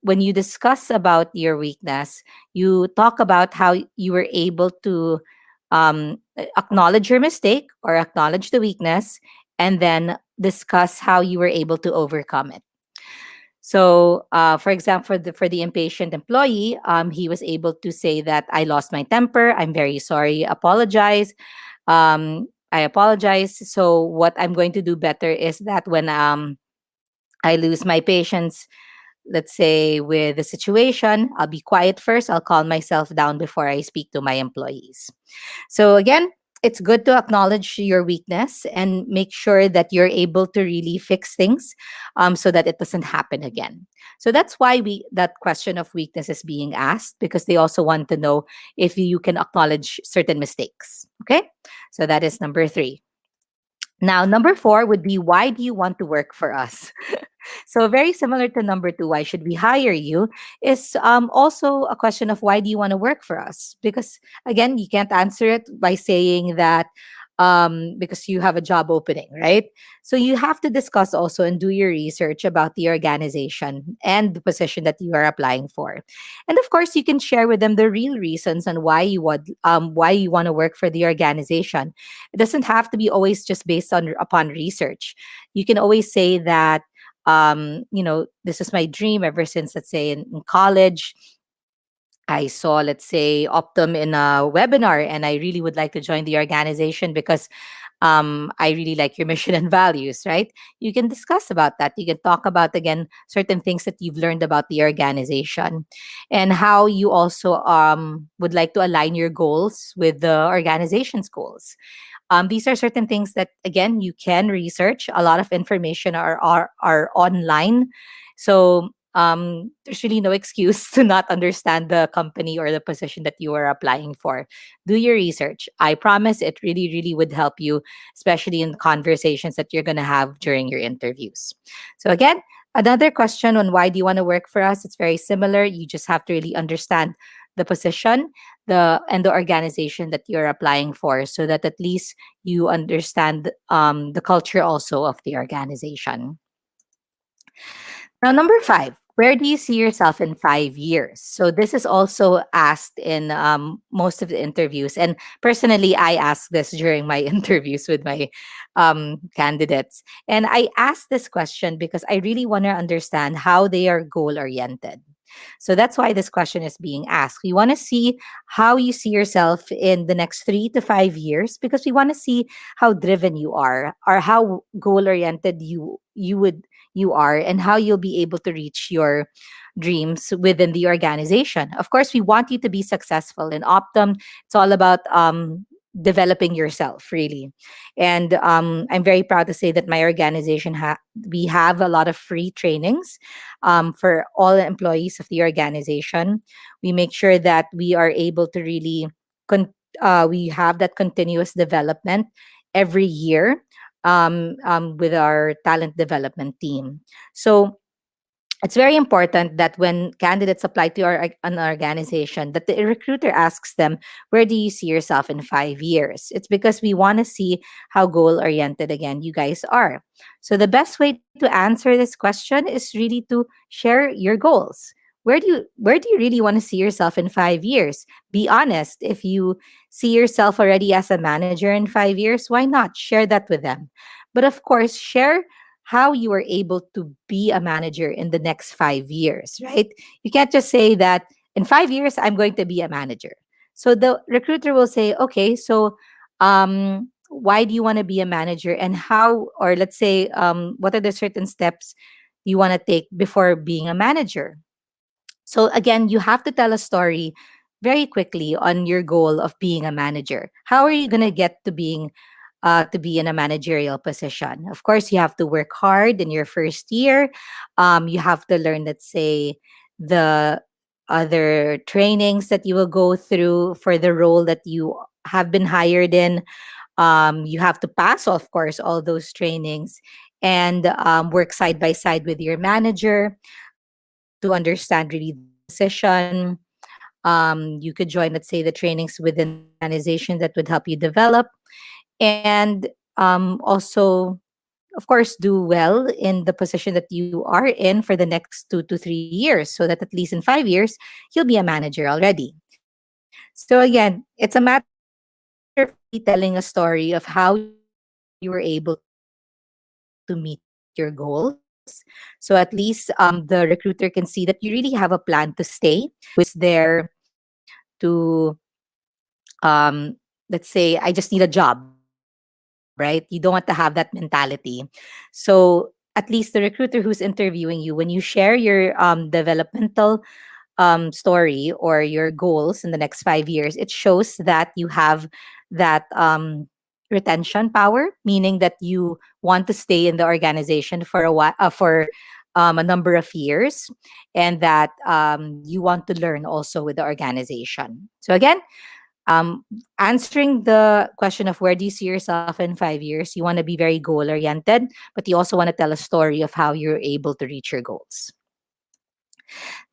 when you discuss about your weakness, you talk about how you were able to acknowledge your mistake or acknowledge the weakness, and then discuss how you were able to overcome it. So, for example, for the impatient employee, he was able to say that I lost my temper. I'm very sorry. Apologize. I apologize. So, what I'm going to do better is that when I lose my patience, let's say with the situation, I'll be quiet first. I'll calm myself down before I speak to my employees. So again, it's good to acknowledge your weakness and make sure that you're able to really fix things so that it doesn't happen again. So that's why that question of weakness is being asked, because they also want to know if you can acknowledge certain mistakes. Okay, so that is number 3. Now, number 4 would be, why do you want to work for us? So very similar to number 2, why should we hire you, is also a question of why do you want to work for us? Because again, you can't answer it by saying that because you have a job opening, right? So you have to discuss also and do your research about the organization and the position that you are applying for. And of course, you can share with them the real reasons on why you want to work for the organization. It doesn't have to be always just based on upon research. You can always say that This is my dream ever since, let's say, in college. I saw, let's say, Optum in a webinar, and I really would like to join the organization because I really like your mission and values, right? You can discuss about that. You can talk about, again, certain things that you've learned about the organization and how you also would like to align your goals with the organization's goals. These are certain things that, again, you can research. A lot of information are online. So there's really no excuse to not understand the company or the position that you are applying for. Do your research. I promise it really, really would help you, especially in conversations that you're going to have during your interviews. So, again, another question on why do you want to work for us? It's very similar. You just have to really understand the position, the organization that you're applying for, so that at least you understand the culture also of the organization. Now, number five, where do you see yourself in 5 years? So, this is also asked in most of the interviews. And personally, I ask this during my interviews with my candidates. And I ask this question because I really want to understand how they are goal oriented. So that's why this question is being asked. We want to see how you see yourself in the next 3 to 5 years, because we want to see how driven you are, or how goal oriented you are, and how you'll be able to reach your dreams within the organization. Of course, we want you to be successful. In Optum, it's all about developing yourself, really. And I'm very proud to say that my organization we have a lot of free trainings for all the employees of the organization. We make sure that we are able to really we have that continuous development every year with our talent development team. So it's very important that when candidates apply to an organization, that the recruiter asks them, where do you see yourself in 5 years? It's because we want to see how goal oriented, again, you guys are. So the best way to answer this question is really to share your goals. Where do you really want to see yourself in 5 years? Be honest. If you see yourself already as a manager in 5 years, why not share that with them? But of course, share how you are able to be a manager in the next 5 years, right? You can't just say that in 5 years, I'm going to be a manager. So the recruiter will say, okay, so why do you want to be a manager, and how, or let's say, what are the certain steps you want to take before being a manager? So again, you have to tell a story very quickly on your goal of being a manager. How are you going to get to be in a managerial position? Of course, you have to work hard in your first year. You have to learn, let's say, the other trainings that you will go through for the role that you have been hired in. You have to pass, of course, all those trainings, and work side by side with your manager to understand really the position. You could join, let's say, the trainings within the organization that would help you develop, and also, of course, do well in the position that you are in for the next 2 to 3 years, so that at least in 5 years, you'll be a manager already. So again, it's a matter of really telling a story of how you were able to meet your goals. So at least the recruiter can see that you really have a plan to stay, not just there to let's say, I just need a job, right? You don't want to have that mentality. So at least the recruiter who's interviewing you, when you share your developmental story or your goals in the next 5 years, it shows that you have that retention power, meaning that you want to stay in the organization for a while, for a number of years, and that you want to learn also with the organization. So again, um, answering the question of where do you see yourself in 5 years, you want to be very goal oriented, but you also want to tell a story of how you're able to reach your goals.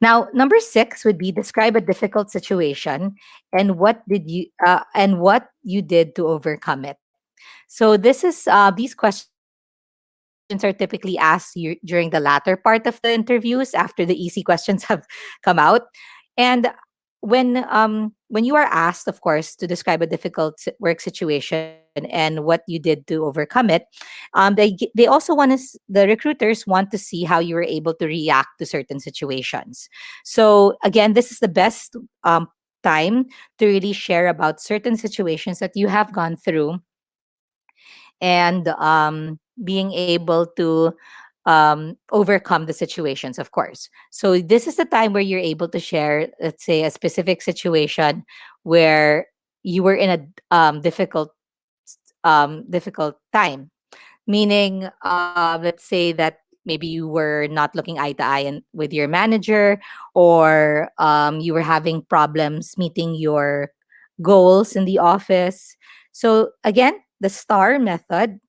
Now, number six would be describe a difficult situation and what you did to overcome it. So these questions are typically asked you during the latter part of the interviews, after the easy questions have come out. And when you are asked, of course, to describe a difficult work situation, and what you did to overcome it. They also want to, the recruiters want to see how you were able to react to certain situations. So again, this is the best time to really share about certain situations that you have gone through, and being able to overcome the situations, of course. So this is the time where you're able to share, let's say, a specific situation where you were in a difficult time. Meaning, let's say that maybe you were not looking eye to eye with your manager, or you were having problems meeting your goals in the office. So again, the STAR method,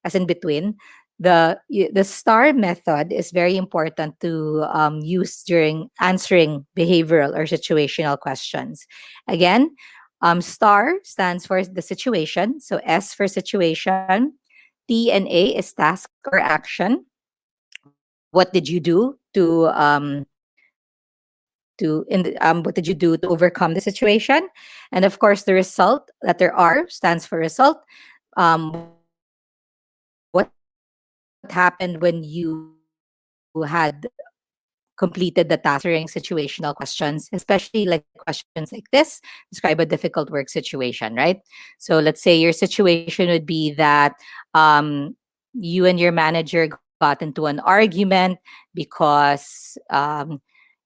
as in between, the STAR method is very important to use during answering behavioral or situational questions. Again, STAR stands for the situation. So S for situation, T and A is task or action. What did you do what did you do to overcome the situation? And of course, the result, letter R, stands for result. What happened when you had completed the task or answering situational questions, especially like questions like this describe a difficult work situation, right? So let's say your situation would be that you and your manager got into an argument because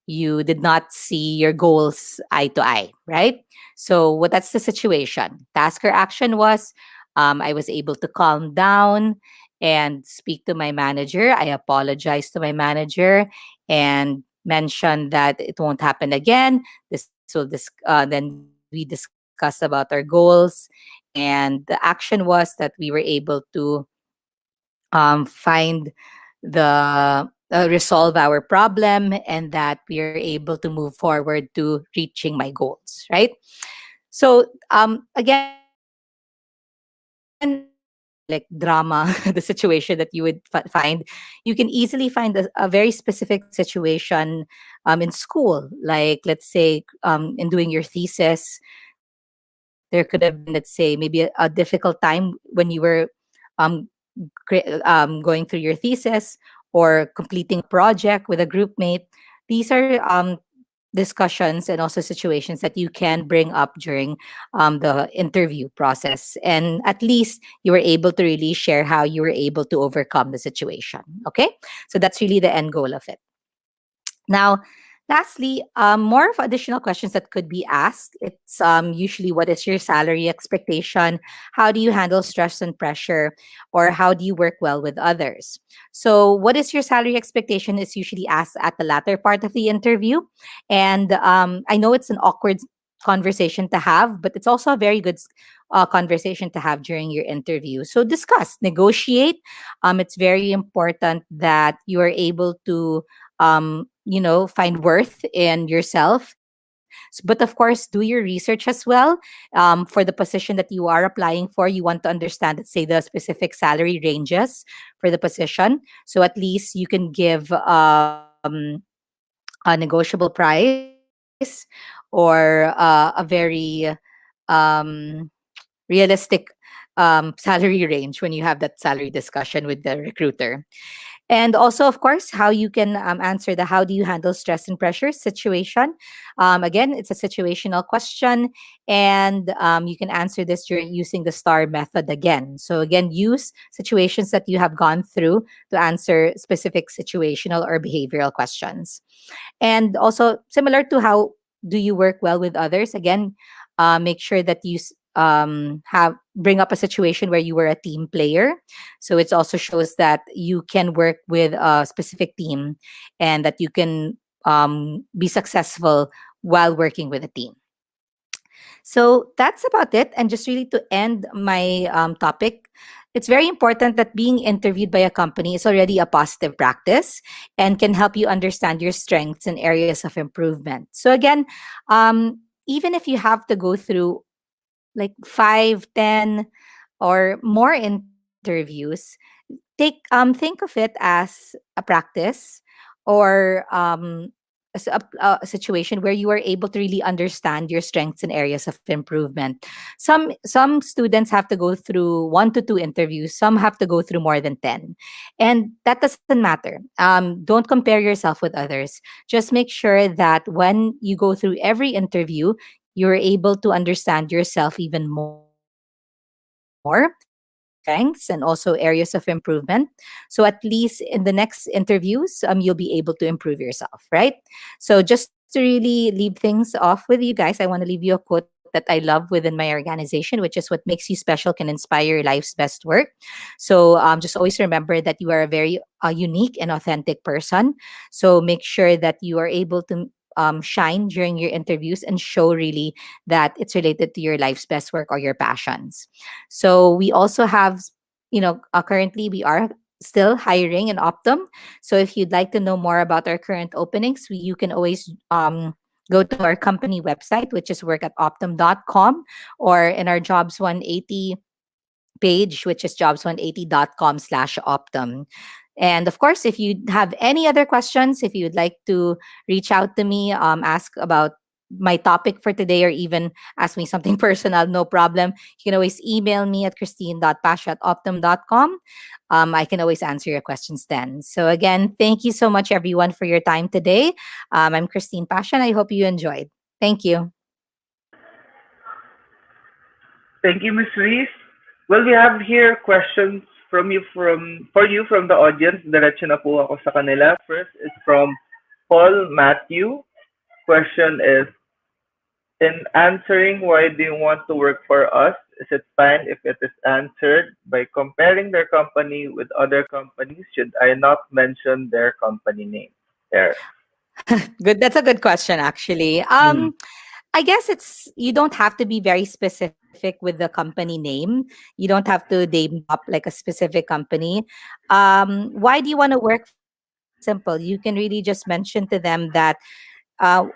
you did not see your goals eye to eye, right? So what that's the situation. Task or action was, I was able to calm down and speak to my manager. I apologized to my manager and mentioned that it won't happen again. Then we discussed about our goals, and the action was that we were able to find resolve our problem, and that we are able to move forward to reaching my goals, right? So again, like drama, the situation that you would find, you can easily find a very specific situation in school. Like, let's say, in doing your thesis, there could have been, let's say, maybe a difficult time when you were um, going through your thesis, or completing a project with a group mate. These are discussions and also situations that you can bring up during the interview process. And at least you were able to really share how you were able to overcome the situation. Okay. So that's really the end goal of it. Now, lastly, more of additional questions that could be asked. It's usually, what is your salary expectation? How do you handle stress and pressure? Or how do you work well with others? So, what is your salary expectation is usually asked at the latter part of the interview. And I know it's an awkward conversation to have, but it's also a very good conversation to have during your interview. So, discuss, negotiate. It's very important that you are able to find worth in yourself. But of course, do your research as well. For the position that you are applying for, you want to understand, let's say, the specific salary ranges for the position. So at least you can give a negotiable price, or a very um, realistic salary range when you have that salary discussion with the recruiter. And also, of course, how you can answer the how do you handle stress and pressure situation. Again, it's a situational question, and you can answer this during using the STAR method again. So, again, use situations that you have gone through to answer specific situational or behavioral questions. And also, similar to how do you work well with others, again, make sure that you have bring up a situation where you were a team player. So it also shows that you can work with a specific team, and that you can be successful while working with a team. So that's about it. And just really to end my topic, it's very important that being interviewed by a company is already a positive practice and can help you understand your strengths and areas of improvement. So, again, even if you have to go through like 5, 10, or more interviews, think of it as a practice, or a situation where you are able to really understand your strengths and areas of improvement. Some students have to go through 1 to 2 interviews. Some have to go through more than 10, and that doesn't matter. Don't compare yourself with others. Just make sure that when you go through every interview, you're able to understand yourself even more, your strengths and also areas of improvement. So at least in the next interviews, you'll be able to improve yourself, right? So just to really leave things off with you guys, I want to leave you a quote that I love within my organization, which is what makes you special can inspire your life's best work. So just always remember that you are a very unique and authentic person. So make sure that you are able to shine during your interviews and show really that it's related to your life's best work or your passions. So we also have, currently we are still hiring in Optum. So if you'd like to know more about our current openings, you can always go to our company website, which is workatoptum.com, or in our Jobs 180 page, which is jobs180.com/optum. And of course, if you have any other questions, if you'd like to reach out to me, ask about my topic for today, or even ask me something personal, no problem. You can always email me at christine.pasha@optum.com. I can always answer your questions then. So again, thank you so much, everyone, for your time today. I'm Christine Pasha, and I hope you enjoyed. Thank you. Thank you, Miss Reese. Well, we have here questions from the audience. Diretso na po ako sa kanila. First is from Paul Matthew. Question is, in answering why do you want to work for us, is it fine if it is answered by comparing their company with other companies? Should I not mention their company name? There. Good. That's a good question, actually. Hmm. I guess it's you don't have to be very specific with the company name. You don't have to name drop like a specific company. Why do you want to work for us? It's simple. You can really just mention to them uh,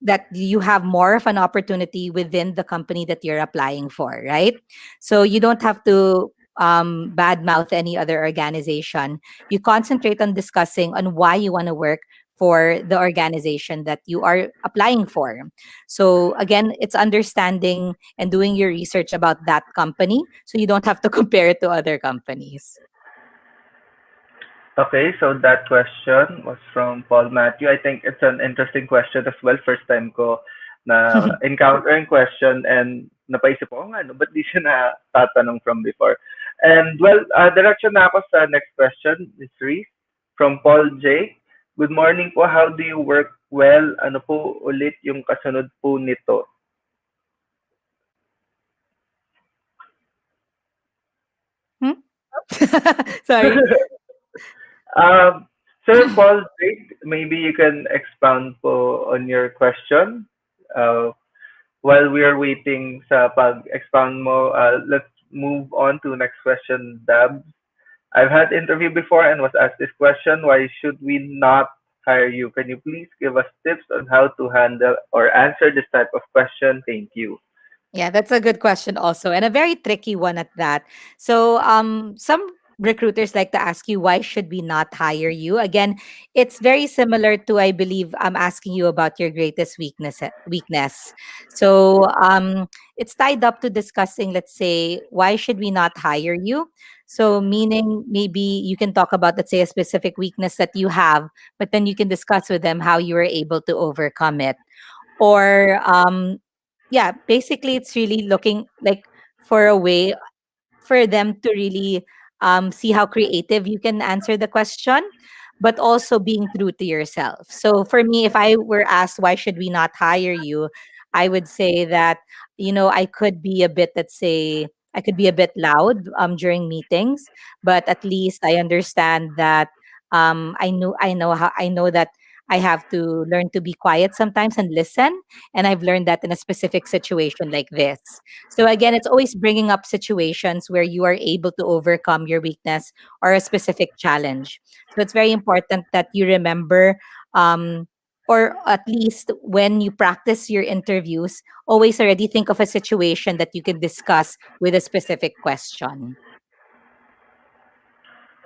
that you have more of an opportunity within the company that you're applying for, right? So you don't have to badmouth any other organization. You concentrate on discussing on why you want to work for the organization that you are applying for. So again, it's understanding and doing your research about that company so you don't have to compare it to other companies. Okay, so that question was from Paul Matthew. I think it's an interesting question as well. First time ko na encounter yung question and napaisip ko, nga, no, ba't di siya na tatanong from before? And well, direction na ako sa next question, Ms. Reese, from Paul J. Good morning po. How do you work well? Ano po ulit yung kasunod po nito? Hmm? Sorry. Um, Sir Paul J, maybe you can expound po on your question. Uh, while we are waiting sa pag-expound mo, let's move on to next question, Dab. I've had interview before and was asked this question, why should we not hire you? Can you please give us tips on how to handle or answer this type of question? Thank you. Yeah, that's a good question also, and a very tricky one at that. So, some recruiters like to ask you, why should we not hire you? Again, it's very similar to, I believe, I'm asking you about your greatest weakness. So, it's tied up to discussing, let's say, why should we not hire you? So, meaning maybe you can talk about, let's say, a specific weakness that you have, but then you can discuss with them how you were able to overcome it. Or yeah, basically it's really looking like for a way for them to really see how creative you can answer the question, but also being true to yourself. So for me, if I were asked why should we not hire you, I would say that, I could be a bit, let's say, I could be a bit loud during meetings, but at least I understand that I know that I have to learn to be quiet sometimes and listen. And I've learned that in a specific situation like this. So again, it's always bringing up situations where you are able to overcome your weakness or a specific challenge. So it's very important that you remember, or at least when you practice your interviews, always already think of a situation that you can discuss with a specific question.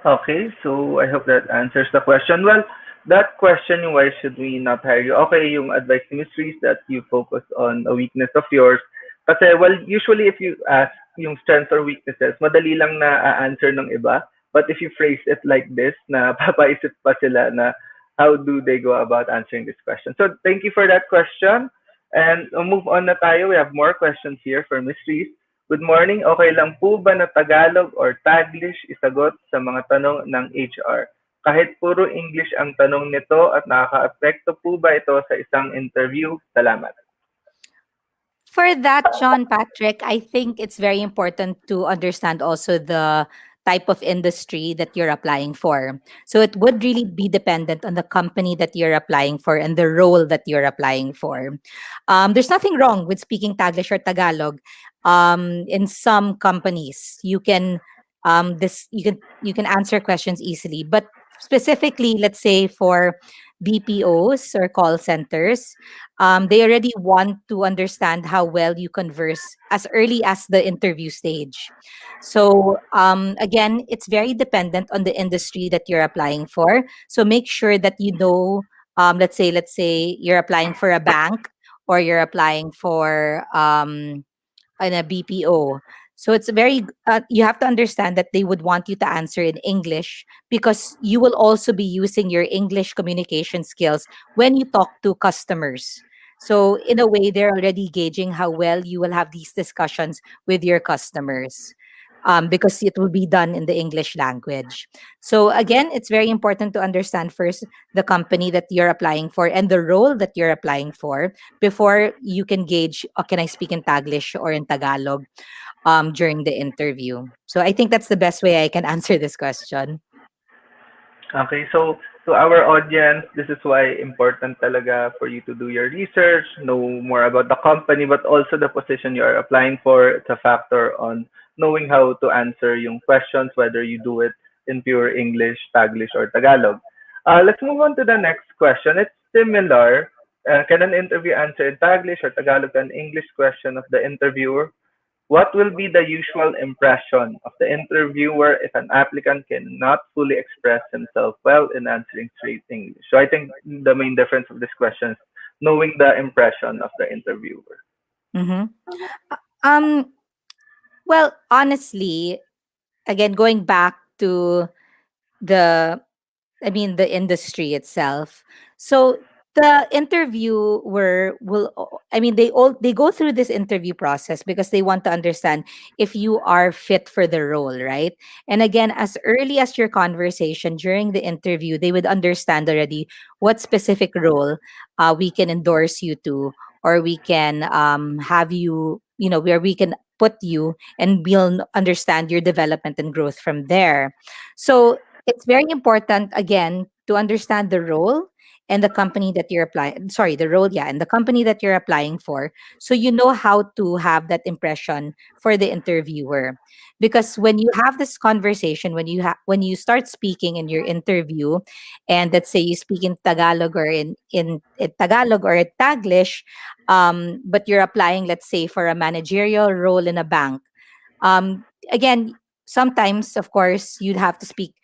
Okay, so I hope that answers the question. Well, that question, yung why should we not hire you? Okay, yung advice ni Miss Reese that you focus on a weakness of yours. Kasi, well, usually if you ask yung strengths or weaknesses, madali lang na answer ng iba. But if you phrase it like this, na papaisip pa sila na how do they go about answering this question. So, thank you for that question. And move on na tayo. We have more questions here for Miss Reese. Good morning. Okay lang po ba na Tagalog or Taglish isagot sa mga tanong ng HR? Kahit puro English ang tanong nito at nakakaapekto po ba ito sa isang interview? Salamat. For that, John Patrick, I think it's very important to understand also the type of industry that you're applying for. So it would really be dependent on the company that you're applying for and the role that you're applying for. There's nothing wrong with speaking Taglish or Tagalog. In some companies, you can answer questions easily, but specifically, let's say for BPOs or call centers, they already want to understand how well you converse as early as the interview stage. So again, it's very dependent on the industry that you're applying for. So make sure that you know, let's say you're applying for a bank or you're applying for in a BPO. So it's you have to understand that they would want you to answer in English because you will also be using your English communication skills when you talk to customers. So in a way, they're already gauging how well you will have these discussions with your customers. Because it will be done in the English language. So again, it's very important to understand first the company that you're applying for and the role that you're applying for before you can gauge, can I speak in Taglish or in Tagalog during the interview. So I think that's the best way I can answer this question. Okay, so to our audience, this is why important talaga for you to do your research, know more about the company, but also the position you are applying for. It's a factor on knowing how to answer yung questions, whether you do it in pure English, Taglish, or Tagalog. Let's move on to the next question. It's similar. Can an interview answer in Taglish or Tagalog an English question of the interviewer? What will be the usual impression of the interviewer if an applicant cannot fully express himself well in answering straight English? So I think the main difference of this question is knowing the impression of the interviewer. Mm-hmm. Um, well, honestly, again, going back to the the industry itself. So the interviewer they go through this interview process because they want to understand if you are fit for the role, right? And again, as early as your conversation during the interview, they would understand already what specific role we can endorse you to, or we can have you, where we can put you, and we'll understand your development and growth from there. So it's very important again to understand the role and the company that you're applying, sorry, the role, yeah, and the company that you're applying for, so you know how to have that impression for the interviewer. Because when you have this conversation, when you start speaking in your interview, and let's say you speak in Tagalog or in Tagalog or in Taglish, but you're applying, let's say, for a managerial role in a bank, again, sometimes, of course, you'd have to speak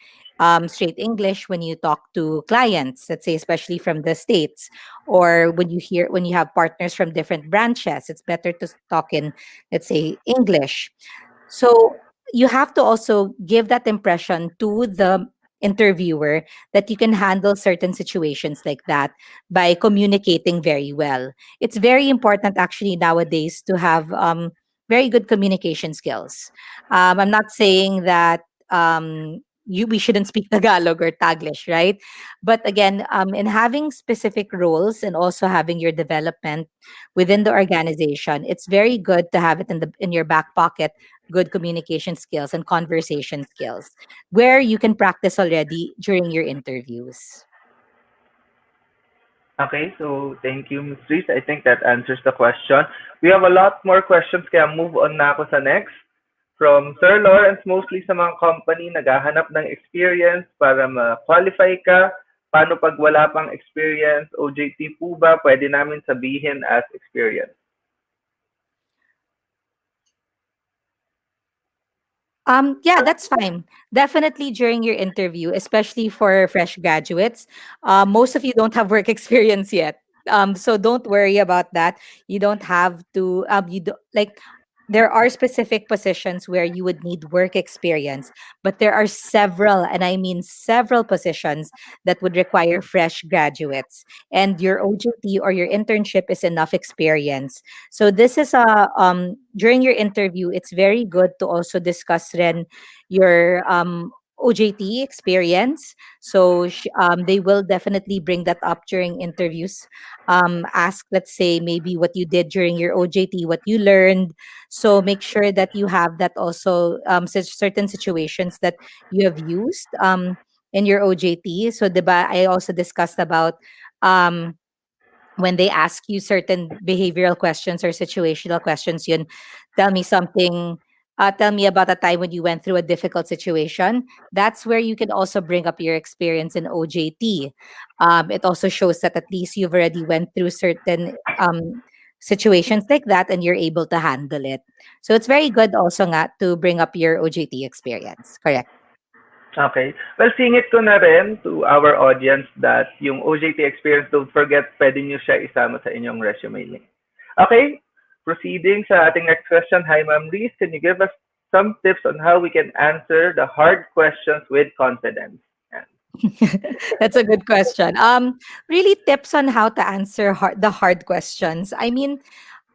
straight English when you talk to clients, let's say, especially from the States, or when you have partners from different branches, it's better to talk in, let's say, English. So you have to also give that impression to the interviewer that you can handle certain situations like that by communicating very well. It's very important actually nowadays to have very good communication skills. I'm not saying that we shouldn't speak Tagalog or Taglish, right? But again, in having specific roles and also having your development within the organization, it's very good to have it in your back pocket, good communication skills and conversation skills, where you can practice already during your interviews. Okay, so thank you, Ms. Reese. I think that answers the question. We have a lot more questions, kaya move on na ako sa next. From Sir Lawrence, mostly sa mga company naghahanap ng experience para ma-qualify ka. Paano pag wala pang experience? OJT po ba pwede namin sabihin as experience? Yeah, that's fine. Definitely during your interview, especially for fresh graduates. Most of you don't have work experience yet. So don't worry about that. You don't have to. You do, like there are specific positions where you would need work experience, but there are several, and I mean several positions that would require fresh graduates, and your OJT or your internship is enough experience. So this is a during your interview, it's very good to also discuss then your OJT experience. So they will definitely bring that up during interviews. Ask, let's say, maybe what you did during your OJT, what you learned. So make sure that you have that also, certain situations that you have used in your OJT. So, diba, I also discussed about um, when they ask you certain behavioral questions or situational questions, yun, tell me something, tell me about a time when you went through a difficult situation. That's where you can also bring up your experience in OJT. It also shows that at least you've already went through certain situations like that and you're able to handle it. So it's very good also nga to bring up your OJT experience. Correct. Okay. Well, singit ko na rin to our audience that yung OJT experience, don't forget, pwede nyo siya isama sa inyong resume link. Okay, proceeding sa ating next question. Hi, Ma'am Reese. Can you give us some tips on how we can answer the hard questions with confidence? Yan. That's a good question. Really tips on how to answer the hard questions. I mean,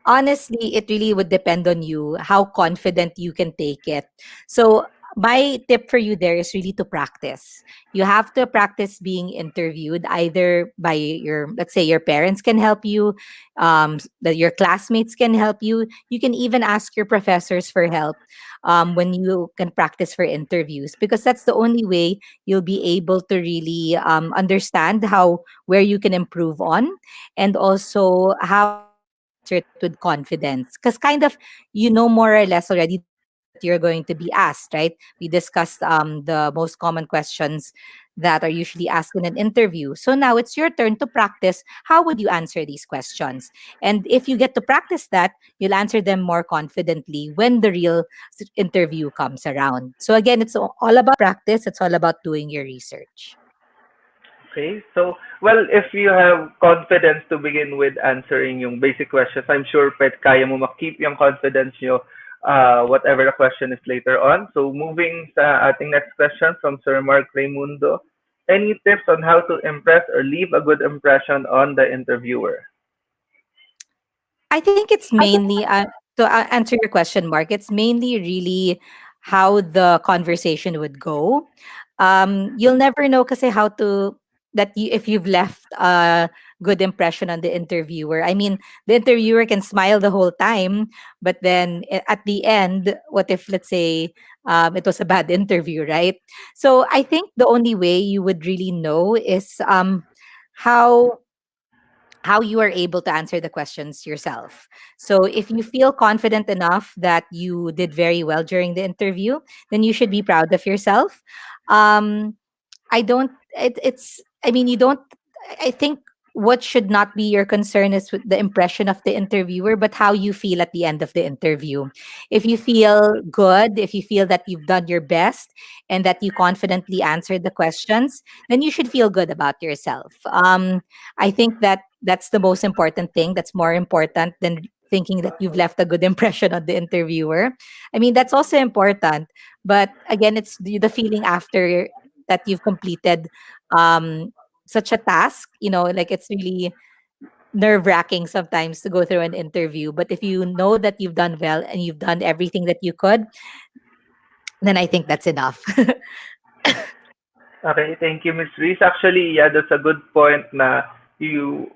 honestly, it really would depend on you how confident you can take it. So, my tip for you there is really to practice. You have to practice being interviewed either by your, let's say, your parents can help you, that your classmates can help you. You can even ask your professors for help when you can practice for interviews, because that's the only way you'll be able to really understand how where you can improve on, and also how you can answer it with confidence, because kind of you know more or less already the questions that you're going to be asked, right? We discussed the most common questions that are usually asked in an interview. So now it's your turn to practice how would you answer these questions. And if you get to practice that, you'll answer them more confidently when the real interview comes around. So again, it's all about practice, it's all about doing your research. Okay, so, well, if you have confidence to begin with answering yung basic questions, I'm sure kaya mo makip yung confidence nyo, whatever the question is later on. So, moving sa ating next question from Sir Mark Raimundo. Any tips on how to impress or leave a good impression on the interviewer? I think it's mainly to answer your question, Mark. It's mainly really how the conversation would go. You'll never know kasi how to that you if you've left a good impression on the interviewer. I mean, the interviewer can smile the whole time, but then at the end, what if, let's say, it was a bad interview, right? So I think the only way you would really know is how how you are able to answer the questions yourself. So if you feel confident enough that you did very well during the interview, then you should be proud of yourself. Um, I don't. It's. I mean, you don't. I think what should not be your concern is with the impression of the interviewer, but how you feel at the end of the interview. If you feel good, if you feel that you've done your best and that you confidently answered the questions, then you should feel good about yourself. I think that that's the most important thing. That's more important than thinking that you've left a good impression on the interviewer. I mean, that's also important, but again, it's the feeling after that you've completed um, such a task. You know, like it's really nerve wracking sometimes to go through an interview. But if you know that you've done well and you've done everything that you could, then I think that's enough. Okay, thank you, Miss Reese. Actually, yeah, that's a good point na you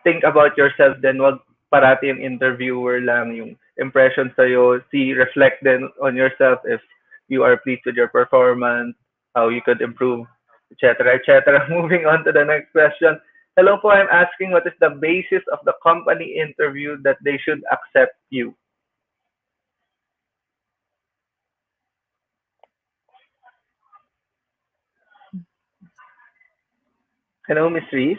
think about yourself then, wag parati yung interviewer lang yung impression sa'yo. See, reflect then on yourself if you are pleased with your performance, how you could improve, etc., etc. Moving on to the next question. Hello po, I'm asking what is the basis of the company interview that they should accept you? Hello, Miss Reese?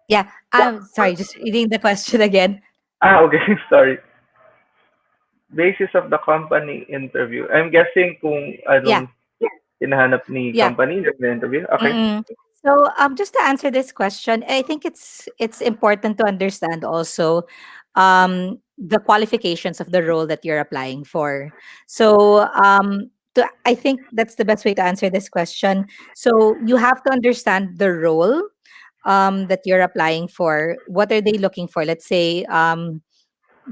Yeah, I'm sorry, just reading the question again. Ah, okay, sorry. Basis of the company interview. I'm guessing kung Yeah. anong hinahanap ni Yeah. company during the interview. Okay. Mm-mm. So, just to answer this question, I think it's important to understand also the qualifications of the role that you're applying for. So, I think that's the best way to answer this question. So, you have to understand the role that you're applying for. What are they looking for? Let's say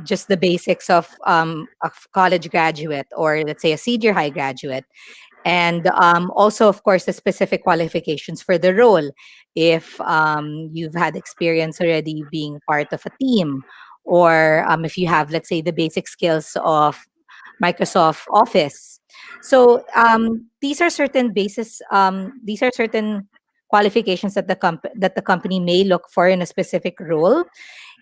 just the basics of a college graduate, or let's say a senior high graduate, and also of course the specific qualifications for the role, if you've had experience already being part of a team, or if you have, let's say, the basic skills of Microsoft Office. So these are certain qualifications that the company may look for in a specific role.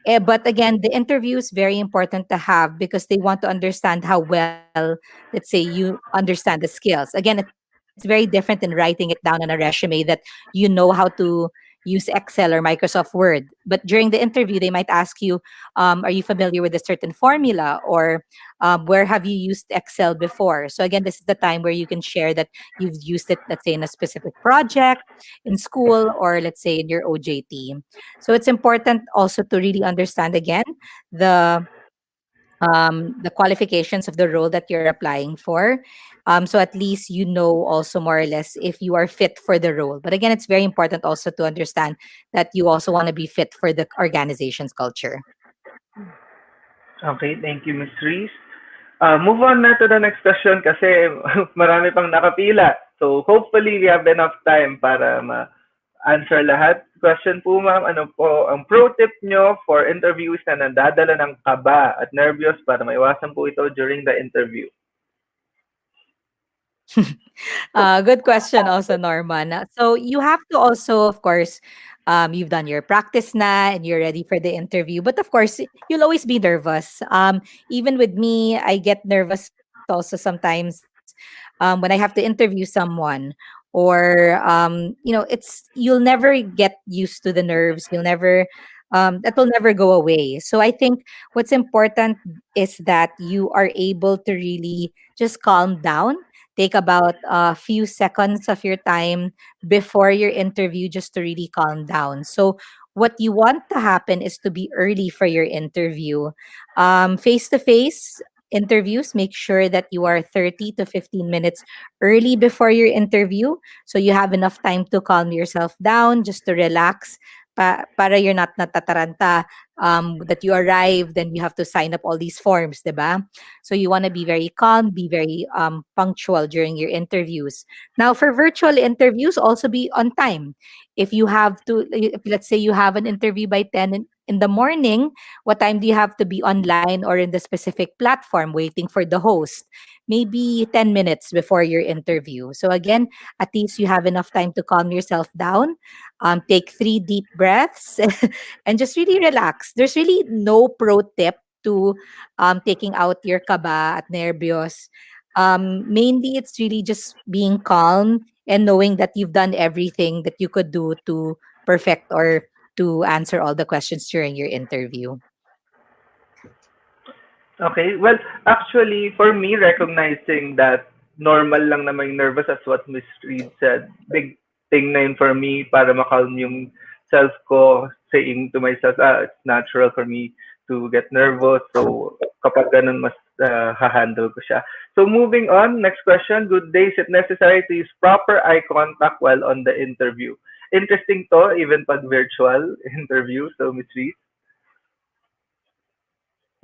But again, the interview is very important to have because they want to understand how well, let's say, you understand the skills. Again, it's very different in writing it down on a resume that you know how to use Excel or Microsoft Word. But during the interview, they might ask you, are you familiar with a certain formula, or where have you used Excel before? So again, this is the time where you can share that you've used it, let's say, in a specific project, in school, or let's say in your OJT. So it's important also to really understand again the the qualifications of the role that you're applying for. So at least you know also more or less if you are fit for the role. But again, it's very important also to understand that you also want to be fit for the organization's culture. Okay, thank you, Miss Reese. Move on na to the next question kasi marami pang nakapila. So hopefully we have enough time para ma-answer lahat. Question po ma'am, ano po ang pro tip nyo for interviews na nandadala ng kaba at nervyos para maiwasan po ito during the interview? Good question also, Norman. So you have to also, of course, you've done your practice na and you're ready for the interview. But of course, you'll always be nervous. Even with me, I get nervous also sometimes when I have to interview someone. Or it's you'll never get used to the nerves. You'll never that will never go away. So I think what's important is that you are able to really just calm down. Take about a few seconds of your time before your interview just to really calm down. So, what you want to happen is to be early for your interview. Face to face interviews, make sure that you are 30 to 15 minutes early before your interview. So, you have enough time to calm yourself down, just to relax. Para you're not natataranta that you arrive, then you have to sign up all these forms, diba? So you want to be very calm, be very punctual during your interviews. Now, for virtual interviews, also be on time. If you have to, if let's say you have an interview by 10 in the morning, what time do you have to be online or in the specific platform waiting for the host? Maybe 10 minutes before your interview. So again, at least you have enough time to calm yourself down, take 3 deep breaths, and just really relax. There's really no pro tip to taking out your kaba at nervyos. Mainly, it's really just being calm and knowing that you've done everything that you could do to perfect or to answer all the questions during your interview. Okay. Well, actually, for me, recognizing that normal lang na may nervous as what Miss Reed said, big thing na yun for me para makalm yung self ko, saying to myself, it's natural for me to get nervous. So, kapag ganun, mas ha-handle ko siya. So, moving on, next question. Good day. Is it necessary to use proper eye contact while on the interview? Interesting to, even pag virtual interview. So, Miss Reed.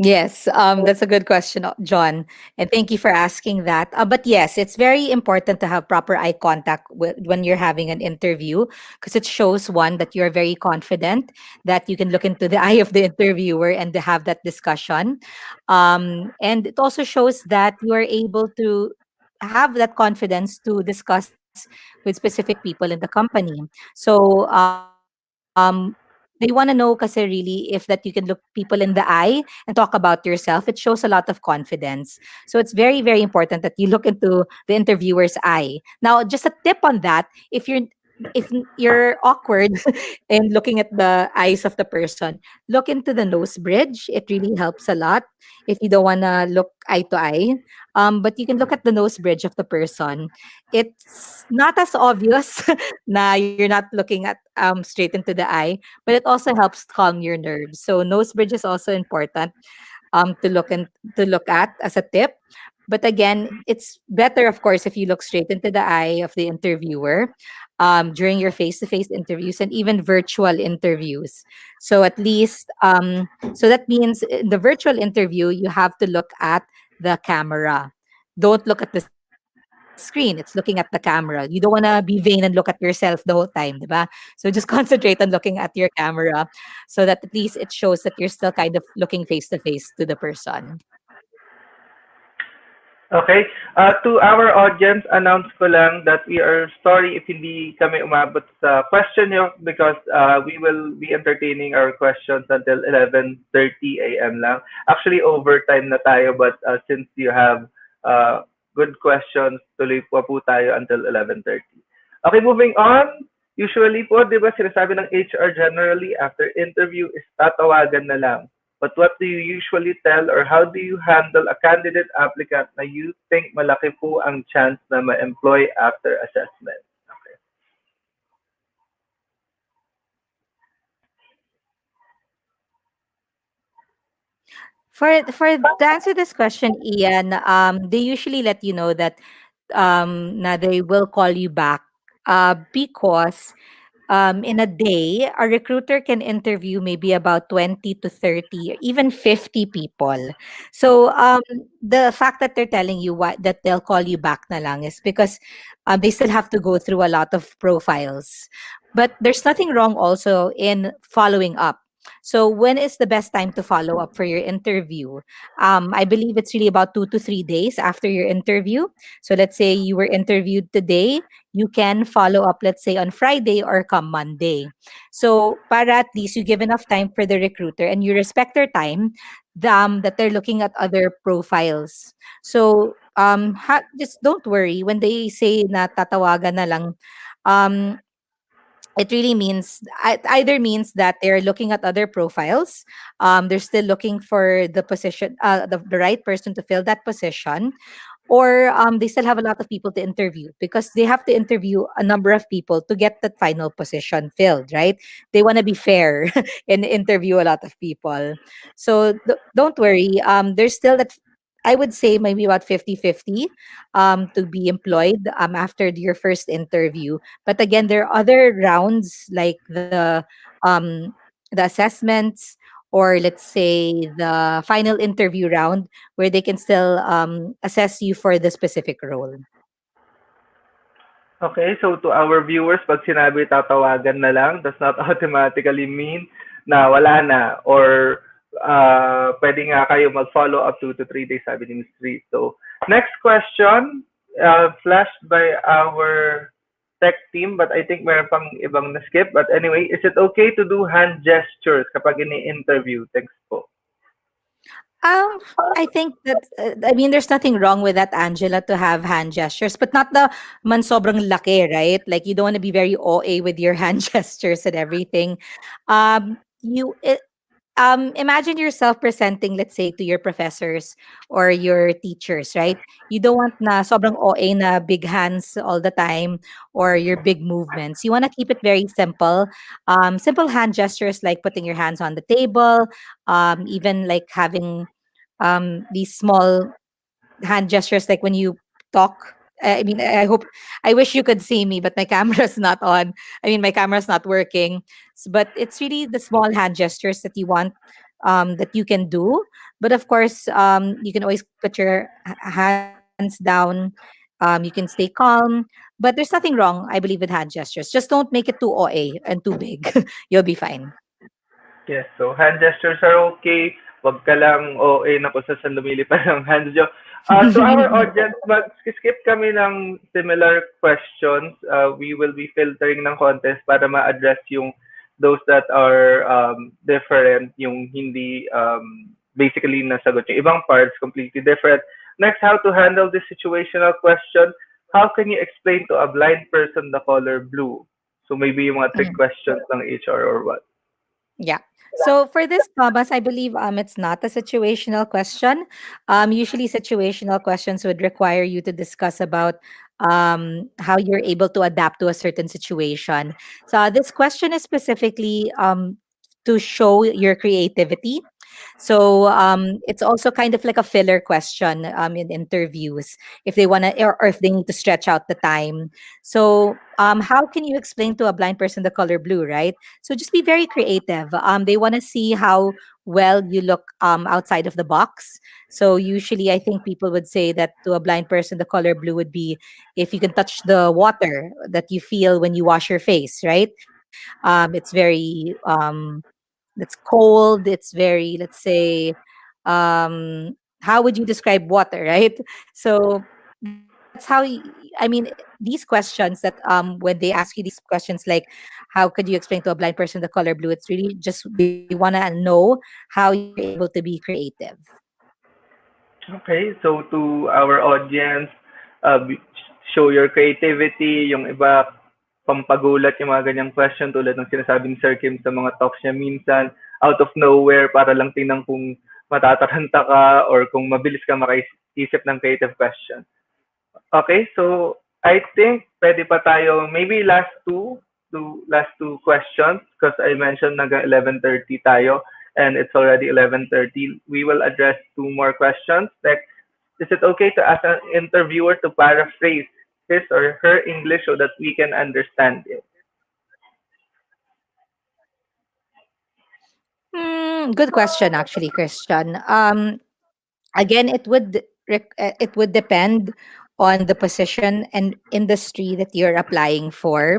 Yes, that's a good question, John, and thank you for asking that. But yes, it's very important to have proper eye contact when you're having an interview because it shows one that you're very confident that you can look into the eye of the interviewer and to have that discussion, and it also shows that you are able to have that confidence to discuss with specific people in the company. So they want to know kasi really if that you can look people in the eye and talk about yourself. It shows a lot of confidence. So it's very, very important that you look into the interviewer's eye. Now, just a tip on that, if you're if you're awkward in looking at the eyes of the person, look into the nose bridge. It really helps a lot if you don't want to look eye to eye. But you can look at the nose bridge of the person. It's not as obvious na you're not looking at straight into the eye, but it also helps calm your nerves. So nose bridge is also important to look at as a tip. But again, it's better, of course, if you look straight into the eye of the interviewer during your face-to-face interviews and even virtual interviews. So at least, so that means in the virtual interview, you have to look at the camera. Don't look at the screen. It's looking at the camera. You don't want to be vain and look at yourself the whole time, diba? So just concentrate on looking at your camera so that at least it shows that you're still kind of looking face to face to the person. Okay. To our audience, announce ko lang that we are sorry if hindi kami umabot sa question nyo because we will be entertaining our questions until 11:30 a.m. lang. Actually, overtime na tayo but since you have good questions, tuloy po tayo until 11:30. Okay, moving on. Usually po, di ba sinasabi ng HR generally after interview is tatawagan na lang. But what do you usually tell or how do you handle a candidate applicant na you think malaki po ang chance na ma-employ after assessment? Okay. For to answer this question, Ian, they usually let you know that na they will call you back because in a day, a recruiter can interview maybe about 20 to 30, or even 50 people. So the fact that they're telling you that they'll call you back na lang is because they still have to go through a lot of profiles. But there's nothing wrong also in following up. So when is the best time to follow up for your interview? I believe it's really about 2 to 3 days after your interview. So let's say you were interviewed today, you can follow up, let's say, on Friday or come Monday. So, para at least you give enough time for the recruiter and you respect their time that they're looking at other profiles. So, just don't worry when they say na tatawagan na lang. Um, it really means it either means that they're looking at other profiles, they're still looking for the position, the right person to fill that position, or they still have a lot of people to interview because they have to interview a number of people to get that final position filled, right? They want to be fair and interview a lot of people. So don't worry, there's still that, I would say maybe about 50-50 to be employed after your first interview. But again, there are other rounds like um, the assessments, or let's say the final interview round where they can still assess you for the specific role. Okay, so to our viewers, pag sinabi tatawagan na lang, does not automatically mean na wala na or pwede nga kayo mag-follow up 2 to 3 days, sabi ni Ms. Reed. So, next question, flashed by our tech team, but I think meron pang ibang na-skip. But anyway, is it okay to do hand gestures kapag ini-interview? Thanks po. Um, I think that I mean there's nothing wrong with that, Angela, to have hand gestures, but not the man sobrang laki, right? Like you don't want to be very OA with your hand gestures and everything. You imagine yourself presenting, let's say, to your professors or your teachers, right? You don't want na sobrang OA na big hands all the time or your big movements. You want to keep it very simple. Simple hand gestures like putting your hands on the table, even like having these small hand gestures like when you talk. I mean, I hope, I wish you could see me, but my camera's not on. I mean, my camera's not working. But it's really the small hand gestures that you want, that you can do. But of course, you can always put your hands down. You can stay calm. But there's nothing wrong, I believe, with hand gestures. Just don't make it too OA and too big. You'll be fine. Yes, so hand gestures are okay. Wag ka lang OA na kung saan lumilipad ang hands nyo. To our audience, mag-skip kami ng similar questions. We will be filtering ng contest para ma-address yung those that are different, yung hindi basically nasagot yung ibang parts, completely different. Next, how to handle this situational question. How can you explain to a blind person the color blue? So maybe yung mga trick Mhm. questions ng HR or what. Yeah. So for this, Thomas, I believe it's not a situational question. Usually, situational questions would require you to discuss about how you're able to adapt to a certain situation. So this question is specifically to show your creativity. So it's also kind of like a filler question in interviews if they want to, or if they need to stretch out the time. So how can you explain to a blind person the color blue, right? So just be very creative. They want to see how well you look outside of the box. So usually, I think people would say that to a blind person, the color blue would be if you can touch the water that you feel when you wash your face, right? It's very it's cold. It's very, let's say, how would you describe water, right? So that's how I mean, these questions that when they ask you these questions like how could you explain to a blind person the color blue, it's really just they want to know how you're able to be creative. Okay, so to our audience, show your creativity, yung iba pampagulat yung mga ganyang question tulad ng sinasabing Sir Kim sa mga talks niya minsan out of nowhere para lang tingnan kung matataranta ka or kung mabilis ka makaisip ng creative question. Okay, so I think pwede pa tayo maybe last two questions because I mentioned naga 11:30 tayo and it's already 11:30. We will address two more questions. Like, is it okay to ask an interviewer to paraphrase his or her English so that we can understand it? Good question, actually, Christian. Again, it would depend on the position and industry that you're applying for.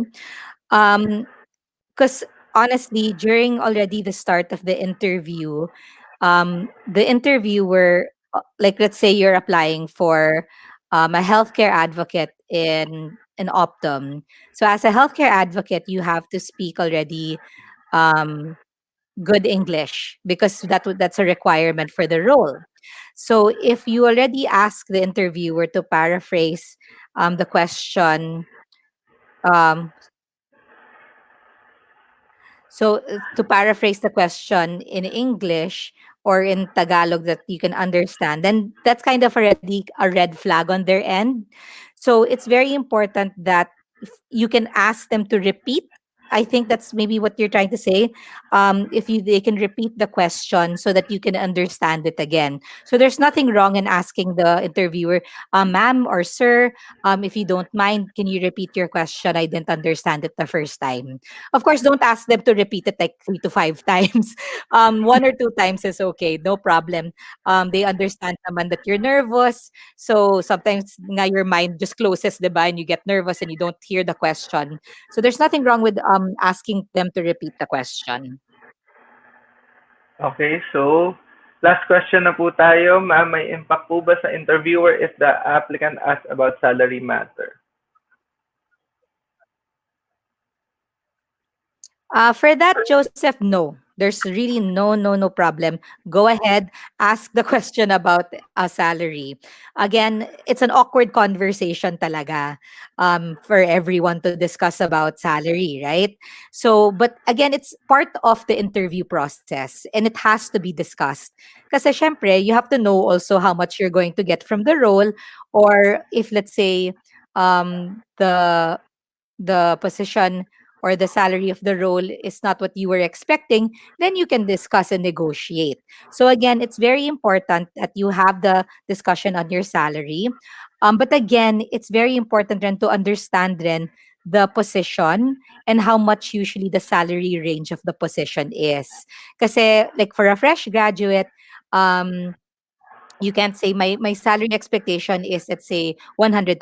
Um, because honestly, during already the start of the interview, the interviewer, like let's say you're applying for a healthcare advocate in Optum. So as a healthcare advocate, you have to speak already um, good English because that's a requirement for the role. So if you already ask the interviewer to paraphrase the question, um, so to paraphrase the question in English or in Tagalog that you can understand, then that's kind of already a red flag on their end. So it's very important that if you can ask them to repeat. I think that's maybe what you're trying to say. If you they can repeat the question so that you can understand it again. So there's nothing wrong in asking the interviewer, "Ma'am or sir, if you don't mind, can you repeat your question? I didn't understand it the first time." Of course, don't ask them to repeat it like 3 to 5 times. One or two times is okay, no problem. They understand naman that you're nervous. So sometimes nga your mind just closes, diba? And you get nervous and you don't hear the question. So there's nothing wrong with asking them to repeat the question. Okay, so last question na po tayo. Ma'am, may impact po ba sa interviewer if the applicant asks about salary matter? For that, Joseph, no. There's really no problem. Go ahead, ask the question about a salary. Again, it's an awkward conversation talaga for everyone to discuss about salary, right? So, but again, it's part of the interview process and it has to be discussed. Kasi syempre, you have to know also how much you're going to get from the role or if, let's say, the position or the salary of the role is not what you were expecting, then you can discuss and negotiate. So again, it's very important that you have the discussion on your salary. But again, it's very important then to understand then the position and how much usually the salary range of the position is. Kasi like for a fresh graduate, um, you can't say my salary expectation is, let's say, 100,000.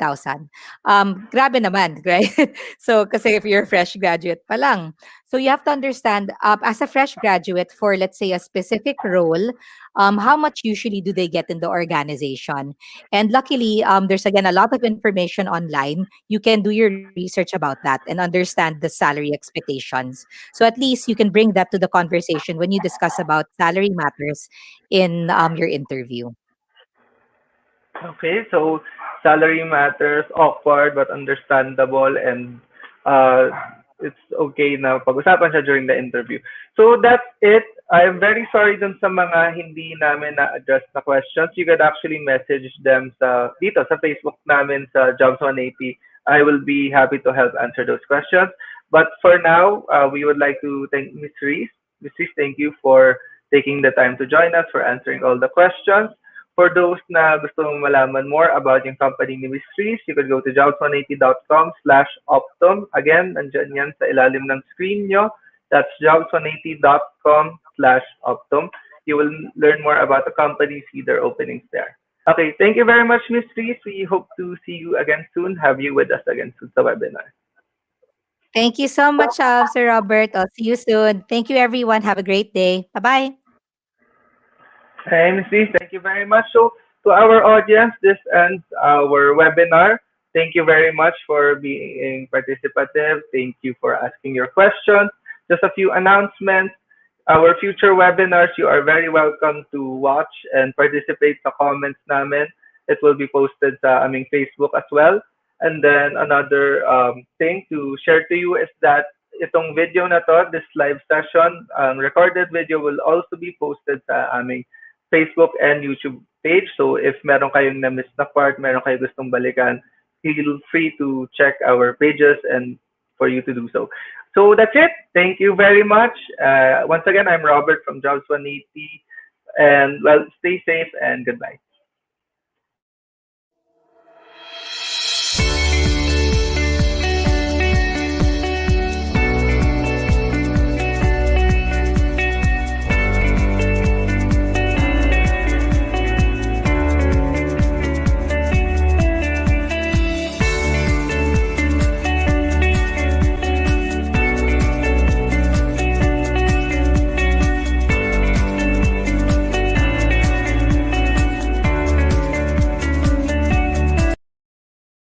Grabe naman, right? So kasi if you're a fresh graduate pa lang. So you have to understand as a fresh graduate for, let's say, a specific role, how much usually do they get in the organization? And luckily, there's again a lot of information online. You can do your research about that and understand the salary expectations. So at least you can bring that to the conversation when you discuss about salary matters in your interview. Okay, so salary matters, awkward but understandable, and uh, it's okay na pag-usapan siya during the interview. So that's it. I'm very sorry dun sa mga hindi namin na-address na questions. You could actually message them dito sa Facebook namin sa Jobs 180. I will be happy to help answer those questions. But for now, we would like to thank Ms. Reese. Ms. Reese, thank you for taking the time to join us, for answering all the questions. For those na gusto mong malaman more about yung company ni Miss Reese, you could go to jobs180.com/optum. Again, nandyan yan sa ilalim ng screen nyo. That's jobs180.com/optum. You will learn more about the company, see their openings there. Okay, thank you very much, Miss Reese. We hope to see you again soon, have you with us again soon sa webinar. Thank you so much, Sir Robert. I'll see you soon. Thank you, everyone. Have a great day. Bye bye. Hey, Ms. Reese, thank you very much. So, to our audience, this ends our webinar. Thank you very much for being participative. Thank you for asking your questions. Just a few announcements. Our future webinars, you are very welcome to watch and participate sa comments namin. It will be posted sa aming Facebook as well. And then another thing to share to you is that itong video na to, this live session, recorded video will also be posted sa aming Facebook and YouTube page. So if meron kayong na-miss na part, meron kayo gustong balikan, feel free to check our pages and for you to do so. So that's it. Thank you very much. Once again, I'm Robert from Jobs 180. And well, stay safe and goodbye.